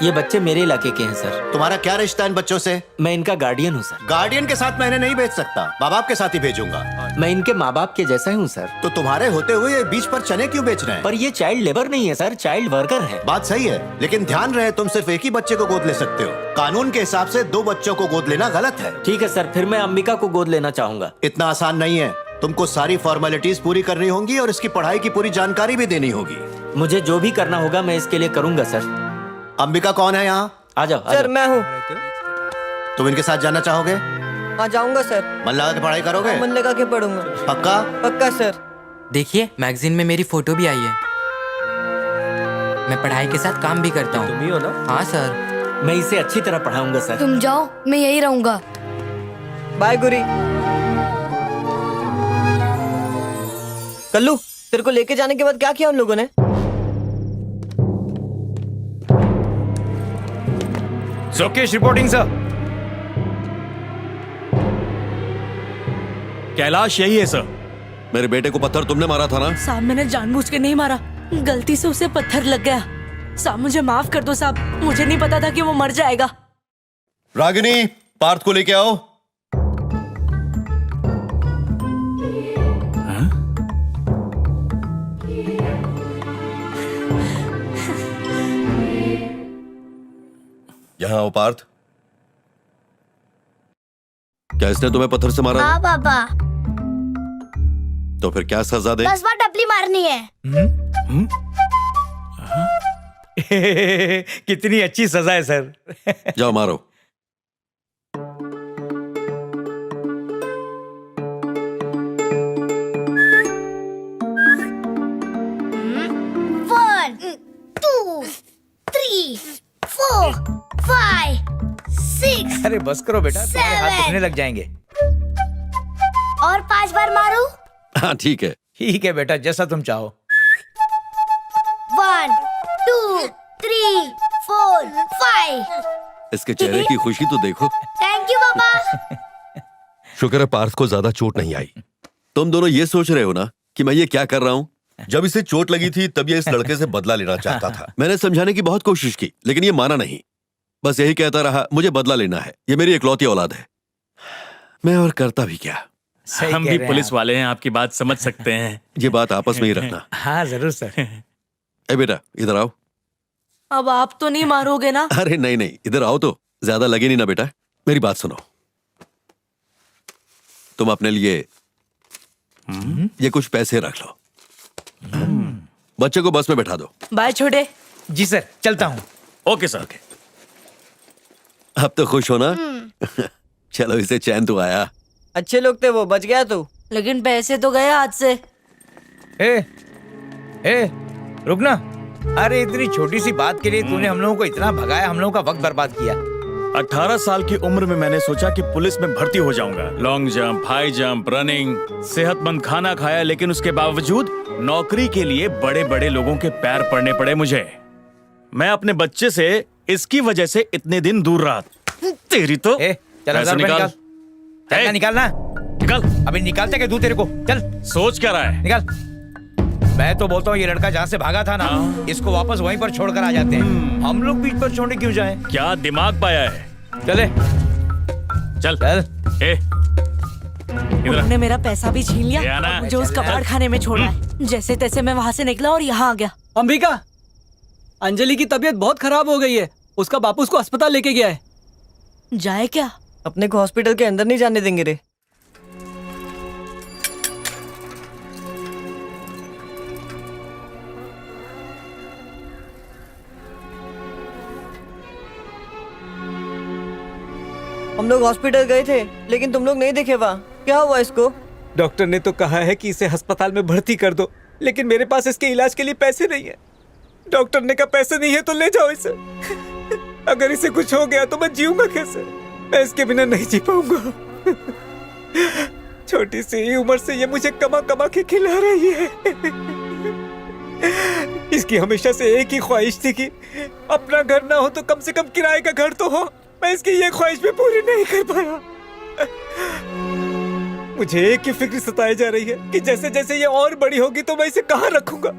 ये बच्चे मेरे इलाके के हैं सर। तुम्हारा क्या रिश्ता है इन बच्चों से? मैं इनका गार्डियन हूँ सर। गार्डियन के साथ मैं इन्हें नहीं भेज सकता, माँ बाप के साथ ही भेजूंगा। मैं इनके माँ बाप के जैसा ही हूँ सर। तो तुम्हारे होते हुए ये बीच पर चने क्यों बेच रहे हैं? पर ये चाइल्ड लेबर नहीं है सर, चाइल्ड वर्कर है। बात सही है, लेकिन ध्यान रहे तुम सिर्फ एक ही बच्चे को गोद ले सकते हो। कानून के हिसाब से 2 बच्चों को गोद लेना गलत है। ठीक है सर, फिर मैं अंबिका को गोद लेना चाहूंगा। इतना आसान नहीं है, तुमको सारी फॉर्मेलिटीज पूरी करनी होंगी और इसकी पढ़ाई की पूरी जानकारी भी देनी होगी। मुझे जो भी करना होगा मैं इसके लिए करूंगा सर। अंबिका कौन है यहाँ? आ जाओ सर मैं हूँ। तुम इनके साथ जाना चाहोगे? हाँ जाऊंगा सर। मन लगा के पढ़ाई करोगे? मन लगा के पढ़ूंगा। पक्का? पक्का सर। देखिए मैगजीन में मेरी फोटो भी आई है। मैं पढ़ाई के साथ काम भी करता हूँ। तुम ही हो ना? हाँ सर। मैं इसे अच्छी तरह पढ़ाऊंगा सर। तुम जाओ, मैं यही रहूंगा। बाय गुरी। कल्लू, तेरे को लेके जाने के बाद क्या किया उन लोगों ने? Showcase reporting sir. कैलाश यही है सर। मेरे बेटे को पत्थर तुमने मारा था ना? साहब मैंने जानबूझ के नहीं मारा, गलती से उसे पत्थर लग गया। साहब मुझे माफ कर दो साहब, मुझे नहीं पता था कि वो मर जाएगा। रागिनी, पार्थ को लेके आओ। यहाँ आओ पार्थ। क्या इसने तुम्हें पत्थर से मारा? हाँ पापा। तो फिर क्या सजा दे? 10 बार टपली मारनी है। कितनी अच्छी सजा है सर। जाओ मारो। One, 2, 3, 4, 5, 6। अरे बस करो बेटा, तुम्हारे हाथ 7 दुखने लग जाएंगे। और 5 बार मारू? हाँ ठीक है। ठीक है बेटा, जैसा तुम चाहो। 1, 2, 3, 4, 5। इसके चेहरे की खुशी तो देखो। थैंक यू पापा। शुक्र है पार्थ को ज्यादा चोट नहीं आई। तुम दोनों ये सोच रहे हो ना कि मैं ये क्या कर रहा हूँ? जब इसे चोट लगी थी तब ये इस लड़के से बदला लेना चाहता था। मैंने समझाने की बहुत कोशिश की, लेकिन ये माना नहीं। बस यही कहता रहा मुझे बदला लेना है, ये मेरी इकलौती औलाद है। मैं और करता भी क्या। हम भी पुलिस वाले हैं, आपकी बात समझ सकते हैं। ये बात आपस में ही रखना। हाँ जरूर सर। ए बेटा इधर आओ। अब आप तो नहीं मारोगे ना? अरे नहीं नहीं, इधर आओ तो ज्यादा लगे नहीं ना बेटा। मेरी बात सुनो, तुम अपने लिए ये कुछ पैसे रख लो। बच्चे को बस में बैठा दो। बाय छोटे। जी सर, चलता हूँ। Okay sir. अब तो खुश हो ना? चलो इसे चैन तो आया। अच्छे लोग थे वो, बच गया तू। लेकिन पैसे तो गए हाथ से। ए, रुक ना। अरे इतनी छोटी सी बात के लिए तूने हम लोगों को इतना भगाया, हम लोगों का वक्त बर्बाद किया। 18 साल की उम्र में मैंने सोचा कि पुलिस में भर्ती हो जाऊंगा। Long jump, high jump, running, सेहतमंद खाना खाया, लेकिन उसके बावजूद नौकरी के लिए बड़े बड़े लोगों के पैर पड़ने पड़े मुझे। मैं अपने बच्चे से इसकी वजह से इतने दिन दूर रहा। तेरी तो पैसा निकाल। निकालना निकाल। अभी निकालते क्या दूं तेरे को? चल। सोच क्या रहा है? निकाल। मैं तो बोलता हूँ ये लड़का जहाँ से भागा था ना, इसको वापस वहीं पर छोड़कर आ जाते हैं। हम लोग बीच पर छोड़ने क्यों जाएं? क्या दिमाग पाया है? चले। चल। ए, उन्होंने मेरा पैसा भी छीन लिया ना, और मुझे उस कबाड़ खाने में छोड़ा है। जैसे तैसे मैं वहाँ से निकला और यहाँ आ गया। अंबिका, अंजलि की तबीयत बहुत खराब हो गई है। उसका बापू उसको अस्पताल लेके गया है। जाए क्या? अपने को हॉस्पिटल के अंदर नहीं जाने देंगे रे। हम लोग हॉस्पिटल गए थे, लेकिन तुम लोग नहीं देखे वहाँ। क्या हुआ इसको? डॉक्टर ने तो कहा है कि इसे अस्पताल में भर्ती कर दो, लेकिन मेरे पास इसके इलाज के लिए पैसे नहीं है। डॉक्टर ने कहा पैसे नहीं है तो ले जाओ इसे। अगर इसे कुछ हो गया तो मैं जीऊंगा कैसे? मैं इसके बिना नहीं जी पाऊंगा। छोटी सी उम्र से ये मुझे कमा कमा के खिला रही है। इसकी हमेशा से एक ही ख्वाहिश थी कि अपना घर ना हो तो कम से कम किराए का घर तो हो। मैं इसकी ये ख्वाहिश भी पूरी नहीं कर पाया। मुझे एक ही फिक्र सताई जा रही है कि जैसे जैसे ये और बड़ी होगी तो मैं इसे कहाँ रखूंगा।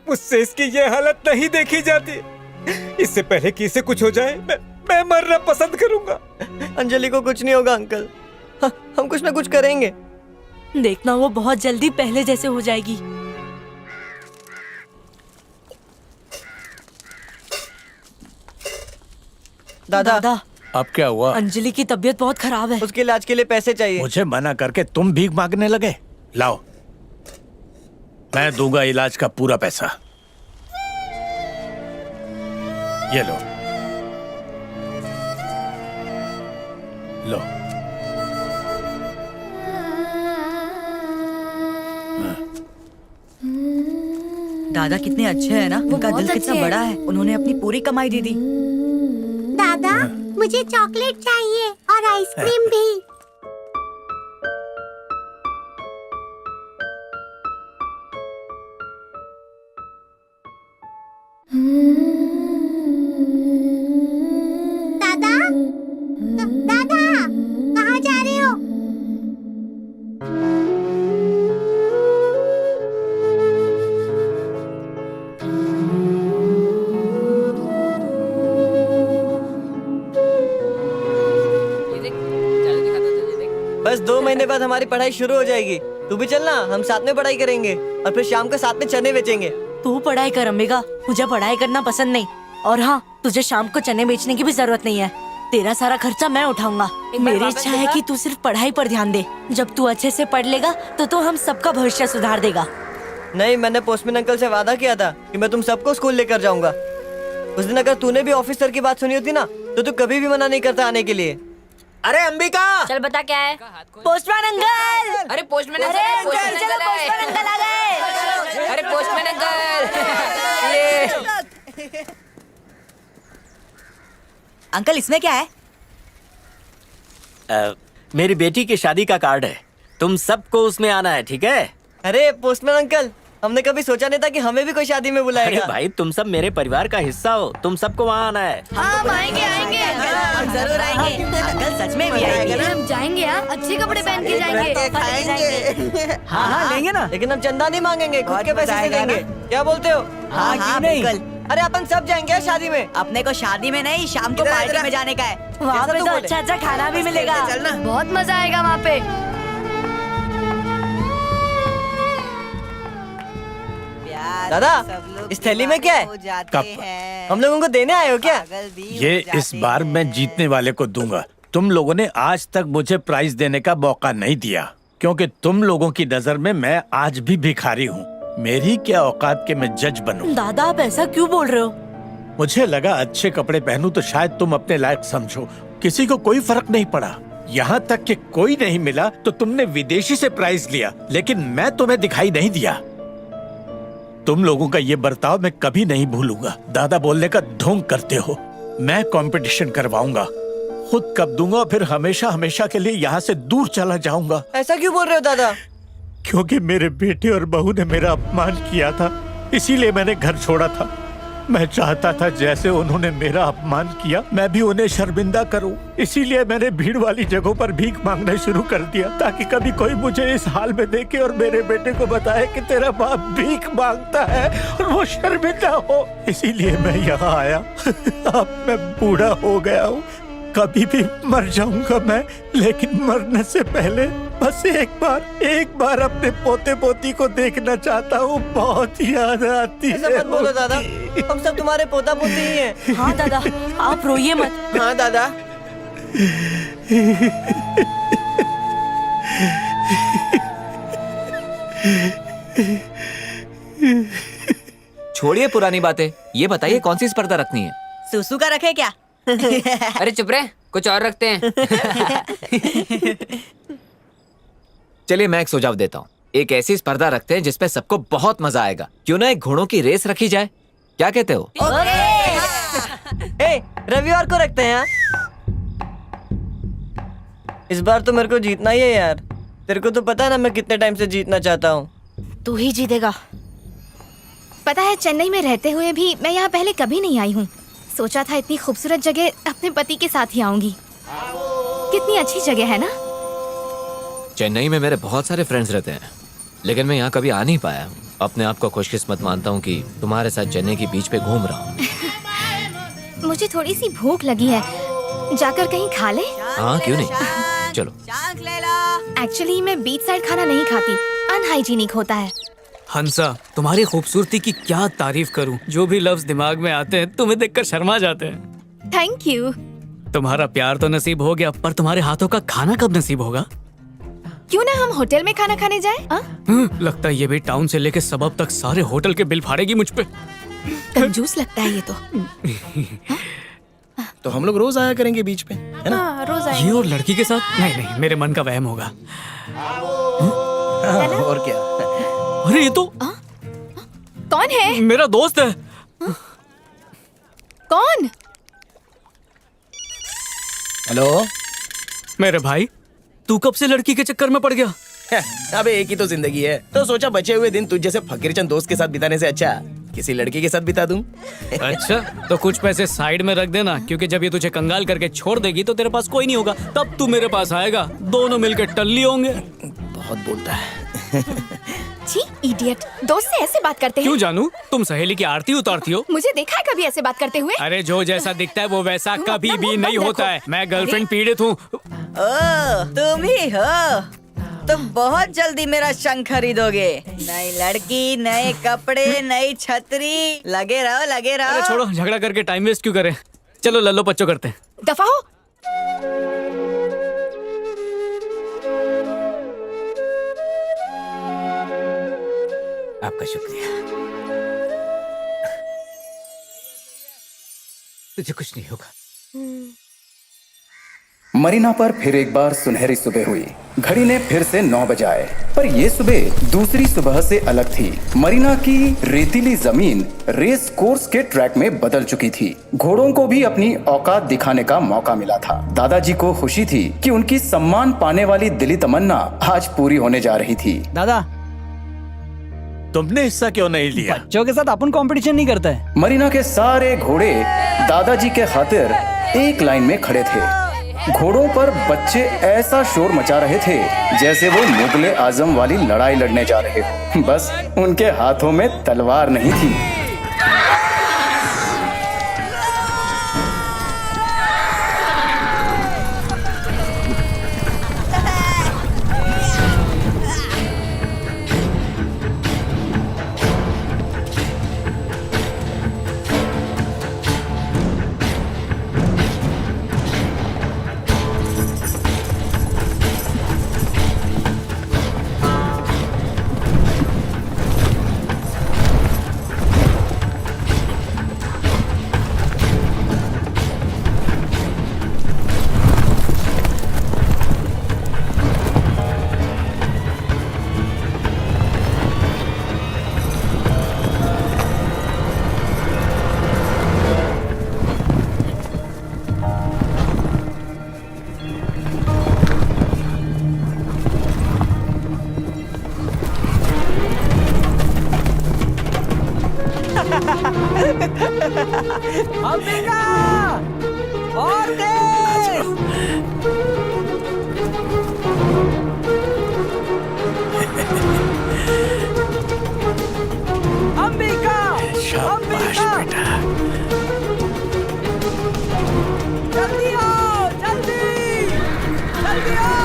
मुझसे इसकी ये हालत नहीं देखी जाती। इससे पहले कि इसे कुछ हो जाए मैं मरना पसंद करूंगा। अंजलि को कुछ नहीं होगा अंकल, हम कुछ ना कुछ करेंगे। देखना वो बहुत जल्दी पहले जैसे हो जाएगी। दादा अब क्या हुआ? अंजलि की तबीयत बहुत खराब है। उसके इलाज के लिए पैसे चाहिए। मुझे मना करके तुम भीख मांगने लगे? लाओ, मैं दूंगा इलाज का पूरा पैसा। ये लो, लो। दादा कितने अच्छे हैं ना, उनका दिल कितना बड़ा है। उन्होंने अपनी पूरी कमाई दे दी। दादा मुझे चॉकलेट चाहिए और आइसक्रीम भी। दादा दादा कहाँ जा रहे हो? बस 2 महीने बाद हमारी पढ़ाई शुरू हो जाएगी। तू भी चलना, हम साथ में पढ़ाई करेंगे और फिर शाम को साथ में चने बेचेंगे। तू पढ़ाई कर अंबिका, मुझे पढ़ाई करना पसंद नहीं। और हाँ, तुझे शाम को चने बेचने की भी जरूरत नहीं है। तेरा सारा खर्चा मैं उठाऊंगा। मेरी इच्छा है कि तू सिर्फ पढ़ाई पर ध्यान दे। जब तू अच्छे से पढ़ लेगा तो हम सबका भविष्य सुधार देगा। नहीं, मैंने पोस्टमैन अंकल से वादा किया था कि मैं तुम सबको स्कूल लेकर जाऊंगा। उस दिन अगर तूने भी ऑफिसर की बात सुनी होती ना तो तू कभी भी मना नहीं करता आने के लिए। अरे अंबिका, चल बता क्या है। Postman uncle! अरे पोस्टमैन अरे अंकल, चलो पोस्टमैन अंकल आ गए। अरे पोस्टमैन अंकल ये। अंकल इसमें क्या है? मेरी बेटी की शादी का कार्ड है, तुम सबको उसमें आना है, ठीक है? अरे पोस्टमैन अंकल, हमने कभी सोचा नहीं था कि हमें भी कोई शादी में बुलाएगा। अरे भाई, तुम सब मेरे परिवार का हिस्सा हो, तुम सबको वहाँ आना है। हम आएंगे आएंगे, हम जरूर आएंगे। अंकल सच में भी आएंगे। हम जाएंगे यार, अच्छे कपड़े पहन के जाएंगे। हाँ लेंगे ना, लेकिन हम चंदा नहीं मांगेंगे, खुद के पैसे से देंगे। क्या बोलते हो? हाँ क्यों नहीं? अरे अपन सब जाएंगे शादी में। अपने को शादी में नहीं, शाम को पार्टी में जाने का है। वहाँ पे तो अच्छा अच्छा खाना भी मिलेगा। बहुत मजा आएगा वहाँ पे। दादा, इस थैली में क्या है? कप। हम लोगों को देने आए हो क्या? ये इस बार मैं जीतने वाले को दूंगा। तुम लोगों ने आज तक मुझे प्राइज देने का मौका नहीं दिया, क्योंकि तुम लोगों की नजर में मैं आज भी भिखारी हूँ। मेरी क्या औकात के मैं जज बनूं? दादा आप ऐसा क्यों बोल रहे हो? मुझे लगा अच्छे कपड़े पहनूं तो शायद तुम अपने लायक समझो। किसी को कोई फर्क नहीं पड़ा, यहाँ तक कि कोई नहीं मिला तो तुमने विदेशी से प्राइज लिया, लेकिन मैं तुम्हें दिखाई नहीं दिया। तुम लोगों का ये बर्ताव मैं कभी नहीं भूलूंगा। दादा बोलने का ढोंग करते हो। मैं कंपटीशन करवाऊंगा, खुद कप दूंगा, फिर हमेशा हमेशा के लिए यहाँ से दूर चला जाऊंगा। ऐसा क्यों बोल रहे हो दादा? क्योंकि मेरे बेटे और बहू ने मेरा अपमान किया था, इसीलिए मैंने घर छोड़ा था। मैं चाहता था जैसे उन्होंने मेरा अपमान किया मैं भी उन्हें शर्मिंदा करूं। इसीलिए मैंने भीड़ वाली जगहों पर भीख मांगना शुरू कर दिया, ताकि कभी कोई मुझे इस हाल में देखे और मेरे बेटे को बताए कि तेरा बाप भीख मांगता है और वो शर्मिंदा हो। इसीलिए मैं यहाँ आया। अब मैं बूढ़ा हो गया हूँ, कभी भी मर जाऊंगा मैं, लेकिन मरने से पहले बस एक बार अपने पोते पोती को देखना चाहता हूँ। बहुत याद आती है। ऐसा मत बोलो दादा, हम सब तुम्हारे पोता पोती ही हैं। हाँ दादा, आप रोइए मत। हाँ दादा। छोड़िए पुरानी बातें, ये बताइए कौन सी स्पर्धा रखनी है? सुसु का रखे क्या? अरे चुप रहे, कुछ और रखते हैं। चलिए मैं एक सुझाव देता हूँ, एक ऐसी स्पर्धा रखते हैं जिसपे सबको बहुत मजा आएगा। क्यों ना एक घोड़ों की रेस रखी जाए, क्या कहते हो? रविवार को रखते हैं यार। इस बार तो मेरे को जीतना ही है यार। तेरे को तो पता है ना मैं कितने टाइम से जीतना चाहता हूँ। तू ही जीतेगा। पता है, चेन्नई में रहते हुए भी मैं यहाँ पहले कभी नहीं आई हूँ। सोचा था इतनी खूबसूरत जगह अपने पति के साथ ही आऊंगी। कितनी अच्छी जगह है ना। चेन्नई में मेरे बहुत सारे फ्रेंड्स रहते हैं, लेकिन मैं यहाँ कभी आ नहीं पाया हूँ। अपने आप को खुशकिस्मत मानता हूँ कि तुम्हारे साथ चेन्नई के बीच पे घूम रहा हूँ। मुझे थोड़ी सी भूख लगी है, जाकर कहीं खा ले? हाँ, क्यों नहीं, चलो। एक्चुअली मैं बीच साइड खाना नहीं खाती, अनहाइजीनिक होता है। हंसा, तुम्हारी खूबसूरती की क्या तारीफ करूं। जो भी लफ्ज दिमाग में आते हैं तुम्हें देखकर शर्मा जाते हैं। Thank you. तुम्हारा प्यार तो नसीब हो गया, पर तुम्हारे हाथों का खाना कब नसीब होगा? क्यों ना हम होटल में खाना खाने जाएं? लगता है ये भी टाउन से लेके सबब तक सारे होटल के बिल फाड़ेगी मुझ पे। कंजूस लगता है ये तो। तो हम लोग रोज आया करेंगे बीच पे, है ना? रोज ये आएंगे। और लड़की के साथ? नहीं नहीं, मेरे मन का वहम होगा। और क्या? अरे ये तो कौन है? मेरा दोस्त है। कौन? हेलो मेरे भाई, तू कब से लड़की के चक्कर में पड़ गया? अबे एक ही तो जिंदगी है, तो सोचा बचे हुए दिन तुझ जैसे फकीरचंद दोस्त के साथ बिताने से अच्छा किसी लड़की के साथ बिता दूं। अच्छा, तो कुछ पैसे साइड में रख देना, क्योंकि जब ये तुझे कंगाल करके छोड़ देगी तो तेरे पास कोई नहीं होगा, तब तू मेरे पास आएगा, दोनों मिलकर टल्ली होंगे। बहुत बोलता है। छी, इडियट। दोस्त से ऐसे बात करते हैं? क्यों जानू, तुम सहेली की आरती उतारती हो? मुझे देखा है कभी ऐसे बात करते हुए? अरे जो जैसा दिखता है वो वैसा कभी भी नहीं होता है। मैं गर्लफ्रेंड पीड़ित हूँ। ओ, तुम ही हो। तुम बहुत जल्दी मेरा शंख खरीदोगे। नई लड़की, नए कपड़े, नई छतरी। लगे रहो, लगे रहो। अरे छोड़ो, झगड़ा करके टाइम वेस्ट क्यों करें। चलो लल्लो पच्चो करते हैं। दफा हो। आपका शुक्रिया। तुझे कुछ नहीं होगा। मरीना पर फिर एक बार सुनहरी सुबह हुई। घड़ी ने फिर से 9 बजाए, पर ये सुबह दूसरी सुबह से अलग थी। मरीना की रेतीली जमीन रेस कोर्स के ट्रैक में बदल चुकी थी। घोड़ों को भी अपनी औकात दिखाने का मौका मिला था। दादाजी को खुशी थी कि उनकी सम्मान पाने वाली दिली तमन्ना आज पूरी होने जा रही थी। दादा, तुमने हिस्सा क्यों नहीं लिया? बच्चों के साथ अपन कंपटीशन नहीं करता है। मरीना के सारे घोड़े दादाजी के खातिर एक लाइन में खड़े थे। घोड़ों पर बच्चे ऐसा शोर मचा रहे थे जैसे वो मुगले आजम वाली लड़ाई लड़ने जा रहे हो। बस उनके हाथों में तलवार नहीं थी। अम्बिका! और तेज! अम्बिका! शाबाश बेटा। जल्दी आओ, जल्दी! जल्दी आओ!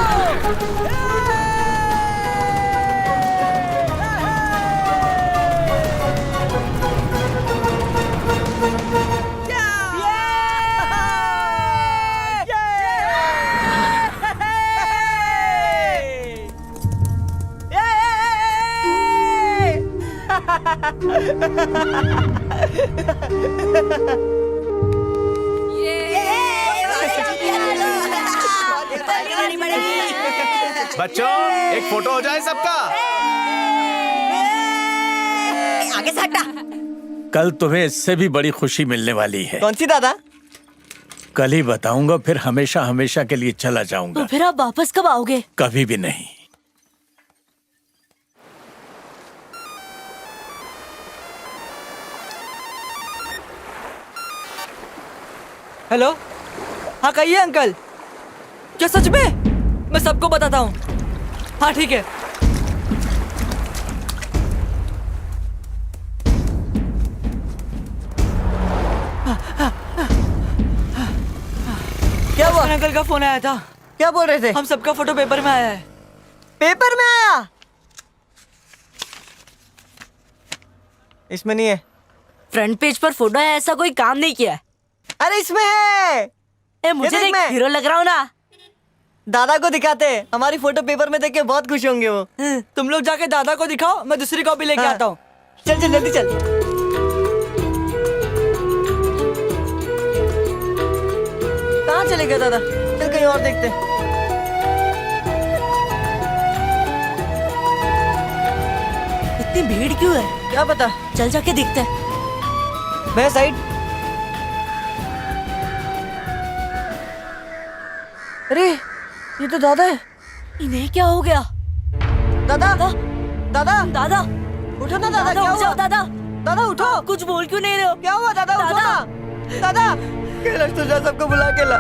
बच्चों, एक फोटो हो जाए सबका। आगे से हटा। कल तुम्हें इससे भी बड़ी खुशी मिलने वाली है। कौन सी दादा? कल ही बताऊंगा, फिर हमेशा हमेशा के लिए चला जाऊंगा। तो फिर आप वापस कब आओगे? कभी भी नहीं। हेलो, हाँ कहिए अंकल। क्या सच में? मैं सबको बताता हूँ। हाँ ठीक है। क्या हुआ? अंकल का फोन आया था। क्या बोल रहे थे? हम सबका फोटो पेपर में आया है। पेपर में आया? इसमें नहीं है। फ्रंट पेज पर फोटो है, ऐसा कोई काम नहीं किया है। अरे इसमें है। मुझे देख, हीरो लग रहा हूँ ना। दादा को दिखाते, हमारी फोटो पेपर में देख के बहुत खुश होंगे वो। तुम लोग जाके दादा को दिखाओ, मैं दूसरी कॉपी लेके आता हूँ। चल चल जल्दी चल। कहाँ चले गए दादा? चल कहीं और देखते। इतनी भीड़ क्यों है? क्या पता, चल जाके देखते हैं। मैं साइड। अरे ये तो दादा है। इन्हें क्या हो गया? दादा दादा दादा उठो ना दादा। क्या हुआ? दादा दादा उठो। कुछ बोल क्यों नहीं रहे हो? क्या हुआ दादा? उठो ना दादा। कैलाश तो जा, सबको बुला के ला।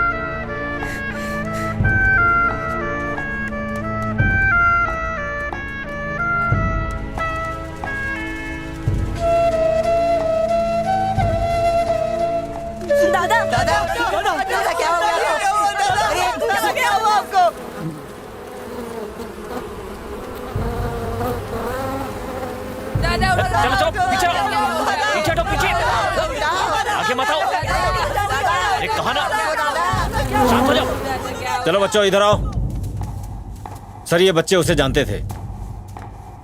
दादा दादा दादा क्या हो गया? दादा क्या हुआ आपको? चलो चलो पीछे पीछे हटो, पीछे आगे मत आओ। अरे कहाँ ना, शांत हो जाओ। चलो बच्चों इधर आओ। सर ये बच्चे उसे जानते थे।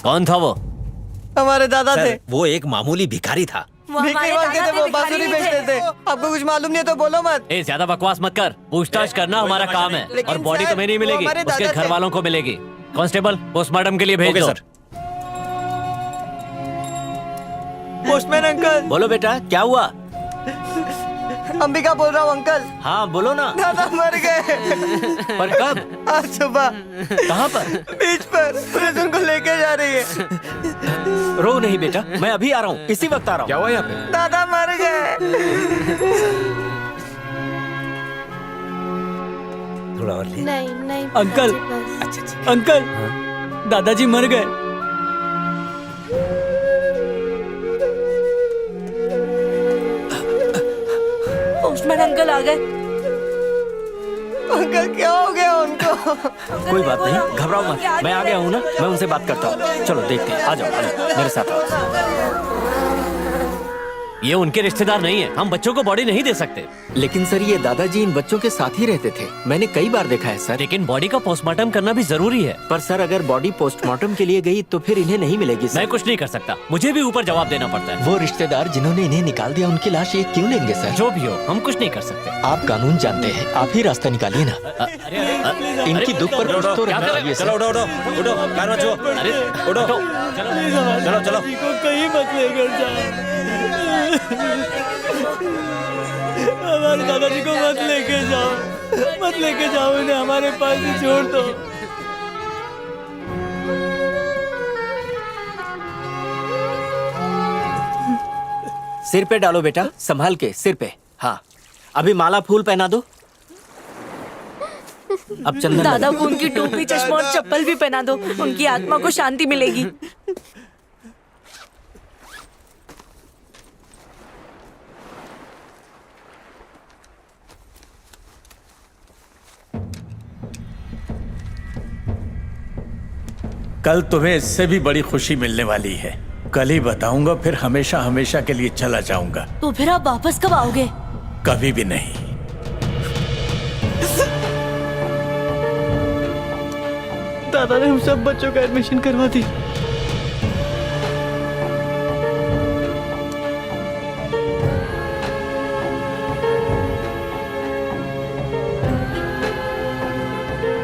कौन था वो? हमारे दादा थे। वो एक मामूली भिखारी था। भीख नहीं मांगते थे, वो बांसुरी बेचते थे। आपको कुछ मालूम नहीं है तो बोलो मत। ए ज्यादा बकवास मत कर, पूछताछ करना हमारा काम है। लेकिन और बॉडी सर, तुम्हें नहीं वो मिलेगी, हमारे उसके दादा घर थे। वालों को मिलेगी। कांस्टेबल पोस्टमार्टम के लिए भेज ओके दो। सर। Postman uncle. बोलो बेटा क्या हुआ? अंबिका बोल रहा हूँ अंकल। हाँ बोलो ना। दादा मर गए। पर कब? आज सुबह। कहाँ पर? बीच पर। पुलिस उनको लेके जा रही है। रो नहीं बेटा, मैं अभी आ रहा हूँ, इसी वक्त आ रहा हूँ। क्या हुआ यहाँ पे? दादा मर गए। थोड़ा और ले। नहीं नहीं अंकल, अच्छा अंकल दादाजी मर गए। पोस्टमैन अंकल आ गए। अंकल क्या हो गया उनको? कोई बात नहीं, घबराओ मत, मैं आ गया हूँ ना, मैं उनसे बात करता हूँ। चलो देखते हैं, आ जाओ मेरे साथ आओ। ये उनके रिश्तेदार नहीं है, हम बच्चों को बॉडी नहीं दे सकते। लेकिन सर ये दादाजी इन बच्चों के साथ ही रहते थे, मैंने कई बार देखा है सर। लेकिन बॉडी का पोस्टमार्टम करना भी जरूरी है। पर सर अगर बॉडी पोस्टमार्टम के लिए गई तो फिर इन्हें नहीं मिलेगी सर। मैं कुछ नहीं कर सकता, मुझे भी ऊपर जवाब देना पड़ता है। वो रिश्तेदार जिन्होंने इन्हें निकाल दिया उनकी लाश ये क्यों लेंगे सर? जो भी हो, हम कुछ नहीं कर सकते। आप कानून जानते हैं, आप ही रास्ता निकालिए ना। इनकी दुख पर कुछ तो रहना चाहिए चलो सर। उठो उठो उठो, पैर मत छुओ। अरे उठो चलो चलो। कहीं मत लेकर जाओ। हमारे दादाजी को मत लेके जाओ, मत लेके जाओ इन्हें, हमारे पास ही छोड़ दो। सिर पे डालो बेटा, संभाल के सिर पे। हाँ अभी माला फूल पहना दो। अब चंदन दादा को उनकी टोपी चश्मा और चप्पल भी पहना दो, उनकी आत्मा को शांति मिलेगी। कल तुम्हें इससे भी बड़ी खुशी मिलने वाली है। कल ही बताऊंगा, फिर हमेशा हमेशा के लिए चला जाऊंगा। तो फिर आप वापस कब आओगे? कभी भी नहीं। दादा ने हम सब बच्चों का एडमिशन करवा दी।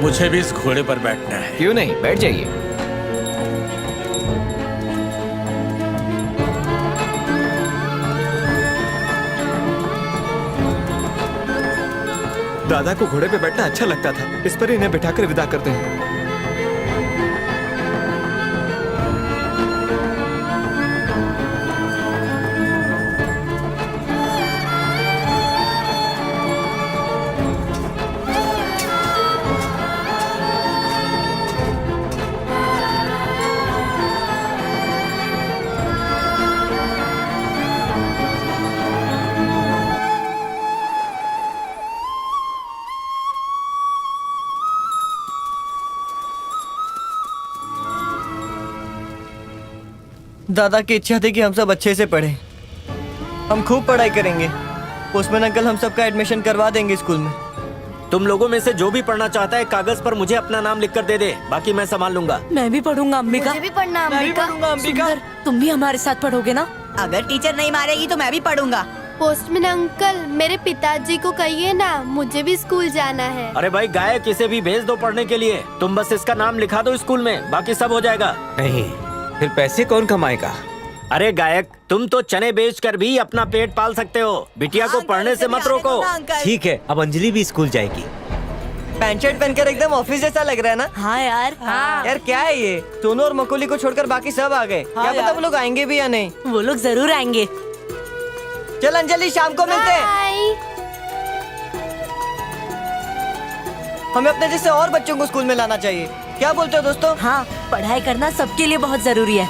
मुझे भी इस घोड़े पर बैठना है। क्यों नहीं, बैठ जाइए। दादा को घोड़े पे बैठना अच्छा लगता था, इस पर इन्हें बिठाकर विदा करते हैं। दादा की इच्छा थी कि हम सब अच्छे से पढ़े। हम खूब पढ़ाई करेंगे। पोस्टमैन अंकल हम सबका एडमिशन करवा देंगे स्कूल में। तुम लोगों में से जो भी पढ़ना चाहता है कागज पर मुझे अपना नाम लिख कर दे दे, बाकी मैं संभाल लूंगा। मैं भी पढ़ूंगा अंबिका। मुझे भी पढ़ना अंबिका। सुंदर, तुम भी हमारे साथ पढ़ोगे ना? अगर टीचर नहीं मारेगी तो मैं भी पढ़ूंगा। पोस्टमैन अंकल मेरे पिताजी को कहिए ना, मुझे भी स्कूल जाना है। अरे भाई गायक, किसे भी भेज दो पढ़ने के लिए। तुम बस इसका नाम लिखा दो स्कूल में, बाकी सब हो जाएगा। नहीं, फिर पैसे कौन कमाएगा? अरे गायक, तुम तो चने बेच कर भी अपना पेट पाल सकते हो। बिटिया को पढ़ने से मत रोको। ठीक है, अब अंजलि भी स्कूल जाएगी। पैंट शर्ट पहनकर एकदम ऑफिस जैसा लग रहा है ना? हाँ यार। हाँ। यार क्या है ये? सोनू और मकोली को छोड़कर बाकी सब आ गए। क्या पता वो लोग आएंगे भी या नहीं। वो लोग जरूर आएंगे। चल अंजलि, शाम को मिलते हैं। हमें अपने जैसे और बच्चों को स्कूल में लाना चाहिए। क्या बोलते हो दोस्तों? हाँ, पढ़ाई करना सबके लिए बहुत जरूरी है।